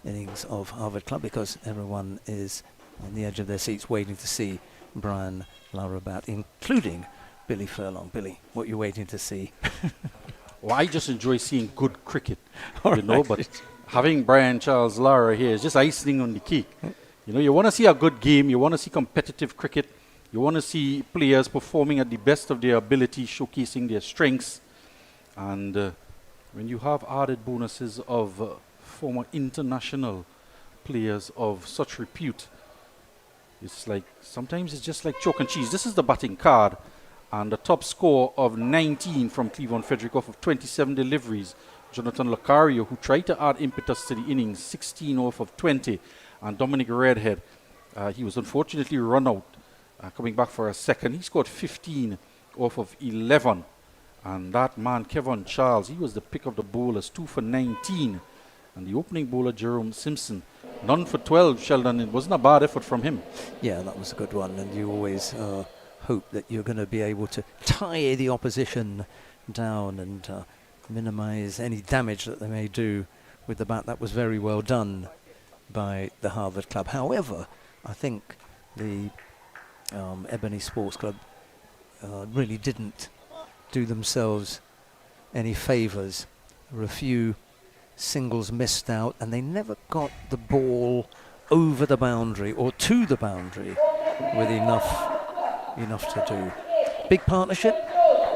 innings of Harvard Club because everyone is on the edge of their seats waiting to see Brian Lara bat, including Billy Furlong. Billy, what are you waiting to see? Well, I just enjoy seeing good cricket, All right. but having Brian Charles Lara here is just icing on the cake. You want to see a good game, you want to see competitive cricket, you want to see players performing at the best of their ability, showcasing their strengths. And when you have added bonuses of former international players of such repute, it's like, sometimes it's just like chalk and cheese. This is the batting card, and the top score of 19 from Cleveland Frederick off of 27 deliveries. Jonathan Locario, who tried to add impetus to the innings, 16 off of 20. And Dominic Redhead, he was unfortunately run out, coming back for a second. He scored 15 off of 11. And that man, Kevin Charles, he was the pick of the bowlers, 2 for 19. And the opening bowler, Jerome Simpson, none for 12, Sheldon. It wasn't a bad effort from him. Yeah, that was a good one. And you always hope that you're going to be able to tie the opposition down and minimize any damage that they may do with the bat. That was very well done by the Harvard Club. However, I think the Ebony Sports Club really didn't do themselves any favours. There were a few singles missed out, and they never got the ball over the boundary or to the boundary with enough to do. Big partnership.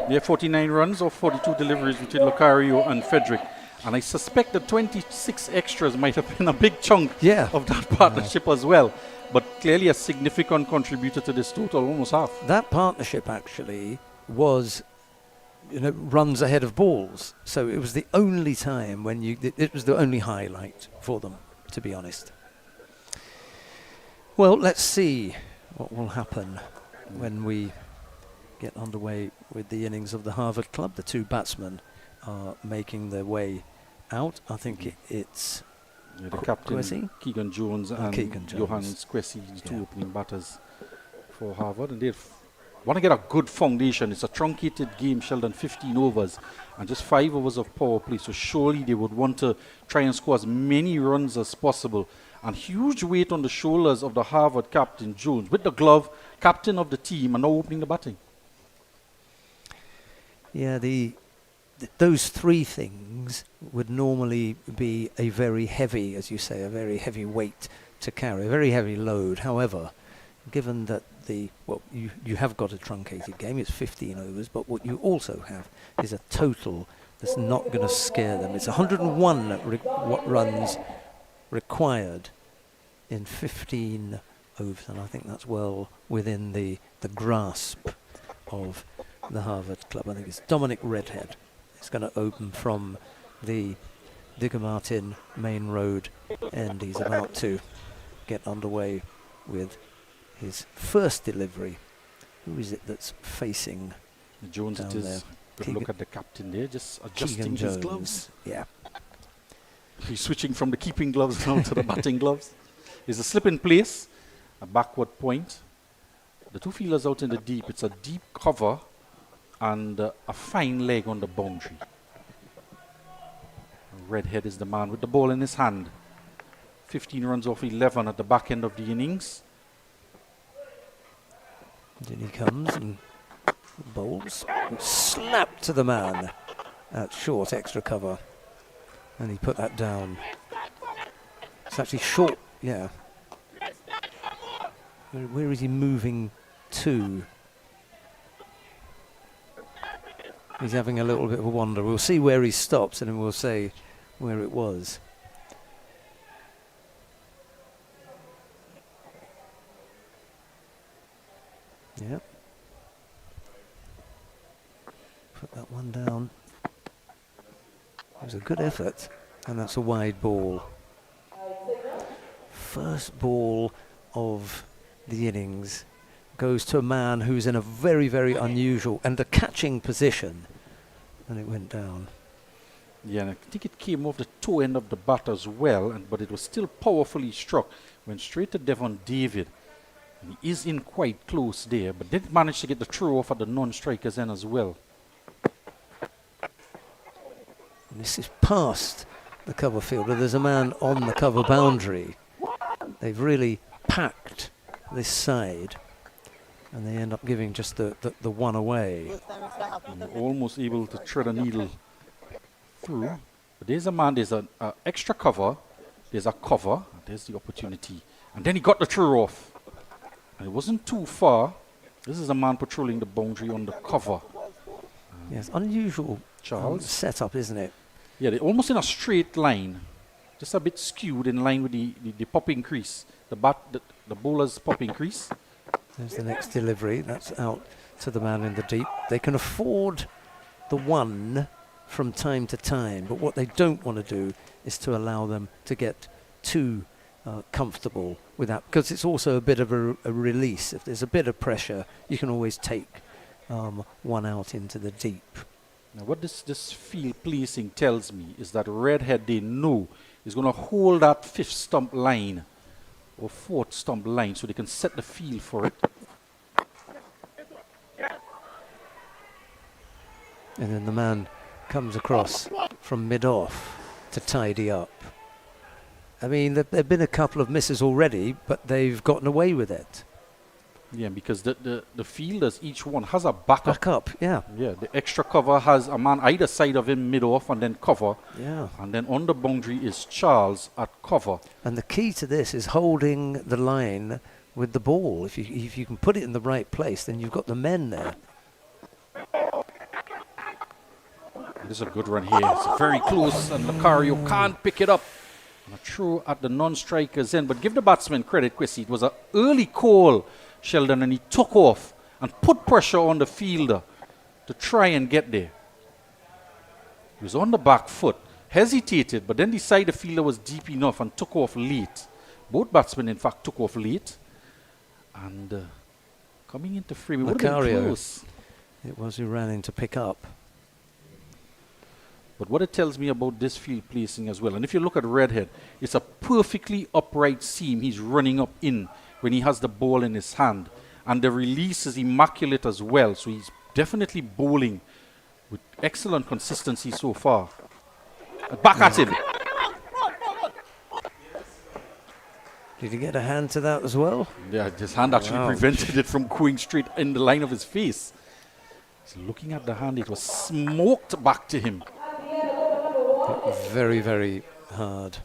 Yeah, 49 runs or 42 deliveries between Locario and Frederick. And I suspect the 26 extras might have been a big chunk of that partnership as well. But clearly a significant contributor to this total, almost half. That partnership actually was runs ahead of balls. So it was the only time when it was the only highlight for them, to be honest. Well, let's see what will happen when we get underway with the innings of the Harvard Club. The two batsmen are making their way out. I think it's the captain, Kwesi? Keegan Jones and Keegan Jones. Johannes Kwesi, the two opening batters for Harvard. And they want to get a good foundation. It's a truncated game, Sheldon, 15 overs and just 5 overs of power play. So surely they would want to try and score as many runs as possible. And huge weight on the shoulders of the Harvard captain, Jones, with the glove, captain of the team, and now opening the batting. Yeah, those three things would normally be a very heavy, as you say, a very heavy weight to carry, a very heavy load. However, given that you have got a truncated game, it's 15 overs, but what you also have is a total that's not going to scare them. It's 101 runs required in 15 overs, and I think that's well within the grasp of the Harvard Club. I think it's Dominic Redhead. It's going to open from the Digger Martin Main Road, and he's about to get underway with his first delivery. Who is it that's facing Jones down it is. there? Good Keegan- look at the captain there, just adjusting Keegan his Jones. gloves. Yeah. He's switching from the keeping gloves now to the batting gloves. There's a slip in place, a backward point. The two fielders out in the deep. It's a deep cover and a fine leg on the boundary. Redhead is the man with the ball in his hand. 15 runs off 11 at the back end of the innings. Then he comes and bowls. Slap to the man at short extra cover. And he put that down. It's actually short, yeah. Where is he moving to? He's having a little bit of a wander. We'll see where he stops and then we'll say where it was. Yep. Put that one down. It was a good effort, and that's a wide ball. First ball of the innings goes to a man who's in a very, very unusual and a catching position, and it went down. Yeah, and I think it came off the toe end of the bat as well, but it was still powerfully struck. Went straight to Devon David. And he is in quite close there, but did manage to get the throw off at the non-strikers end as well. And this is past the cover fielder. There's a man on the cover boundary. They've really packed this side, and they end up giving just the one away. And almost able to thread a needle through. But there's a man, there's an extra cover, there's a cover, and there's the opportunity. And then he got the throw off. And it wasn't too far. This is a man patrolling the boundary on the cover. Yes, unusual Charles. Setup, isn't it? Yeah, they're almost in a straight line. Just a bit skewed in line with the popping crease. The bowler's popping crease. There's the next delivery. That's out to the man in the deep. They can afford the one from time to time, but what they don't want to do is to allow them to get too comfortable with that, because it's also a bit of a release. If there's a bit of pressure, you can always take one out into the deep. Now what this field placing tells me is that Redhead, they know, is going to hold that fifth stump line or fourth stump line so they can set the field for it. And then the man comes across from mid-off to tidy up. I mean, there have been a couple of misses already, but they've gotten away with it. Yeah, because the fielders, each one has a backup. Backup, yeah. Yeah, the extra cover has a man either side of him mid-off and then cover. Yeah. And then on the boundary is Charles at cover. And the key to this is holding the line with the ball. If you can put it in the right place, then you've got the men there. This is a good run here. It's very close, and Lucario can't pick it up. And a throw at the non-striker's end. But give the batsman credit, Quissy. It was an early call, Sheldon, and he took off and put pressure on the fielder to try and get there. He was on the back foot, hesitated, but then decided the fielder was deep enough and took off late. Both batsmen, in fact, took off late. And coming into frame, it would have been close. It was who ran in to pick up. But what it tells me about this field placing as well, and if you look at Redhead, it's a perfectly upright seam he's running up in when he has the ball in his hand. And the release is immaculate as well, so he's definitely bowling with excellent consistency so far. Back at him. Did he get a hand to that as well? Yeah, his hand actually prevented it from going straight in the line of his face. So looking at the hand, it was smoked back to him. Very, very hard.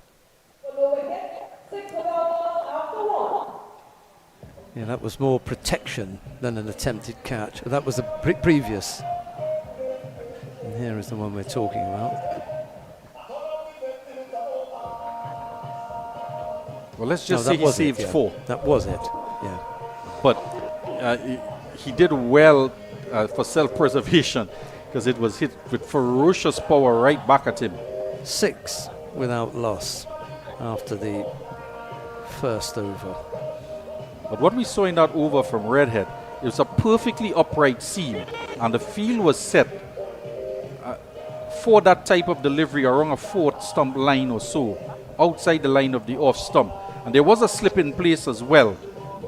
Yeah, that was more protection than an attempted catch. That was the previous. And here is the one we're talking about. Well, let's just say he saved 4. That was it, yeah. But he did well for self-preservation, because it was hit with ferocious power right back at him. 6 without loss after the first over. But what we saw in that over from Redhead, it was a perfectly upright seam, and the field was set for that type of delivery around a 4th stump line or so, outside the line of the off stump. And there was a slip in place as well,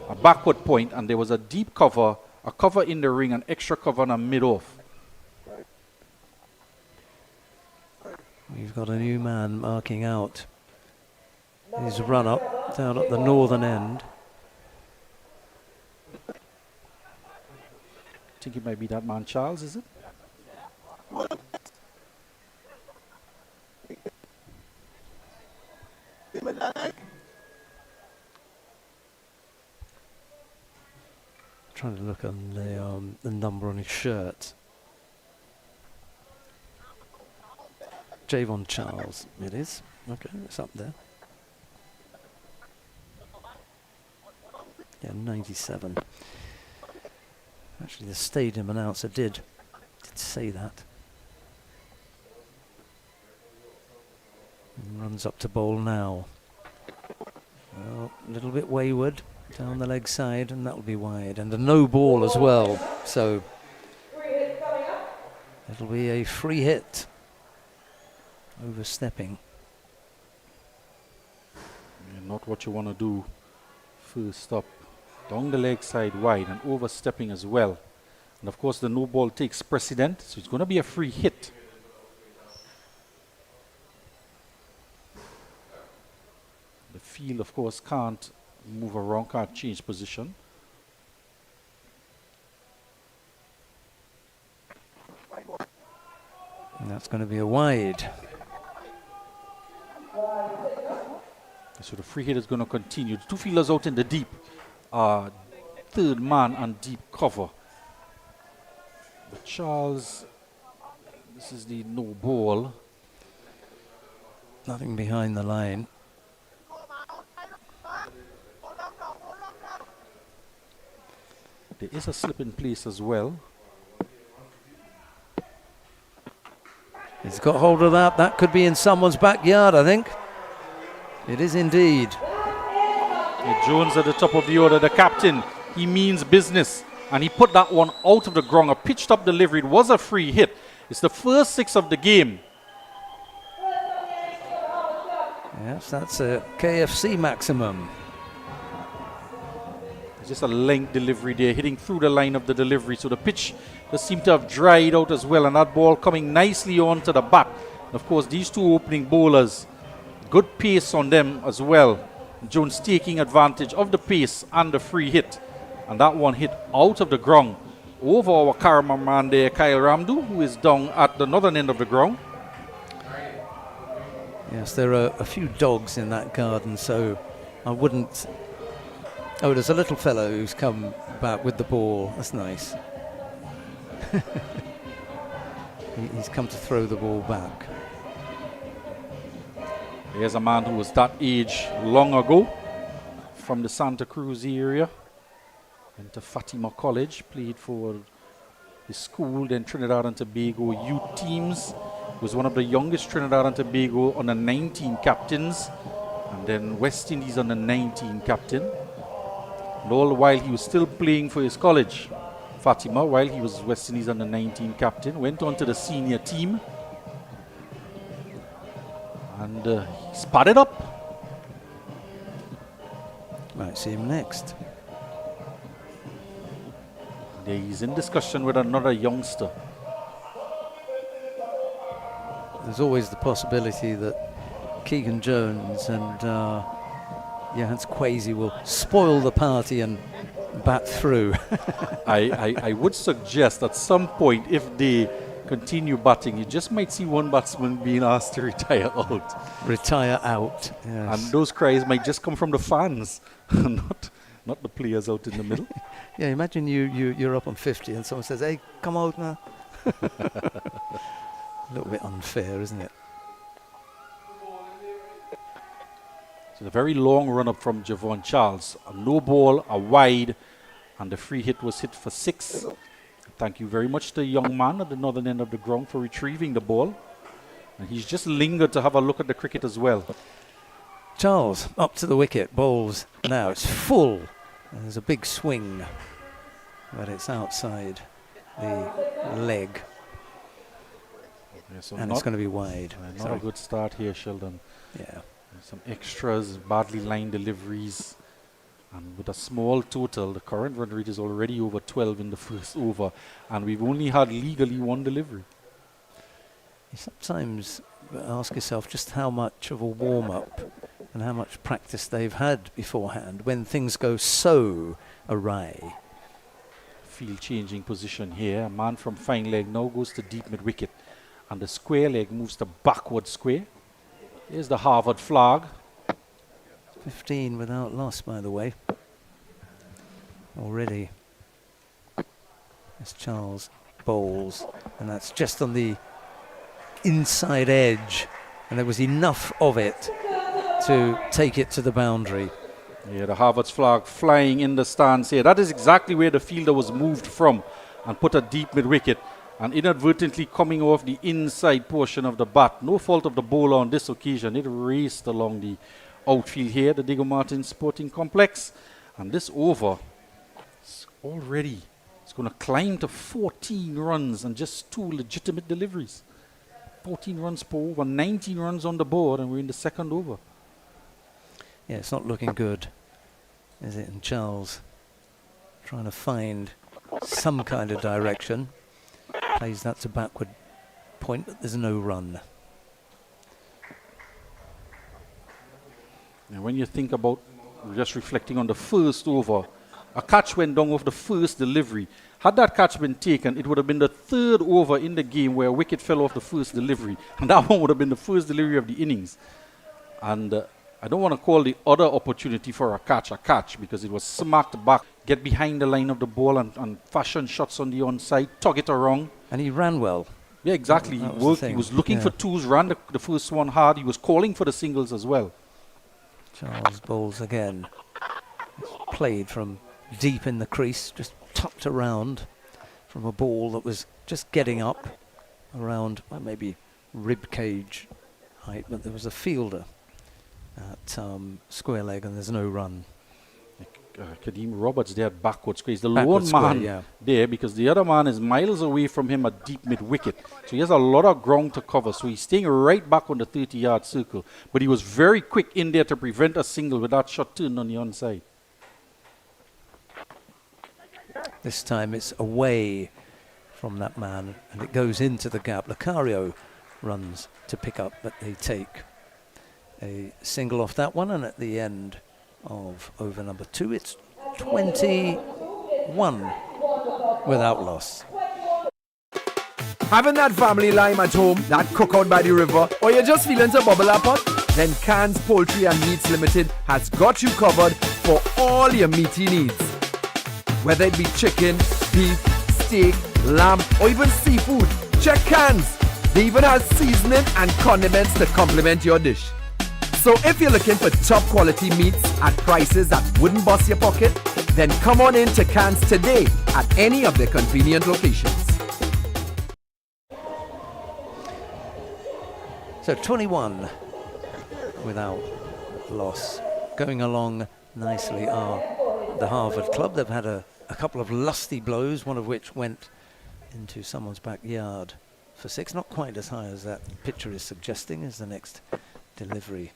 a backward point, and there was a deep cover, a cover in the ring, an extra cover and a mid-off. We've got a new man marking out his run-up down at the northern end. I think it might be that man Charles, is it? Trying to look on the number on his shirt. Javon Charles, it is. Okay, it's up there. Yeah, 97. Actually, the stadium announcer did say that. And runs up to bowl now. Well, a little bit wayward down the leg side, and that'll be wide. And a no ball as well, so it'll be a free hit. Overstepping. Yeah, not what you want to do first up. Down the leg side wide and overstepping as well. And of course the no ball takes precedent, so it's going to be a free hit. The field of course can't move around, can't change position. And that's going to be a wide. So the free hit is going to continue. The two fielders out in the deep. Third man on deep cover. But Charles, this is the no ball. Nothing behind the line. There is a slip in place as well. He's got hold of that. That could be in someone's backyard, I think. It is indeed. Yeah, Jones at the top of the order, the captain. He means business. And he put that one out of the ground. A pitched up delivery. It was a free hit. It's the first 6 of the game. Yes, that's a KFC maximum. It's just a length delivery there, hitting through the line of the delivery. So the pitch does seem to have dried out as well. And that ball coming nicely onto the bat. And of course, these two opening bowlers, good pace on them as well. Jones taking advantage of the pace and the free hit. And that one hit out of the ground over our cameraman there, Kyle Ramdu, who is down at the northern end of the ground. Yes, there are a few dogs in that garden, so I wouldn't... Oh, there's a little fellow who's come back with the ball. That's nice. He's come to throw the ball back. Here's a man who was that age long ago from the Santa Cruz area. Went to Fatima College, played for his school, then Trinidad and Tobago youth teams. Was one of the youngest Trinidad and Tobago under 19 captains, and then West Indies under 19 captain. And all the while he was still playing for his college, Fatima, while he was West Indies under 19 captain. Went on to the senior team. And he spotted up. Might see him next. There he's in discussion with another youngster. There's always the possibility that Keegan Jones and Jans Kwesi will spoil the party and bat through. I would suggest at some point, if they continue batting, you just might see one batsman being asked to retire out. Retire out, yes. And those cries might just come from the fans, not the players out in the middle. Yeah, imagine you're up on 50 and someone says, hey, come out now. A little bit unfair, isn't it? So a very long run up from Javon Charles. A no ball, a wide, and the free hit was hit for 6. Thank you very much to the young man at the northern end of the ground for retrieving the ball. And he's just lingered to have a look at the cricket as well. Charles up to the wicket, bowls now. It's full. And there's a big swing, but it's outside the leg. Yeah, so And it's going to be wide. Not a good start here, Sheldon. Yeah. Some extras, badly lined deliveries. And with a small total, the current run rate is already over 12 in the first over. And we've only had legally one delivery. You sometimes ask yourself just how much of a warm-up and how much practice they've had beforehand when things go so awry. Field changing position here. A man from fine leg now goes to deep mid-wicket. And the square leg moves to backward square. Here's the Harvard flag. 15 without loss, by the way. Already. As Charles bowls. And that's just on the inside edge. And there was enough of it to take it to the boundary. Yeah, the Harvard's flag flying in the stands here. That is exactly where the fielder was moved from and put a deep mid-wicket. And inadvertently coming off the inside portion of the bat. No fault of the bowler on this occasion. It raced along the outfield here, the Diego Martin Sporting Complex. And this over is already, it's going to climb to 14 runs and just 2 legitimate deliveries. 14 runs per over, 19 runs on the board, and we're in the second over. Yeah, it's not looking good, is it? And Charles trying to find some kind of direction. Plays that to backward point, but there's no run. Now when you think about, just reflecting on the first over, a catch went down off the first delivery. Had that catch been taken, it would have been the third over in the game where a wicket fell off the first delivery. And that one would have been the first delivery of the innings. And I don't want to call the other opportunity for a catch because it was smacked back, get behind the line of the ball and fashion shots on the onside, tug it around. And he ran well. Yeah, exactly. He worked. He was looking for twos, ran the first one hard. He was calling for the singles as well. Charles bowls again. Played from deep in the crease, just tucked around from a ball that was just getting up around maybe rib cage height, but there was a fielder at square leg and there's no run. Kadeem Roberts there at backward square. He's the Backward lone square, man there because the other man is miles away from him at deep mid-wicket. So he has a lot of ground to cover. So he's staying right back on the 30-yard circle. But he was very quick in there to prevent a single with that shot turned on the onside. This time it's away from that man and it goes into the gap. Lucario runs to pick up, but they take a single off that one, and at the end of over number 2 it's 21 without loss. Having that family lime at home, that cookout by the river, or you're just feeling to bubble up pot? Then Cans Poultry and Meats Limited has got you covered for all your meaty needs. Whether it be chicken, beef, steak, lamb, or even seafood, check Cans. They even have seasoning and condiments to complement your dish. So if you're looking for top quality meats at prices that wouldn't bust your pocket, then come on in to Cans today at any of their convenient locations. So 21 without loss. Going along nicely are the Harvard club. They've had a couple of lusty blows, one of which went into someone's backyard for 6. Not quite as high as that picture is suggesting as the next delivery.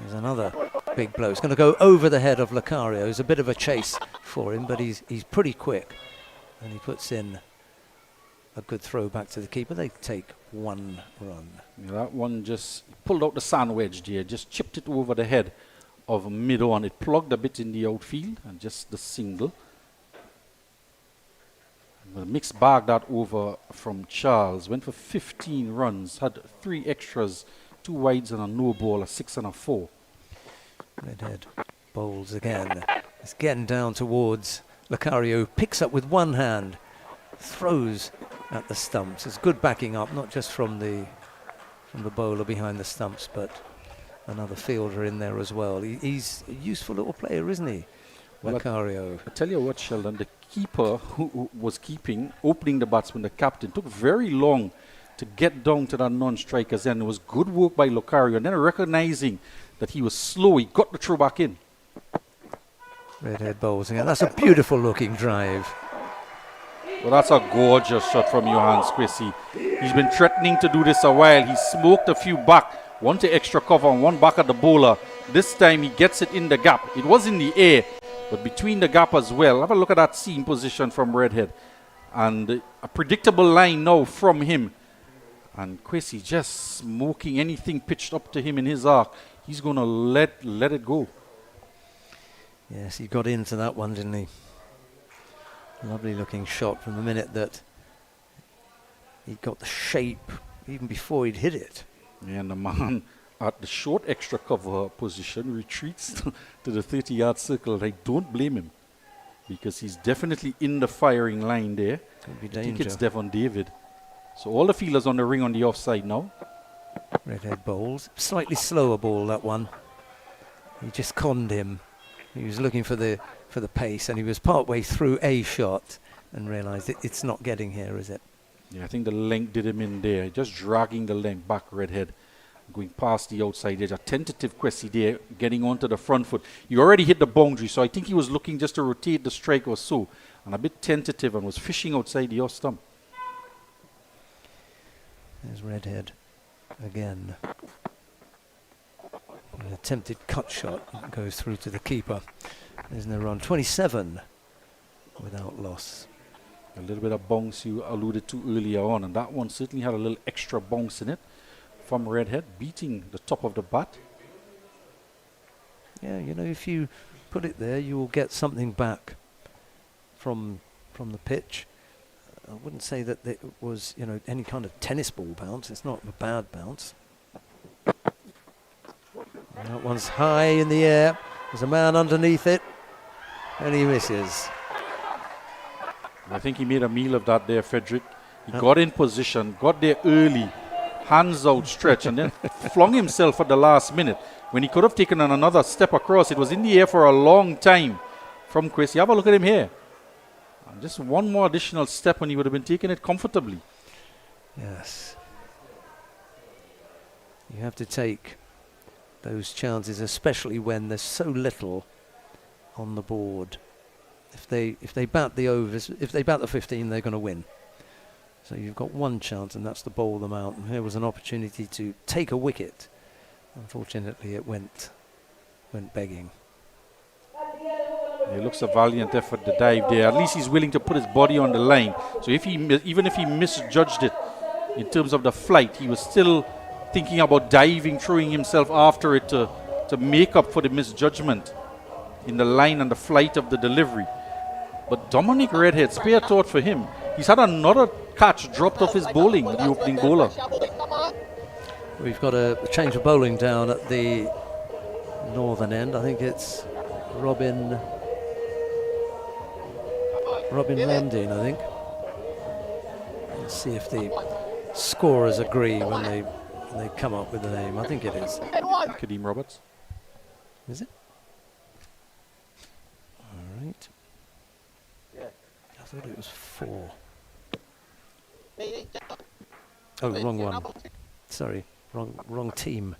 There's another big blow. It's going to go over the head of Lucario. It's a bit of a chase for him, but he's pretty quick. And he puts in a good throw back to the keeper. They take 1 run. Yeah, that one just pulled out the sand wedge there, just chipped it over the head of mid-on. It plugged a bit in the outfield and just the single. A mixed bag that over from Charles. Went for 15 runs, had 3 extras, 2 wides and a no ball, a 6 and a 4. Redhead bowls again. It's getting down towards Lucario. Picks up with one hand, throws at the stumps. It's good backing up, not just from the bowler behind the stumps, but another fielder in there as well. He's a useful little player, isn't he, Well, Lucario? I tell you what, Sheldon, the keeper who was opening the batsman, the captain, took very long to get down to that non-striker's end. It was good work by Lucario, and then recognizing that he was slow, he got the throw back in. Redhead bowls again. That's a beautiful looking drive. Well, that's a gorgeous shot from Johannes Kwesi. He's been threatening to do this a while. He smoked a few back, one to extra cover and one back at the bowler. This time he gets it in the gap. It was in the air, but between the gap as well. Have a look at that seam position from Redhead. And a predictable line now from him. And Kwesi just smoking anything pitched up to him in his arc. He's going to let it go. Yes, he got into that one, didn't he? Lovely looking shot from the minute that he got the shape even before he'd hit it. Yeah, and the man at the short extra cover position retreats to the 30-yard circle. I don't blame him because he's definitely in the firing line there. Could be I think danger. it's Devon David. So all the fielders on the ring on the offside now. Redhead bowls. Slightly slower ball, that one. He just conned him. He was looking for the pace, and he was part way through a shot and realised it's not getting here, is it? Yeah, I think the length did him in there. Just dragging the length back, Redhead. Going past the outside edge. A tentative Kwesi there, getting onto the front foot. He already hit the boundary, so I think he was looking just to rotate the strike or so. And a bit tentative and was fishing outside the off stump. There's Redhead again. An attempted cut shot goes through to the keeper. There's no run. 27 without loss. A little bit of bounce you alluded to earlier on, and that one certainly had a little extra bounce in it from Redhead, beating the top of the bat. Yeah, you know, if you put it there, you will get something back from the pitch. I wouldn't say that it was, you know, any kind of tennis ball bounce. It's not a bad bounce. And that one's high in the air. There's a man underneath it, and he misses. I think he made a meal of that there, Frederick. He got in position, got there early, hands outstretched, and then flung himself at the last minute. When he could have taken another step across, it was in the air for a long time from Kwesi. Have a look at him here. And just one more additional step and he would have been taking it comfortably. Yes. You have to take those chances, especially when there's so little on the board. If they bat the overs, if they bat the 15, they're going to win. So you've got one chance, and that's to bowl them out. And here was an opportunity to take a wicket. Unfortunately, it went begging. It looks a valiant effort to dive there. At least he's willing to put his body on the line. So even if he misjudged it in terms of the flight, he was still thinking about diving, throwing himself after it to make up for the misjudgment in the line and the flight of the delivery. But Dominic Redhead, spare thought for him. He's had another catch dropped off his bowling, the opening bowler. We've got a change of bowling down at the northern end. I think it's Robin Ramdeen, I think. Let's see if the scorers agree when they come up with the name. I think it is. Kadeem Roberts. Is it? All right. I thought it was 4. Oh, wrong one. Sorry, wrong team.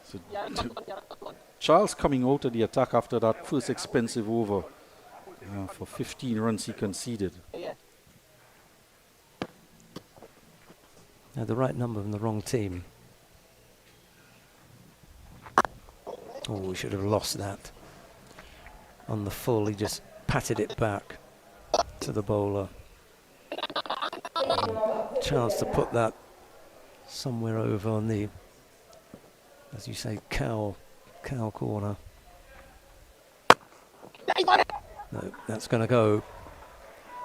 So Charles coming out of the attack after that first expensive over for 15 runs he conceded. The right number and the wrong team. Oh, we should have lost that. On the full, he just patted it back to the bowler. Chance to put that somewhere over on the, as you say, cow corner. No, that's going to go.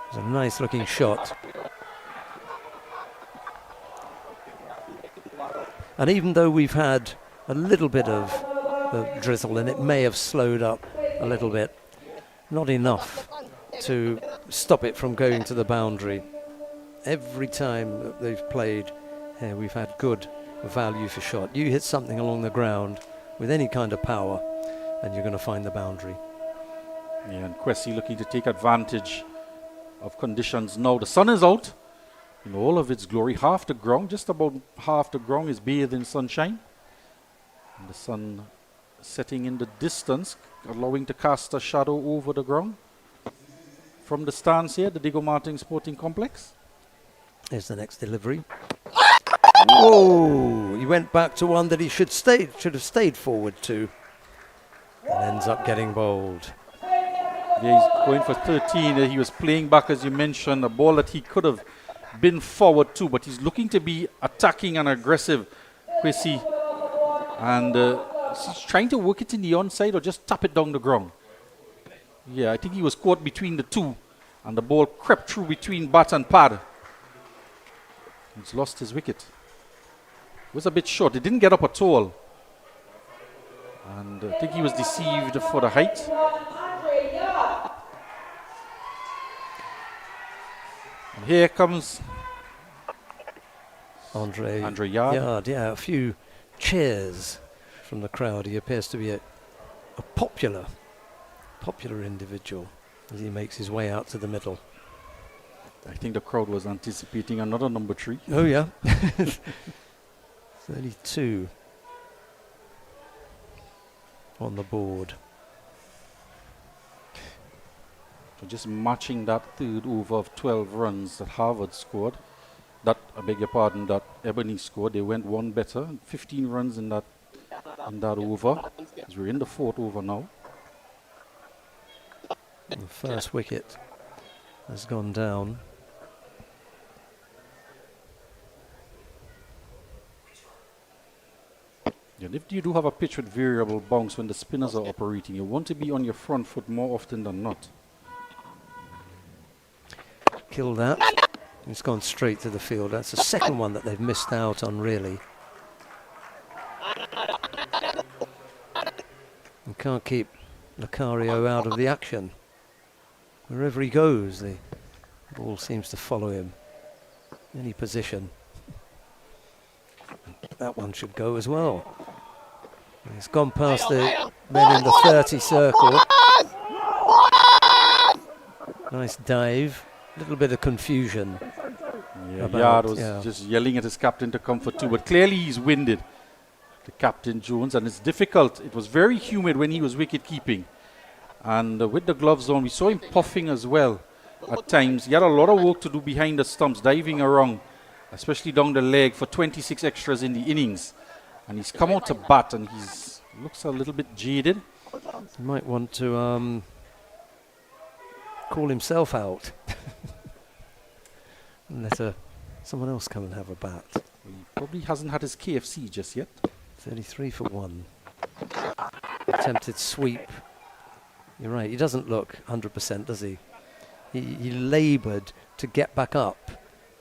It's a nice looking shot. And even though we've had a little bit of drizzle and it may have slowed up a little bit, not enough to stop it from going to the boundary. Every time that they've played here, we've had good value for shot. You hit something along the ground with any kind of power and you're going to find the boundary. Yeah, and Kwesi looking to take advantage of conditions now. The sun is out in all of its glory. Half the ground, just about half the ground is bathed in sunshine. And the sun setting in the distance, allowing to cast a shadow over the ground. From the stands here, the Diego Martin Sporting Complex. Here's the next delivery. Whoa! He went back to one that he should have stayed forward to. And ends up getting bowled. Yeah, he's going for 13. He was playing back, as you mentioned, a ball that he could have been forward to, but he's looking to be attacking and aggressive, Kwesi. And he's trying to work it in the onside or just tap it down the ground. Yeah, I think he was caught between the two, and the ball crept through between bat and pad. He's lost his wicket. It was a bit short. It didn't get up at all. And I think he was deceived for the height. And here comes Andre Yard. Yeah, a few cheers from the crowd. He appears to be a popular individual as he makes his way out to the middle. I think the crowd was anticipating another number 3. Oh yeah. 32 on the board. So just matching that third over of 12 runs that Harvard scored. That, I beg your pardon, that Ebony scored. They went one better. 15 runs in that over. As we're in the 4th over now. The first wicket has gone down. And if you do have a pitch with variable bounce when the spinners are operating, you want to be on your front foot more often than not. Kill that. It's gone straight to the field. That's the second one that they've missed out on, really. You can't keep Lucario out of the action. Wherever he goes, the ball seems to follow him. Any position. That one should go as well. It's gone past the men in the 30 circle. Nice dive. A little bit of confusion. Yeah, Yard was just yelling at his captain to come for 2, but clearly he's winded, the captain Jones, and it's difficult. It was very humid when he was wicket keeping, and with the gloves on, we saw him puffing as well at times. He had a lot of work to do behind the stumps, diving around, especially down the leg for 26 extras in the innings, and he's come out to bat, and he's looks a little bit jaded. He might want to call himself out. And let someone else come and have a bat. He probably hasn't had his KFC just yet. 33 for 1. Attempted sweep. You're right, he doesn't look 100%, does he? He laboured to get back up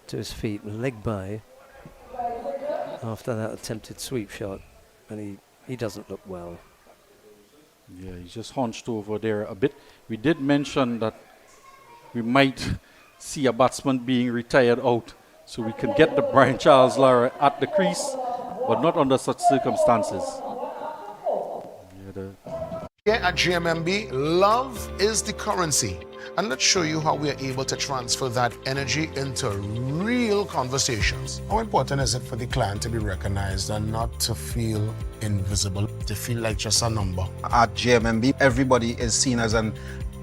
to his feet and leg by after that attempted sweep shot. And he doesn't look well. Yeah, he's just hunched over there a bit. We did mention that we might see a batsman being retired out so we can get the Brian Charles Lara at the crease, but not under such circumstances. Here at GMMB, love is the currency. And let's show you how we are able to transfer that energy into real conversations. How important is it for the client to be recognized and not to feel invisible, to feel like just a number? At GMMB, everybody is seen as an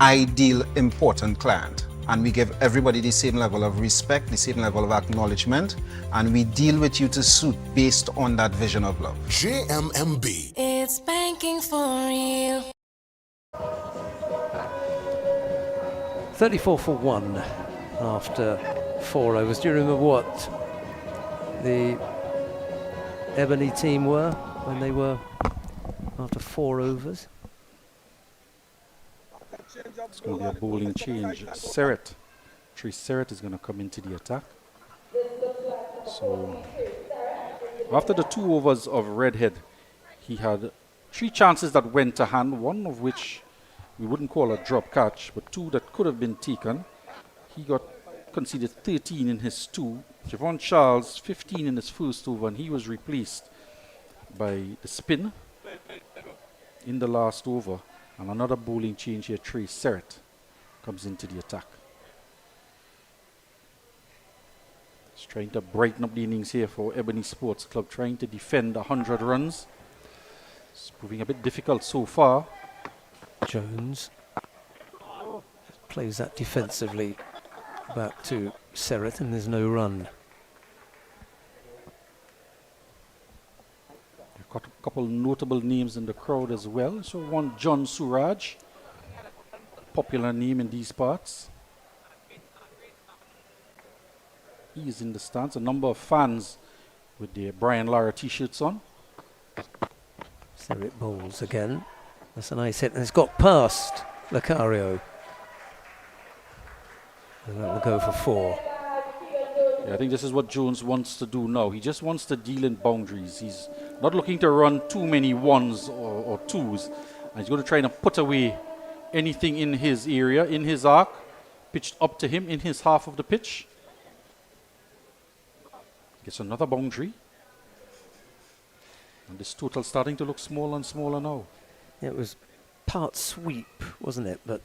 ideal, important client. And we give everybody the same level of respect, the same level of acknowledgement, and we deal with you to suit based on that vision of love. GMMB. It's banking for real. 34 for 1 after 4 overs. Do you remember what the Ebony team were when they were after 4 overs? It's going to be a bowling change. Serrett. Tree Serrett is going to come into the attack. So, after the 2 overs of Redhead, he had 3 chances that went to hand, one of which we wouldn't call a drop catch, but 2 that could have been taken. He got conceded 13 in his 2. Javon Charles, 15 in his first over, and he was replaced by the spin in the last over. And another bowling change here, Trey Serrett comes into the attack. He's trying to brighten up the innings here for Ebony Sports Club, trying to defend 100 runs. It's proving a bit difficult so far. Jones plays that defensively back to Serrett, and there's no run. We've got a couple notable names in the crowd as well. So one, John Suraj, popular name in these parts. He is in the stands. A number of fans with their Brian Lara t-shirts on. Serrett bowls again. That's a nice hit, and it's got past Lucario. And that will go for 4. Yeah, I think this is what Jones wants to do now. He just wants to deal in boundaries. He's not looking to run too many 1s or 2s. And he's going to try and put away anything in his area, in his arc, pitched up to him in his half of the pitch. Gets another boundary. And this total starting to look smaller and smaller now. Yeah, it was part sweep, wasn't it? But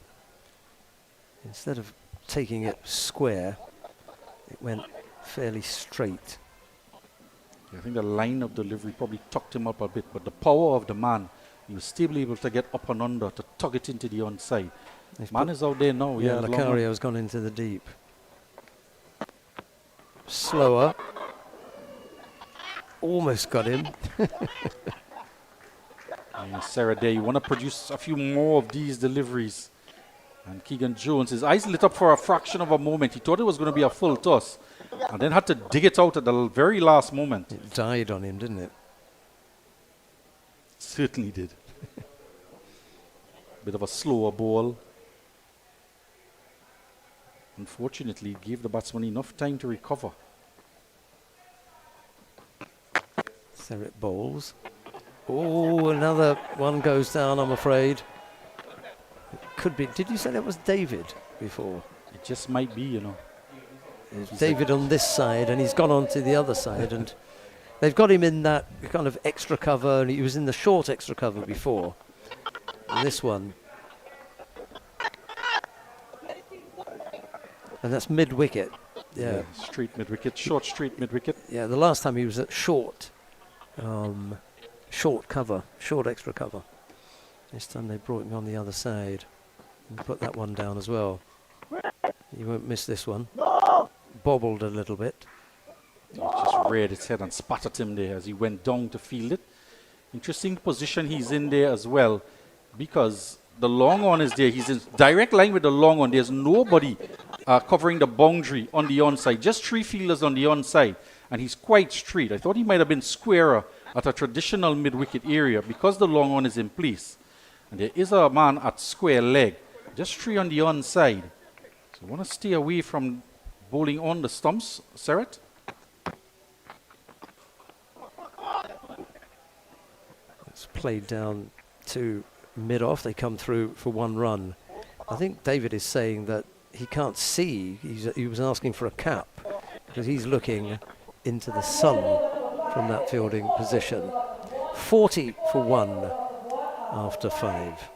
instead of taking it square, it went fairly straight. Yeah, I think the line of delivery probably tucked him up a bit, but the power of the man, he was still able to get up and under to tug it into the onside. Man is out there now. Yeah, Lucario's gone into the deep. Slower. Almost got him. Sarah there, you want to produce a few more of these deliveries. And Keegan Jones, his eyes lit up for a fraction of a moment. He thought it was going to be a full toss and then had to dig it out at the very last moment. It died on him, didn't it? Certainly did. Bit of a slower ball. Unfortunately, it gave the batsman enough time to recover. Serrett bowls. Oh, another one goes down, I'm afraid. It could be. Did you say that was David before? It just might be, you know. David on this side, and he's gone on to the other side, and they've got him in that kind of extra cover, and he was in the short extra cover before. And this one. And that's mid-wicket. Yeah. Straight mid-wicket, short straight mid-wicket. Yeah, the last time he was at short. Short cover, short extra cover. This time they brought him on the other side and put that one down as well. You won't miss this one. Bobbled a little bit. It just reared its head and spat at him there as he went down to field it. Interesting position he's in there as well, because the long on is there. He's in direct line with the long on. There's nobody covering the boundary on the onside. Just 3 fielders on the onside. And he's quite straight. I thought he might have been squarer at a traditional mid-wicket area because the long on is in place. And there is a man at square leg. Just 3 on the onside. So you want to stay away from bowling on the stumps, Serrett. It's played down to mid-off. They come through for 1 run. I think David is saying that he can't see. He was asking for a cap because he's looking into the sun from that fielding position. 40 for 1 after 5.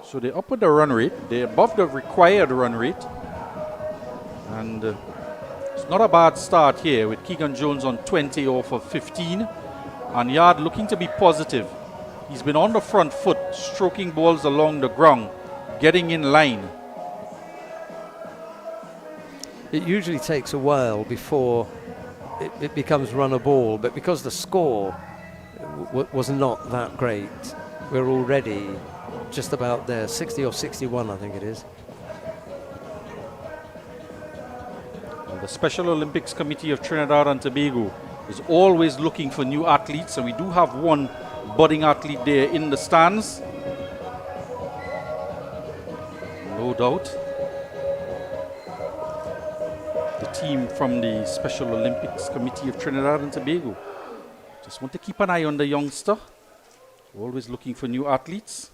So they're up with the run rate. They're above the required run rate. And it's not a bad start here with Keegan Jones on 20 off of 15. And Yard looking to be positive. He's been on the front foot, stroking balls along the ground, getting in line. It usually takes a while before it becomes run a ball, but because the score was not that great, we're already just about there, 60 or 61 I think it is. Well, the Special Olympics Committee of Trinidad and Tobago is always looking for new athletes, and we do have one budding athlete there in the stands. No doubt. The team from the Special Olympics Committee of Trinidad and Tobago. Just want to keep an eye on the youngster. Always looking for new athletes.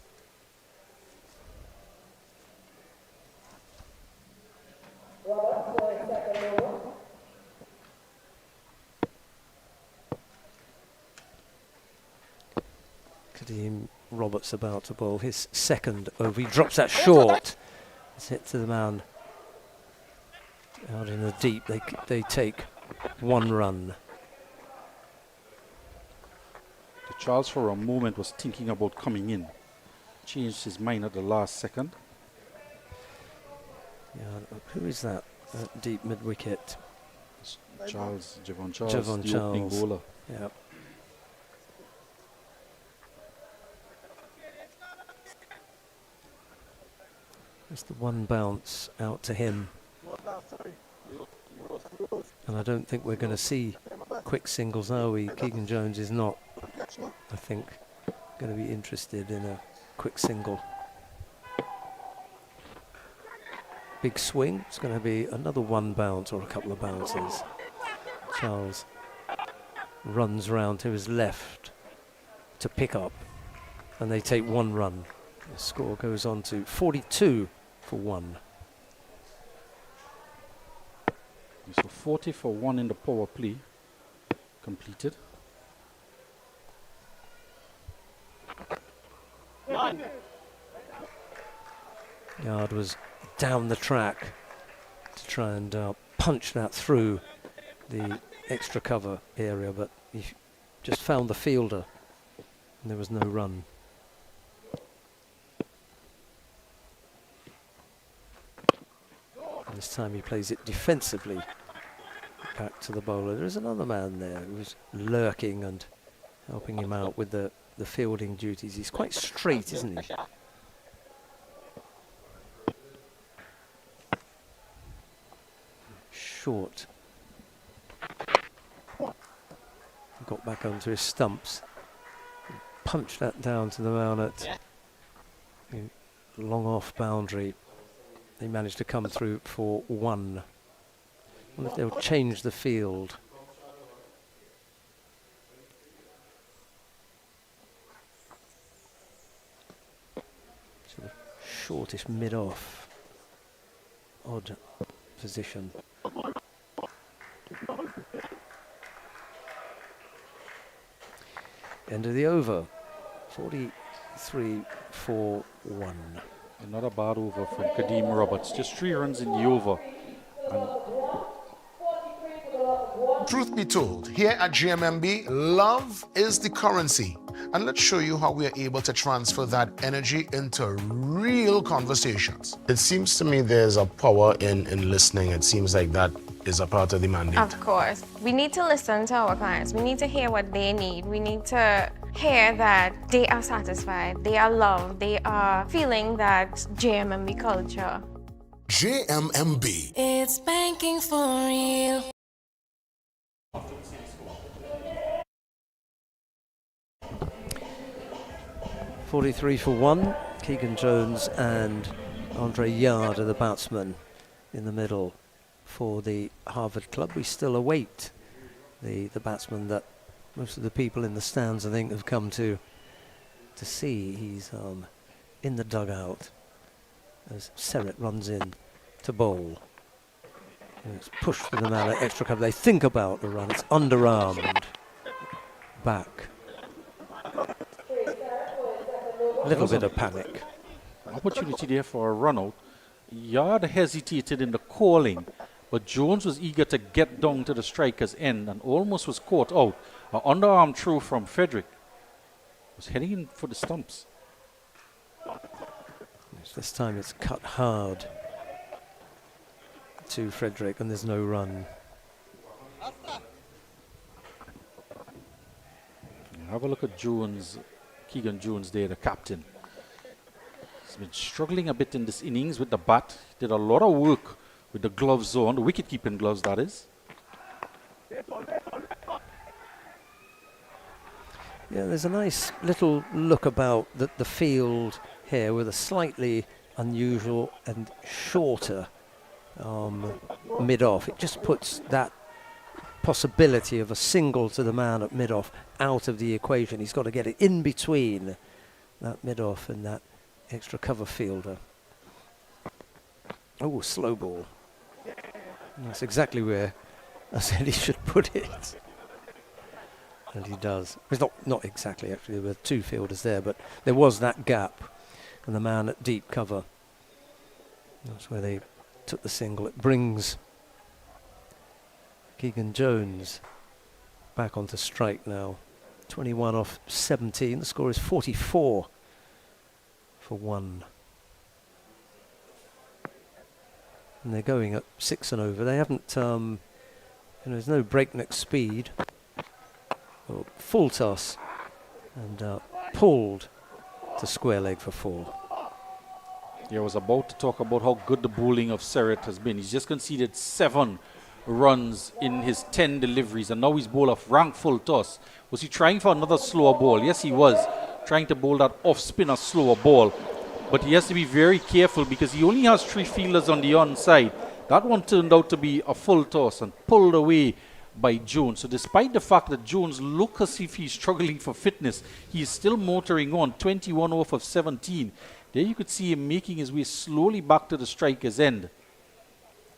Kadeem Roberts about to bowl his second over. He drops that short. It's hit to the man. Out in the deep, they take 1 run. Charles for a moment was thinking about coming in. Changed his mind at the last second. Yeah, who is that? Deep mid-wicket. Charles, Javon Charles, Javon the opening Charles. bowler. Yeah. Just the one bounce out to him. And I don't think we're going to see quick singles, are we? Keegan Jones is not, I think, going to be interested in a quick single. Big swing. It's going to be another one bounce or a couple of bounces. Charles runs round to his left to pick up, and they take one run. The score goes on to 42 for 1. So 40 for 1 in the power play completed. Yard was down the track to try and punch that through the extra cover area, but he just found the fielder and there was no run. And this time he plays it defensively back to the bowler. There is another man there who's lurking and helping him out with the fielding duties. He's quite straight, isn't he? Short. Got back onto his stumps. Punched that down to the man at long off boundary. They managed to come through for 1. I wonder if they'll change the field. Sort of shortish mid-off. Odd position. End of the over. 43 for 1. Another bad over from Kadeem Roberts. Just 3 runs in the over. Truth be told, here at GMMB, love is the currency. And let's show you how we are able to transfer that energy into real conversations. It seems to me there's a power in listening. It seems like that is a part of the mandate. Of course. We need to listen to our clients. We need to hear what they need. We need to hear that they are satisfied, they are loved, they are feeling that JMMB culture. JMMB. It's banking for real. .43 for 1. Keegan Jones and Andre Yard are the batsmen in the middle for the Harvard club. We still await the batsman that most of the people in the stands, I think, have come to see. He's in the dugout as Serrett runs in to bowl. And it's pushed for the man at extra cover. They think about the run. It's underarmed back. A little bit of panic. Opportunity there for a run out. Yard hesitated in the calling, but Jones was eager to get down to the striker's end and almost was caught out. An underarm throw from Frederick. Was heading in for the stumps. This time it's cut hard to Frederick and there's no run. Have a look at Jones, Keegan Jones there, the captain. He's been struggling a bit in this innings with the bat. He did a lot of work with the gloves on, the wicket-keeping gloves, that is. Yeah, there's a nice little look about the field here with a slightly unusual and shorter mid-off. It just puts that possibility of a single to the man at mid-off out of the equation. He's got to get it in between that mid-off and that extra cover fielder. Oh, slow ball. That's exactly where I said he should put it. And he does. It's not exactly, actually. There were 2 fielders there, but there was that gap. And the man at deep cover. That's where they took the single. It brings Keegan Jones back onto strike now. 21 off 17. The score is 44 for 1. And they're going at 6 and over. They haven't, there's no breakneck speed. Oh, full toss and pulled to square leg for 4. Yeah, I was about to talk about how good the bowling of Serrett has been. He's just conceded 7 runs in his 10 deliveries, and now he's bowled off rank full toss. Was he trying for another slower ball? Yes, he was trying to bowl that off spinner slower ball, but he has to be very careful because he only has 3 fielders on the onside. That one turned out to be a full toss and pulled away by Jones. So despite the fact that Jones looks as if he's struggling for fitness, he's still motoring on, 21 off of 17. There you could see him making his way slowly back to the striker's end.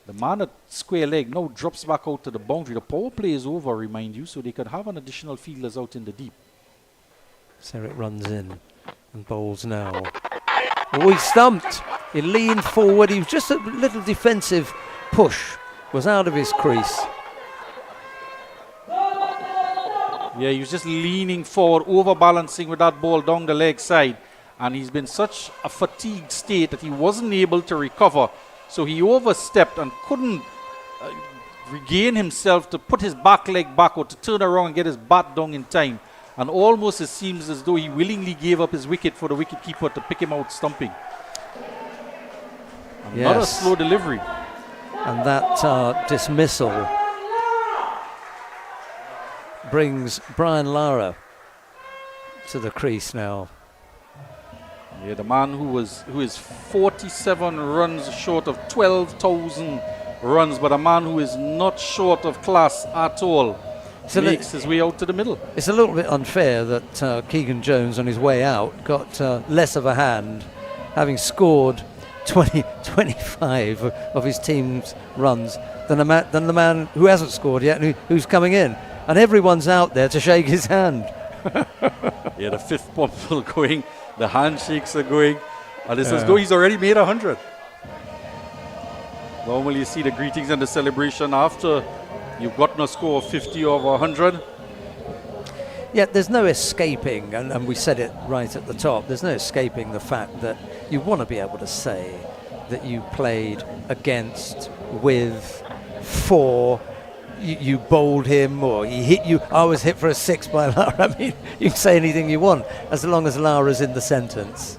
The man at square leg now drops back out to the boundary. The power play is over, remind you, so they could have an additional fielders out in the deep. Serrett runs in and bowls now. Oh, he stumped. He leaned forward. He was just a little defensive push. Was out of his crease. Yeah, he was just leaning forward, overbalancing with that ball down the leg side. And he's been such a fatigued state that he wasn't able to recover. So he overstepped and couldn't regain himself to put his back leg back or to turn around and get his bat down in time. And almost it seems as though he willingly gave up his wicket for the wicketkeeper to pick him out stumping. Another slow delivery. And that dismissal brings Brian Lara to the crease now. Yeah, the man who is 47 runs short of 12,000 runs, but a man who is not short of class at all. Makes his way out to the middle. It's a little bit unfair that Keegan Jones on his way out got less of a hand, having scored 25 of his team's runs than the man who hasn't scored yet, who's coming in. And everyone's out there to shake his hand. Yeah, the fifth bumble going, the handshakes are going, and it's as though he's already made 100. Normally you see the greetings and the celebration after you've gotten a score of 50 over 100. Yeah, there's no escaping, and we said it right at the top, there's no escaping the fact that you want to be able to say that you played against, with, for, you bowled him, or he hit you. I was hit for a 6 by Lara. I mean, you can say anything you want as long as Lara's in the sentence.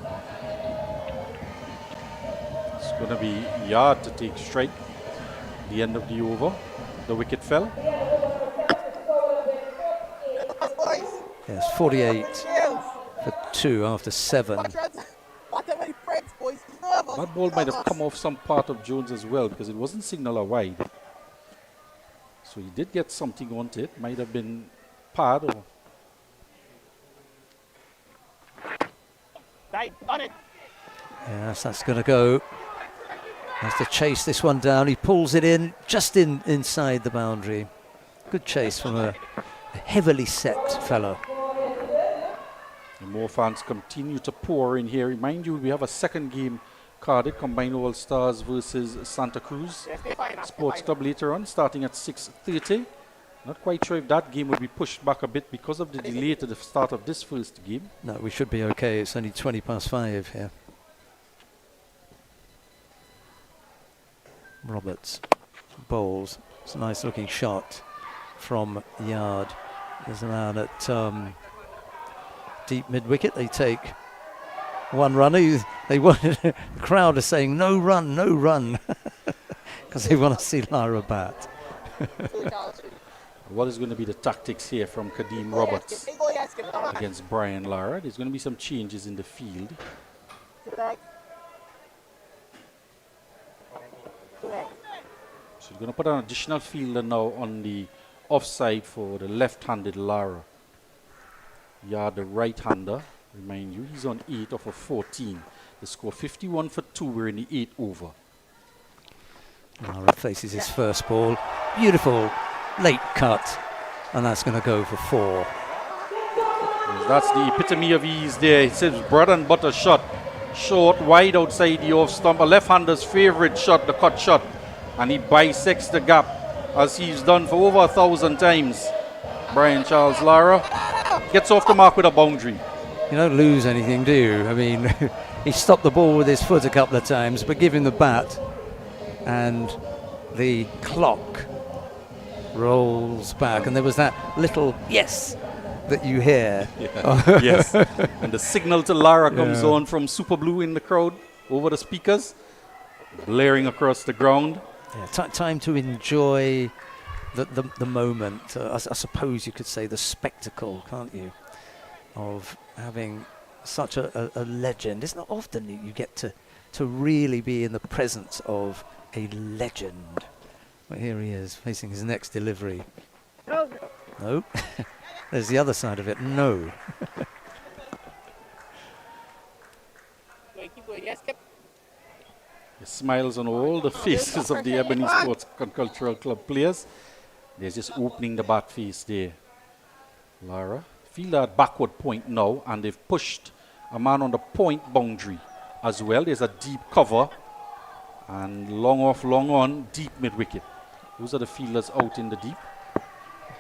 It's going to be Yard to take strike. The end of the over. The wicket fell. Yes, 48 for 2 after 7. That ball might have come off some part of Jones as well because it wasn't signal a wide. So he did get something onto it. Might have been pad or... Yes, that's going to go. Has to chase this one down. He pulls it in, just inside the boundary. Good chase from a heavily set fellow. And more fans continue to pour in here. Remind you, we have a second game carded, Combined All Stars versus Santa Cruz Sports Club later on, starting at 6:30. Not quite sure if that game will be pushed back a bit because of the delay to the start of this first game. No, we should be okay. It's only 20 past 5 here. Roberts bowls. It's a nice looking shot from Yard. There's a man at deep mid wicket. They take one runner. They wanted, the crowd are saying no run, because they want to see Lara bat. What is going to be the tactics here from Kadeem Roberts against Brian Lara? There's going to be some changes in the field. So he's going to put an additional fielder now on the offside for the left-handed Lara. Yard, the right-hander. Remind you, he's on 8 off of 14. The score 51 for 2. We're in the 8th over. Lara faces his first ball. Beautiful late cut. And that's going to go for 4. That's the epitome of ease there. It says bread and butter shot. Short, wide outside the off stump. A left-hander's favourite shot, the cut shot. And he bisects the gap as he's done for over 1,000 times. Brian Charles Lara. gets off the mark with a boundary. You don't lose anything, do you? I mean, he stopped the ball with his foot a couple of times, but give him the bat, and the clock rolls back. And there was that little yes that you hear. Yeah. Yes. And the signal to Lara comes on from Super Blue in the crowd over the speakers, blaring across the ground. Yeah, time to enjoy the moment. I suppose you could say the spectacle, can't you, of having such a legend. It's not often you get to really be in the presence of a legend. But here he is, facing his next delivery. No. There's the other side of it. No. He smiles on all the faces of the Ebony Sports and Cultural Club players. They're just opening the bat face there. Lara, feel that backward point now, and they've pushed a man on the point boundary as well. There's a deep cover, and long off, long on, deep mid-wicket. Those are the fielders out in the deep.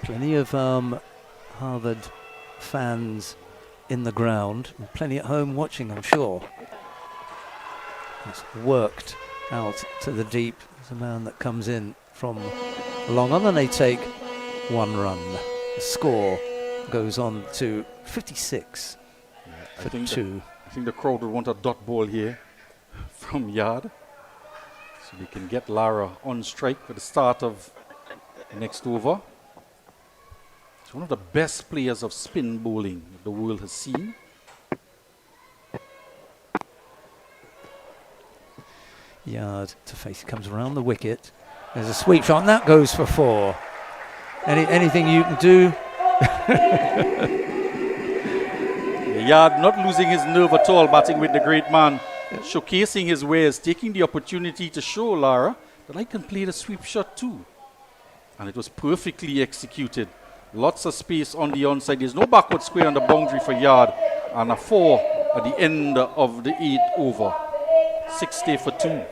Plenty of Harvard fans in the ground, and plenty at home watching, I'm sure. It's worked out to the deep. There's a man that comes in from long on, and they take 1 run. The score goes on to 56 for 2. I think the crowd would want a dot ball here from Yard, so they can get Lara on strike for the start of the next over. He's one of the best players of spin bowling the world has seen. Yard to face, he comes around the wicket. There's a sweep shot, and that goes for 4. Anything you can do? Yard not losing his nerve at all, batting with the great man, showcasing his wares, taking the opportunity to show Lara that I can play the sweep shot too. And it was perfectly executed. Lots of space on the onside. There's no backward square on the boundary for Yard, and a 4 at the end of the 8th over. 60 for 2.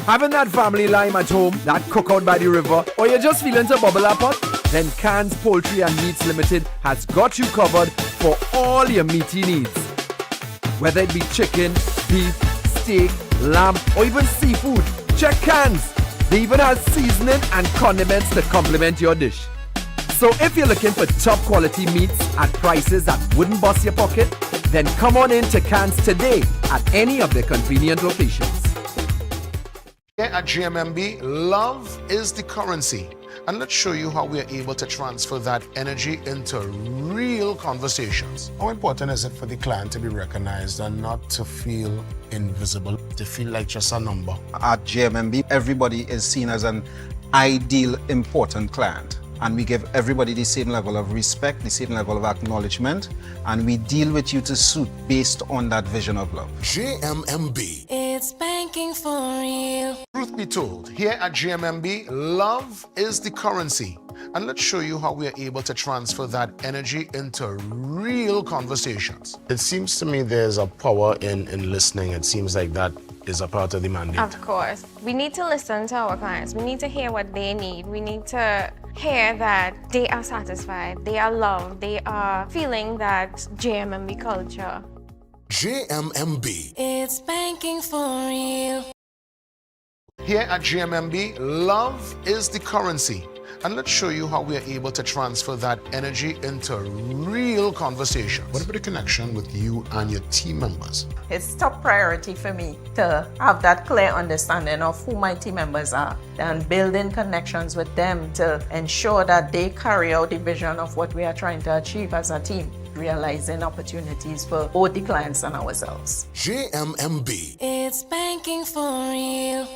Having that family lime at home, that cookout by the river, or you're just feeling to bubble up pot? Then Cans Poultry and Meats Limited has got you covered for all your meaty needs. Whether it be chicken, beef, steak, lamb, or even seafood, check Cans. They even have seasoning and condiments to complement your dish. So if you're looking for top quality meats at prices that wouldn't bust your pocket, then come on in to Cans today at any of their convenient locations. Here at GMMB, love is the currency. And let's show you how we are able to transfer that energy into real conversations. How important is it for the client to be recognized and not to feel invisible, to feel like just a number? At GMMB, everybody is seen as an ideal, important client. And we give everybody the same level of respect, the same level of acknowledgement, and we deal with you to suit based on that vision of love. GMMB. It's banking for real. Truth be told, here at GMMB, love is the currency. And let's show you how we are able to transfer that energy into real conversations. It seems to me there's a power in listening. It seems like that is a part of the mandate. Of course. We need to listen to our clients. We need to hear what they need. We need to hear that they are satisfied, they are loved, they are feeling that JMMB culture. GMMB. It's banking for real. Here at GMMB, love is the currency. And let's show you how we are able to transfer that energy into real conversations. What about the connection with you and your team members? It's top priority for me to have that clear understanding of who my team members are and building connections with them to ensure that they carry out the vision of what we are trying to achieve as a team, realizing opportunities for both the clients and ourselves. GMMB. It's banking for real.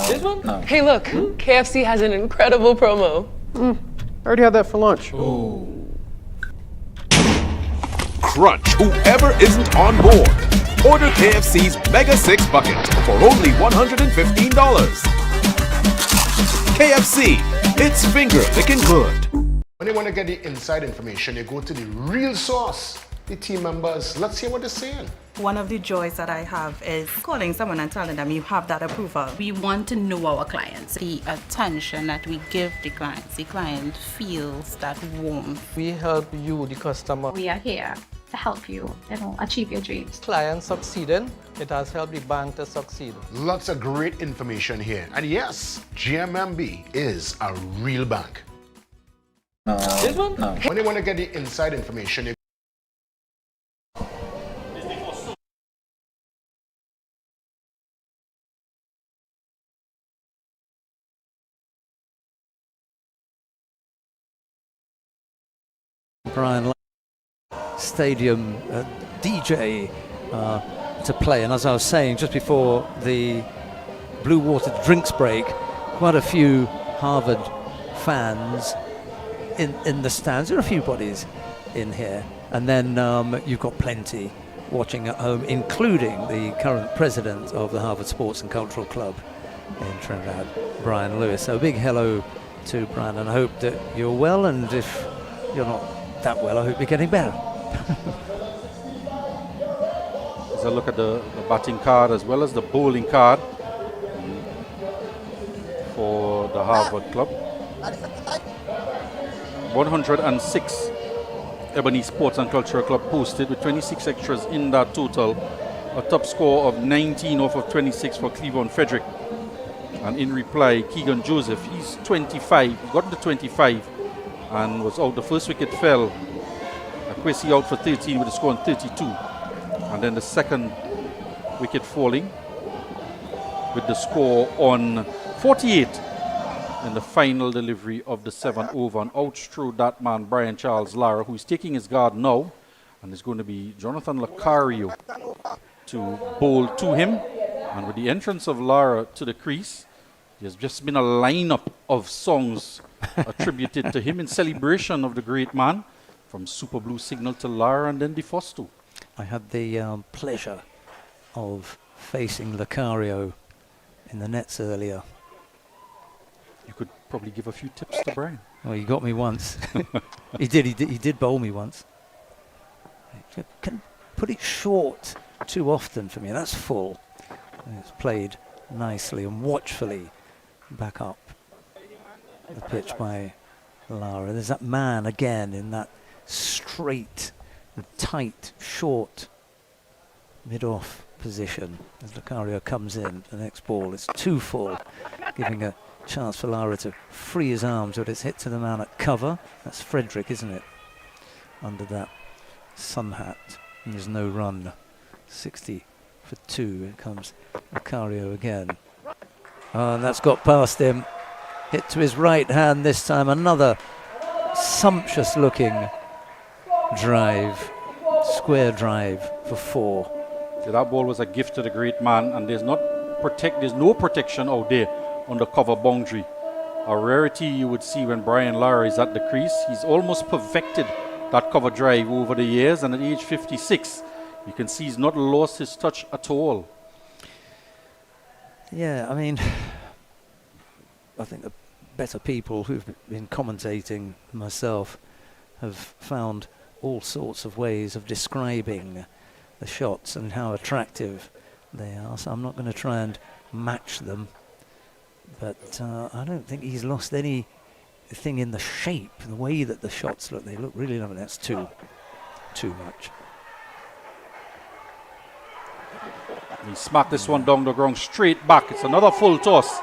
This one? No. Hey, look, KFC has an incredible promo. I already had that for lunch. Crunch whoever isn't on board. Order KFC's Mega 6 Bucket for only $115. KFC, it's finger licking good. When you want to get the inside information, you go to the real source. the team members. Let's hear what they're saying. One of the joys that I have is calling someone and telling them you have that approval. We want to know our clients. The attention that we give the client feels that warmth. We help you, the customer. We are here to help you, achieve your dreams. Client succeeding, it has helped the bank to succeed. Lots of great information here. And yes, GMMB is a real bank. This one? No. When you want to get the inside information, you Brian Stadium DJ to play, and as I was saying just before the Blue Water drinks break, quite a few Harvard fans in the stands. There are a few bodies in here, and then you've got plenty watching at home, including the current president of the Harvard Sports and Cultural Club in Trinidad, Brian Lewis. So a big hello to Brian, and I hope that you're well, and if you're not that well, I hope you're getting better. As I look at the batting card as well as the bowling card for the Harvard club. 106 Ebony Sports and Cultural Club posted with 26 extras in that total. A top score of 19 off of 26 for Cleveland Frederick. And in reply, Keegan Joseph, he's 25, he got to 25 and was out. The first wicket fell. Kwesi out for 13 with a score on 32. And then the second wicket falling with the score on 48 in the final delivery of the 7th over. And out through that man, Brian Charles Lara, who is taking his guard now. And it's going to be Jonathan Lacario to bowl to him. And with the entrance of Lara to the crease, there's just been a lineup of songs attributed to him in celebration of the great man, from Super Blue Signal to Lara and then DeFosto. I had the pleasure of facing Lacario in the nets earlier. You could probably give a few tips to Brian. Well, he got me once. He did bowl me once. Can put it short too often for me. That's full. And it's played nicely and watchfully back up the pitch by Lara. There's that man again in that straight, tight, short mid-off position as Lacario comes in. The next ball is too full, giving a chance for Lara to free his arms, but it's hit to the man at cover. That's Frederick, isn't it? Under that sun hat. And there's no run. 60 for 2. Here comes Lacario again. Oh, and that's got past him. Hit to his right hand this time. Another sumptuous looking drive. Square drive for 4. Yeah, that ball was a gift to the great man, and there's no protection out there on the cover boundary. A rarity you would see when Brian Lara is at the crease. He's almost perfected that cover drive over the years, and at age 56, you can see he's not lost his touch at all. Yeah, I mean, I think the better people who've been commentating, myself, have found all sorts of ways of describing the shots and how attractive they are. So I'm not going to try and match them. But I don't think he's lost anything in the shape, the way that the shots look. They look really lovely. That's too much. He smacked this one down the ground straight back. It's another full toss.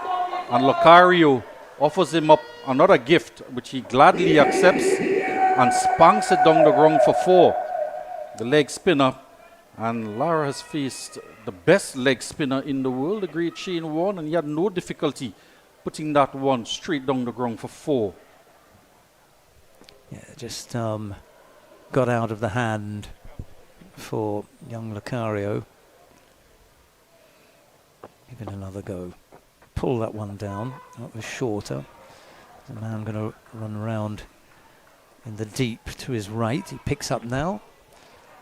And Lacario offers him up another gift, which he gladly accepts and spanks it down the ground for 4. The leg spinner. And Lara has faced the best leg spinner in the world, the great Shane Warne, and he had no difficulty putting that one straight down the ground for 4. Yeah, just got out of the hand for young Lacario. Give it another go. Pull that one down. That was shorter. The man going to run around in the deep to his right. He picks up now,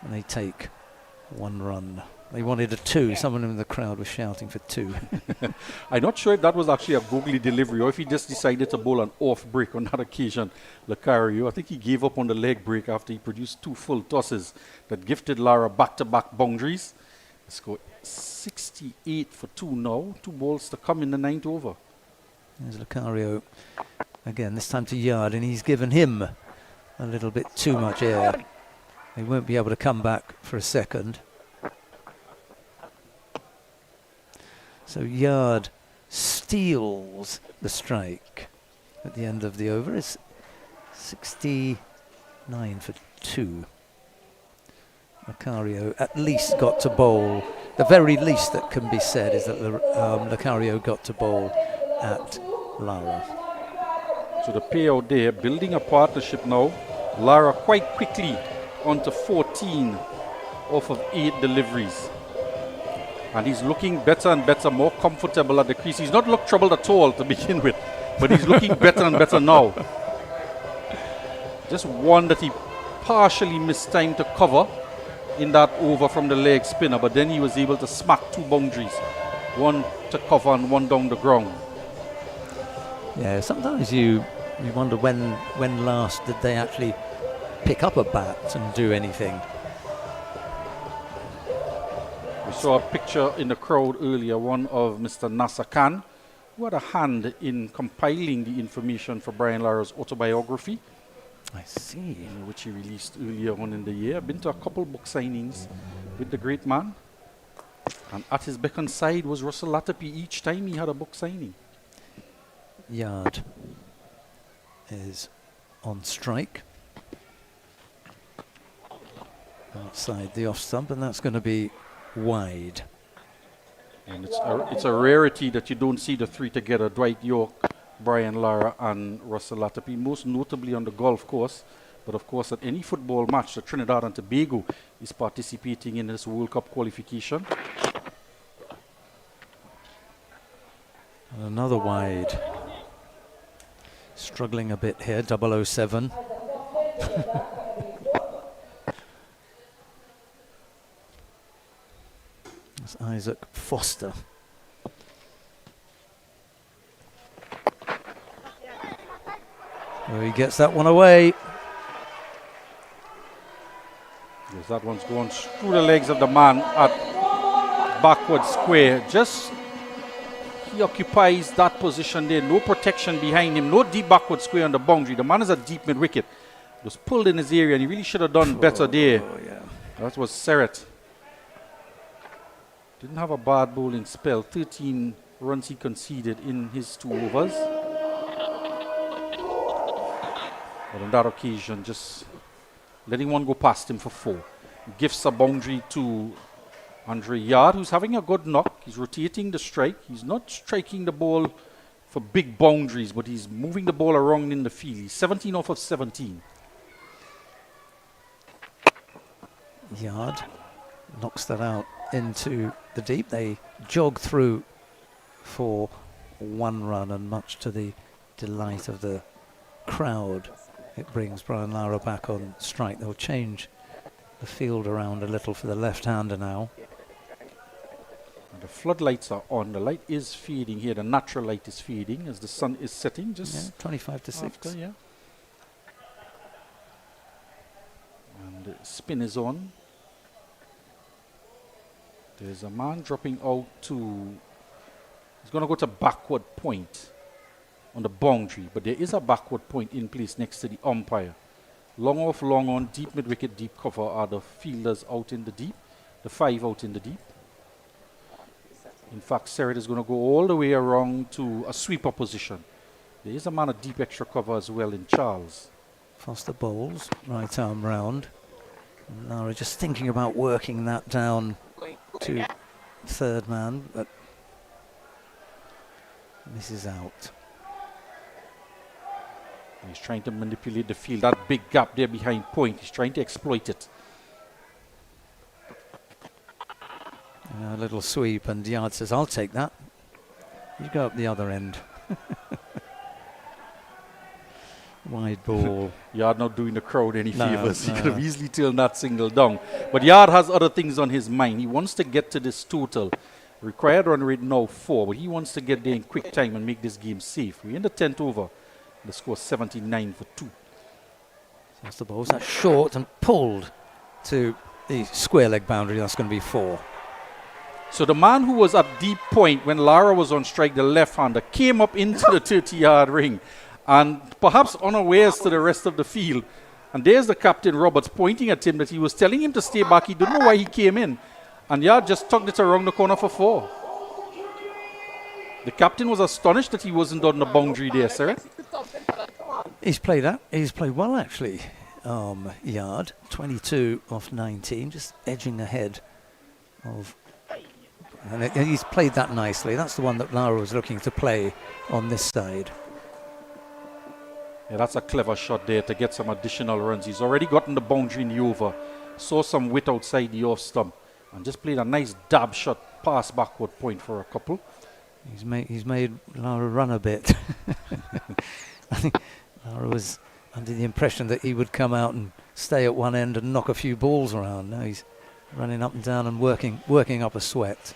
and they take 1 run. They wanted a 2. Someone in the crowd was shouting for 2. I'm not sure if that was actually a googly delivery or if he just decided to bowl an off break on that occasion, Lucario. I think he gave up on the leg break after he produced 2 full tosses that gifted Lara back-to-back boundaries. Let's go 68 for 2 now. 2 balls to come in the 9th over. There's Lucario again, this time to Yard, and he's given him a little bit too much air. He won't be able to come back for a second. So Yard steals the strike at the end of the over. It's 69 for 2. Lucario at least got to bowl. The very least that can be said is that Lucario got to bowl at Lara. So the payout there, building a partnership now. Lara quite quickly onto 14 off of 8 deliveries. And he's looking better and better, more comfortable at the crease. He's not looked troubled at all to begin with, but he's looking better and better now. Just one that he partially missed time to cover in that over from the leg spinner, but then he was able to smack 2 boundaries. One to cover and one down the ground. Yeah, sometimes you wonder when last did they actually pick up a bat and do anything. We saw a picture in the crowd earlier, one of Mr. Nasser Khan, who had a hand in compiling the information for Brian Lara's autobiography. I see. Which he released earlier on in the year. Been to a couple book signings with the great man. And at his beck and side was Russell Latapy each time he had a book signing. Yard is on strike. Outside the off stump, and that's going to be wide. And it's a rarity that you don't see the 3 together, Dwight York, Brian Lara and Russell Latapy, most notably on the golf course, but of course at any football match that Trinidad and Tobago is participating in this World Cup qualification. And another wide. Struggling a bit here, 007. That's Isaac Foster. Oh, he gets that one away. Yes, that one's going through the legs of the man at backward square. Just he occupies that position there. No protection behind him. No deep backward square on the boundary. The man is a deep mid wicket. Was pulled in his area and he really should have done better there. Yeah. That was Serret. Didn't have a bad bowling spell. 13 runs he conceded in his 2 overs. But on that occasion, just letting one go past him for 4. Gifts a boundary to Andre Yard, who's having a good knock. He's rotating the strike. He's not striking the ball for big boundaries, but he's moving the ball around in the field. He's 17 off of 17. Yard knocks that out into the deep. They jog through for 1 run, and much to the delight of the crowd, it brings Brian Lara back on strike. They'll change the field around a little for the left-hander now. And the floodlights are on. The light is fading here. The natural light is fading as the sun is setting. Just 25 to 6. After, yeah. And the spin is on. There's a man dropping out to... He's going to go to backward point on the boundary, but there is a backward point in place next to the umpire. Long off, long on, deep mid-wicket, deep cover are the fielders out in the deep, the 5 out in the deep. In fact, Serret is going to go all the way around to a sweeper position. There is a man at deep extra cover as well in Charles. Foster bowls, right arm round. And Lara just thinking about working that down to 3rd man, but misses out. He's trying to manipulate the field. That big gap there behind point, he's trying to exploit it. A little sweep, and Yard says, I'll take that. You go up the other end. Wide ball. Yard not doing the crowd any No, favours. He no. could have easily turned that single down. But Yard has other things on his mind. He wants to get to this total. Required run rate now 4, but he wants to get there in quick time and make this game safe. We're in the 10th over. The score 79 for 2. That's the ball. That's short and pulled to the square leg boundary. That's going to be 4. So the man who was at deep point when Lara was on strike, the left-hander, came up into the 30-yard ring and perhaps unawares to the rest of the field. And there's the captain, Roberts, pointing at him that he was telling him to stay back. He didn't know why he came in. And Yard just tugged it around the corner for 4. The captain was astonished that he wasn't on the boundary there, sir. He's played that. He's played well, actually. Yard, 22 off 19, just edging ahead of... And he's played that nicely. That's the one that Lara was looking to play on this side. Yeah, that's a clever shot there to get some additional runs. He's already gotten the boundary in the over. Saw some width outside the off stump. And just played a nice dab shot, pass backward point for a couple. He's made Lara run a bit. I think Lara was under the impression that he would come out and stay at one end and knock a few balls around. Now he's running up and down and working up a sweat.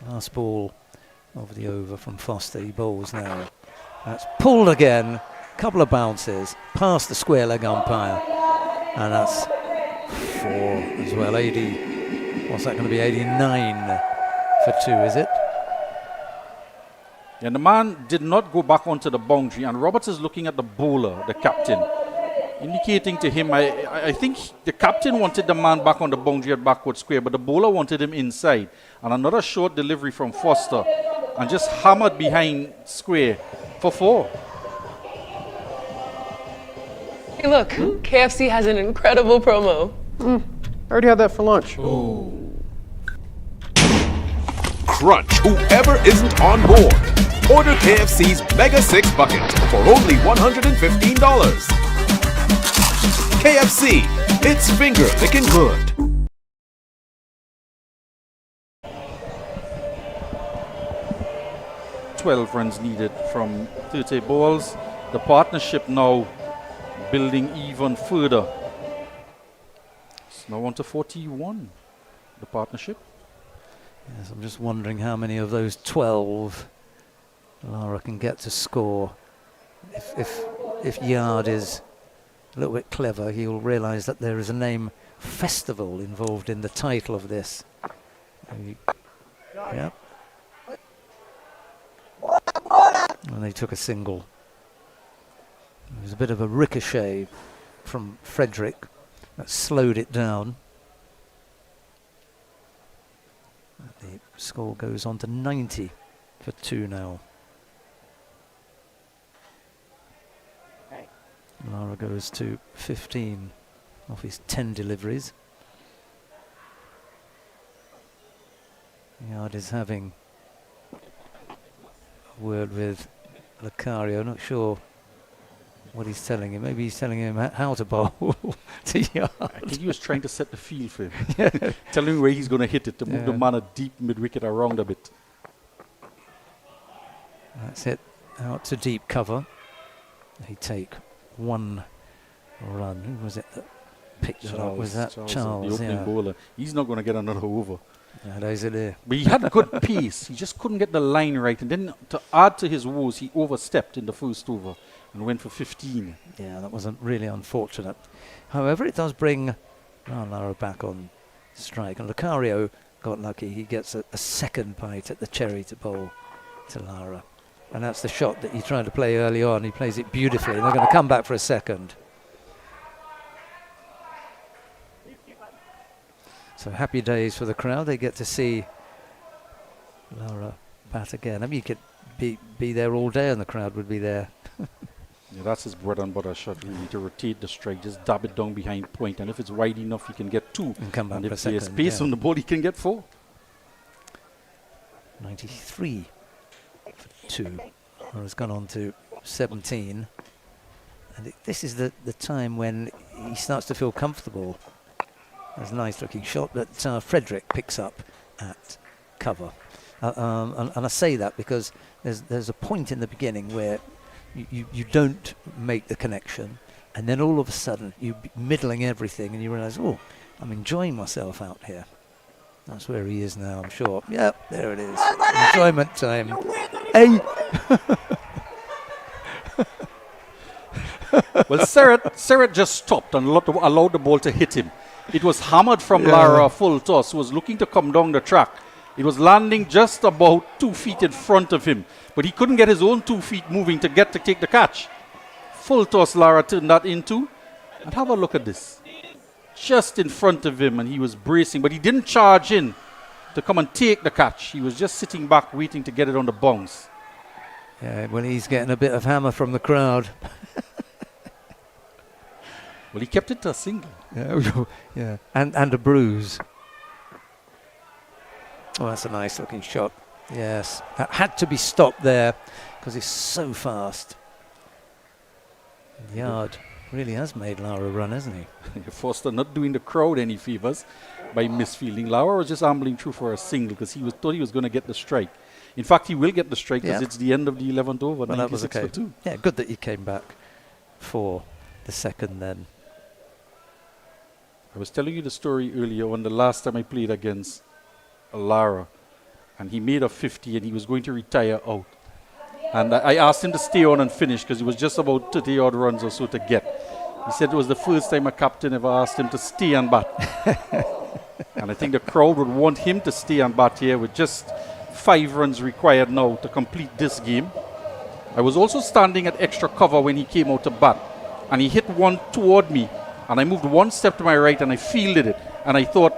Last ball of the over from Foster. He bowls now. That's pulled again. Couple of bounces past the square leg umpire. And that's 4 as well. 80. What's that going to be? 89 for 2, is it? And the man did not go back onto the boundary. And Roberts is looking at the bowler, the captain, indicating to him, I think the captain wanted the man back on the boundary at backward square, but the bowler wanted him inside. And another short delivery from Foster and just hammered behind square for 4. Hey, look, KFC has an incredible promo. I already had that for lunch. Crunch whoever isn't on board. Order KFC's Mega 6 Bucket for only $115. KFC, it's finger licking good. $12 runs needed from 30 balls. The partnership now building even further. It's now on to 41, the partnership. Yes, I'm just wondering how many of those 12 Lara can get to score. If Yard is a little bit clever, he'll realise that there is a name festival involved in the title of this. Yeah. And they took a single. There was a bit of a ricochet from Frederick that slowed it down. The score goes on to 90 for 2 now. Lara goes to 15 off his 10 deliveries. Yard is having a word with Lucario. Not sure what he's telling him. Maybe he's telling him how to bowl to Yard. I think he was trying to set the field for him. Telling him where he's going to hit it to move the man a deep mid-wicket around a bit. That's it. Out to deep cover. They take 1 run. Who was it that picked it up? Was that Charles? The opening bowler. He's not going to get another over. But he had good pace. He just couldn't get the line right. And then to add to his woes, he overstepped in the first over and went for 15. Yeah, that wasn't really unfortunate. However, it does bring Lara back on strike. And Lucario got lucky. He gets a second bite at the cherry to bowl to Lara. And that's the shot that he tried to play early on. He plays it beautifully. And they're going to come back for a second. So happy days for the crowd. They get to see Lara bat again. I mean, you could be there all day and the crowd would be there. Yeah, that's his bread and butter shot, really, to rotate the strike, just dab it down behind point. And if it's wide enough, he can get 2. And come back and for a if there's second. space on the ball, he can get 4. 93 for 2. Lara's gone on to 17. And this is the time when he starts to feel comfortable. That's a nice looking shot that Frederick picks up at cover. And I say that because there's a point in the beginning where you don't make the connection, and then all of a sudden you're middling everything, and you realise, oh, I'm enjoying myself out here. That's where he is now, I'm sure. Yep, there it is. Enjoyment time. Hey. Well, Serret just stopped and allowed the ball to hit him. It was hammered from Lara full toss, who was looking to come down the track. It was landing just about 2 feet in front of him, but he couldn't get his own 2 feet moving to take the catch. Full toss Lara turned that into. And have a look at this. Just in front of him, and he was bracing, but he didn't charge in to come and take the catch. He was just sitting back waiting to get it on the bounce. Yeah, well, he's getting a bit of hammer from the crowd. Well, he kept it to a single. Yeah, and a bruise. Oh, that's a nice looking shot. Yes, that had to be stopped there because it's so fast. Yard really has made Lara run, hasn't he? Foster not doing the crowd any favors by misfielding. Lara was just ambling through for a single because thought he was going to get the strike. In fact, he will get the strike because it's the end of the 11th over. Well, that was okay. For 2. Yeah, good that he came back for the second then. I was telling you the story earlier on the last time I played against Lara, and he made a 50 and he was going to retire out. And I asked him to stay on and finish because it was just about 30 odd runs or so to get. He said it was the first time a captain ever asked him to stay and bat. And I think the crowd would want him to stay and bat here with just 5 runs required now to complete this game. I was also standing at extra cover when he came out to bat, and he hit one toward me, and I moved 1 step to my right and I fielded it, and I thought,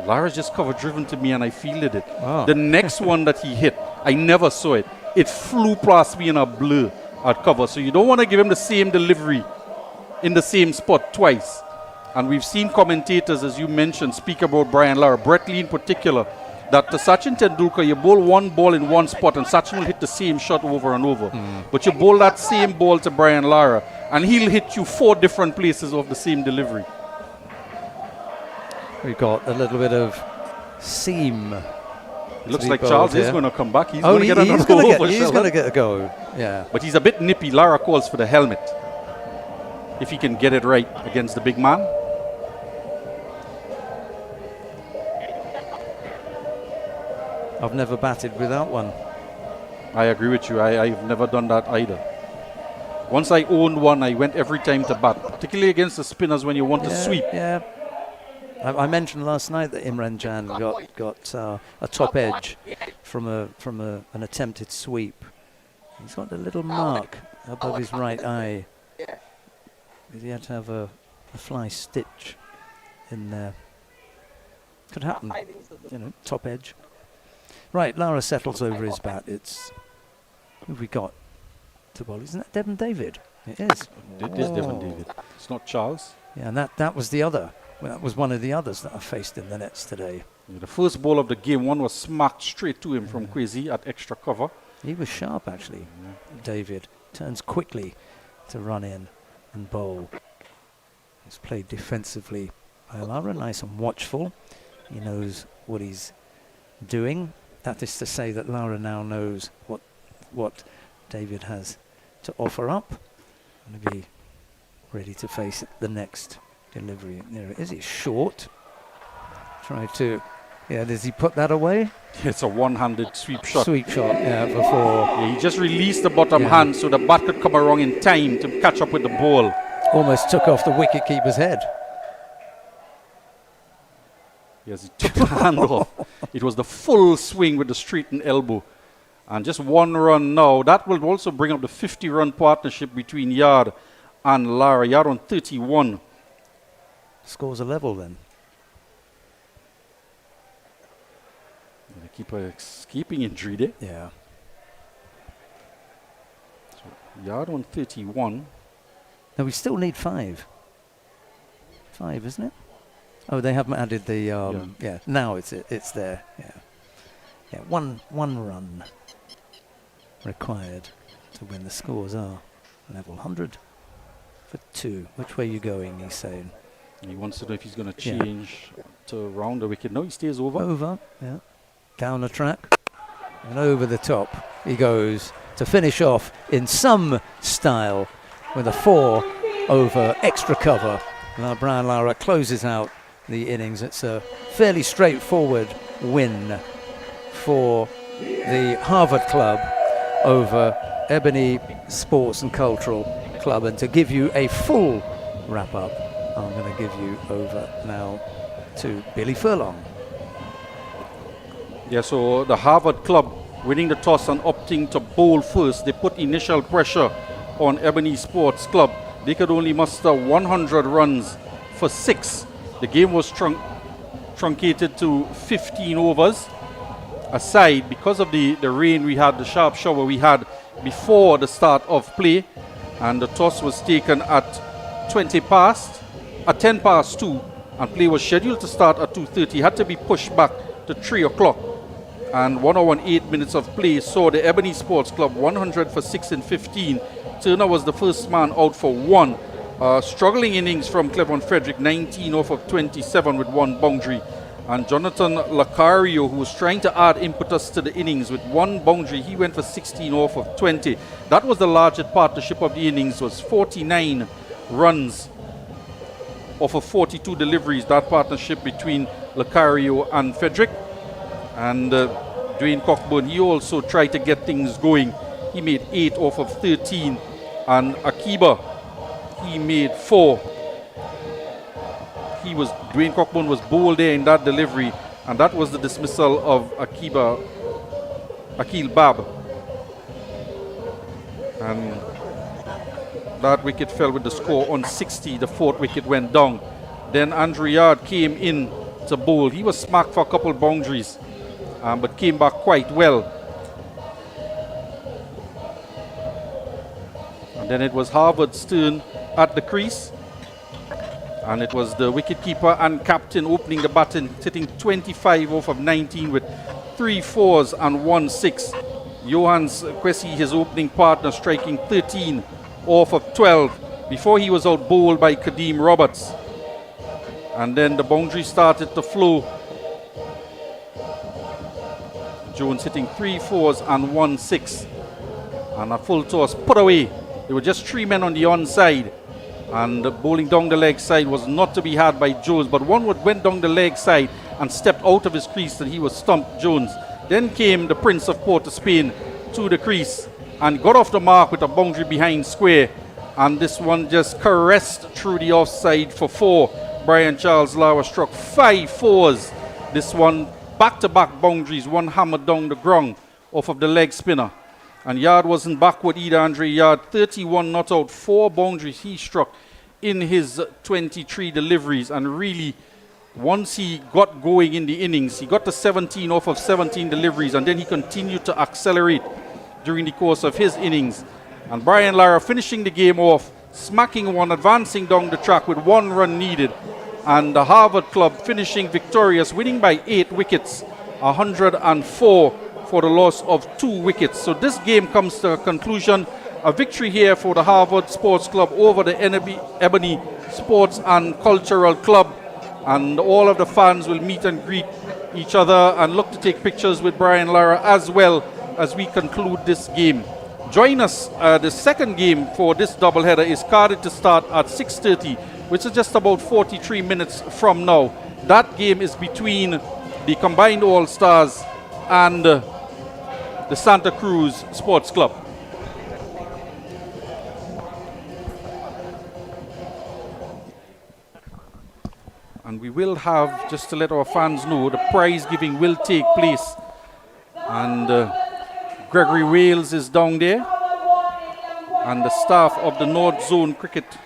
Lara's just cover driven to me, and I fielded it. Oh. The next one that he hit, I never saw it. It flew past me in a blur at cover. So you don't want to give him the same delivery in the same spot twice. And we've seen commentators, as you mentioned, speak about Brian Lara, Brett Lee in particular, that to Sachin Tendulkar, you bowl one ball in one spot and Sachin will hit the same shot over and over. But you bowl that same ball to Brian Lara and he'll hit you 4 different places of the same delivery. We've got a little bit of seam. It looks like Charles is going to come back. He's going to get another go over. He's going to get a go, yeah. But he's a bit nippy. Lara calls for the helmet. If he can get it right against the big man. I've never batted without one. I agree with you. I've never done that either. Once I owned one, I went every time to bat, particularly against the spinners when you want to sweep. Yeah. I mentioned last night that Imran Jan got a top edge from an attempted sweep. He's got a little mark above his right eye. He had to have a fly stitch in there. Could happen, top edge. Right, Lara settles over his bat. Who have we got to bowl? Isn't that Devon David? It is. It is Devon David. It's not Charles. Yeah, and that was the other. Well, that was one of the others that I faced in the nets today. Yeah, the first ball of the game, one was smacked straight to him from Kwesi at extra cover. He was sharp, actually. David turns quickly to run in and bowl. He's played defensively by Lara, nice and watchful. He knows what he's doing. That is to say that Lara now knows what David has to offer up and to be ready to face the next delivery. There it is. It's short. Does he put that away? It's a one-handed sweep shot. Sweep shot, yeah, before. Yeah, he just released the bottom hand so the bat could come around in time to catch up with the ball. Almost took off the wicket-keeper's head. Yes, he took the hand off. It was the full swing with the straightened elbow. And just 1 run now. That will also bring up the 50-run partnership between Yard and Lara. Yard on 31. Scores a level then. The keeper escaping injury there. Yeah. So Yard on 31. Now we still need 5. 5, isn't it? Oh, they haven't added the now it's there. Yeah. One run required to win. The scores are level. 100 for 2. Which way are you going? He's saying. He wants to know if he's going to change to round the wicket. No, he stays over. Over, yeah. Down the track and over the top he goes to finish off in some style with a 4 over extra cover. Now Brian Lara closes out the innings. It's a fairly straightforward win for the Harvard Club over Ebony Sports and Cultural Club. And to give you a full wrap up, I'm going to give you over now to Billy Furlong. Yeah, so the Harvard Club winning the toss and opting to bowl first. They put initial pressure on Ebony Sports Club. They could only muster 100 runs for 6. The game was truncated to 15 overs. Aside, because of the rain we had, the sharp shower we had before the start of play, and the toss was taken at 10 past 2, and play was scheduled to start at 2:30. Had to be pushed back to 3 o'clock. And 1 hour and 8 minutes of play saw the Ebony Sports Club 100 for 6 in 15. Turner was the first man out for 1. Struggling innings from Cleveland Frederick, 19 off of 27 with 1 boundary. And Jonathan Lacario, who was trying to add impetus to the innings with 1 boundary, he went for 16 off of 20. That was the largest partnership of the innings, was 49 runs off of 42 deliveries, that partnership between Lacario and Frederick. And Dwayne Cockburn, he also tried to get things going. He made 8 off of 13. And Akiba, he made 4. Dwayne Cockburn was bowled there in that delivery, and that was the dismissal of Akil Bab. And that wicket fell with the score on 60. The 4th wicket went down. Then Andrew Yard came in to bowl. He was smacked for a couple boundaries, but came back quite well. And then it was Harvard's turn at the crease. And it was the wicketkeeper and captain opening the baton, sitting 25 off of 19 with 3 4s and 1 6. Johannes Kwesi, his opening partner, striking 13 off of 12 before he was out bowled by Kadeem Roberts. And then the boundary started to flow. Jones hitting 3 4s and 1 6. And a full toss put away. There were just 3 men on the onside. And bowling down the leg side was not to be had by Jones, but one went down the leg side and stepped out of his crease, and he was stumped, Jones. Then came the Prince of Port of Spain to the crease and got off the mark with a boundary behind square, and this one just caressed through the offside for 4. Brian Charles Lara struck 5 4s. This one back-to-back boundaries, one hammered down the ground off of the leg spinner. And Yard wasn't backward either. Andre Yard, 31 not out, 4 boundaries he struck in his 23 deliveries. And really, once he got going in the innings, he got to 17 off of 17 deliveries, and then he continued to accelerate during the course of his innings. And Brian Lara finishing the game off, smacking one, advancing down the track with 1 run needed. And the Harvard Club finishing victorious, winning by 8 wickets, 104 for the loss of 2 wickets. So this game comes to a conclusion. A victory here for the Harvard Sports Club over the Ebony Sports and Cultural Club. And all of the fans will meet and greet each other and look to take pictures with Brian Lara as well as we conclude this game. Join us. The second game for this doubleheader is carded to start at 6:30, which is just about 43 minutes from now. That game is between the Combined All-Stars and the Santa Cruz Sports Club. And we will have, just to let our fans know, the prize giving will take place. And Gregory Wales is down there. And the staff of the North Zone Cricket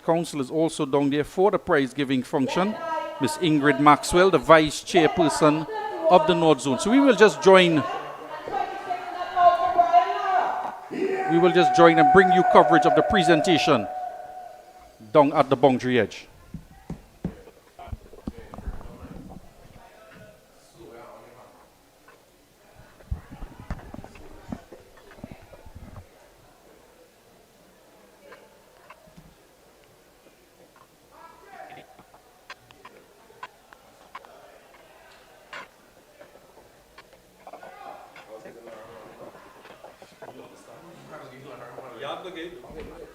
Council is also down there for the prize giving function. Miss Ingrid Maxwell, the vice chairperson of the North Zone. So we will just join and bring you coverage of the presentation down at the boundary edge. again.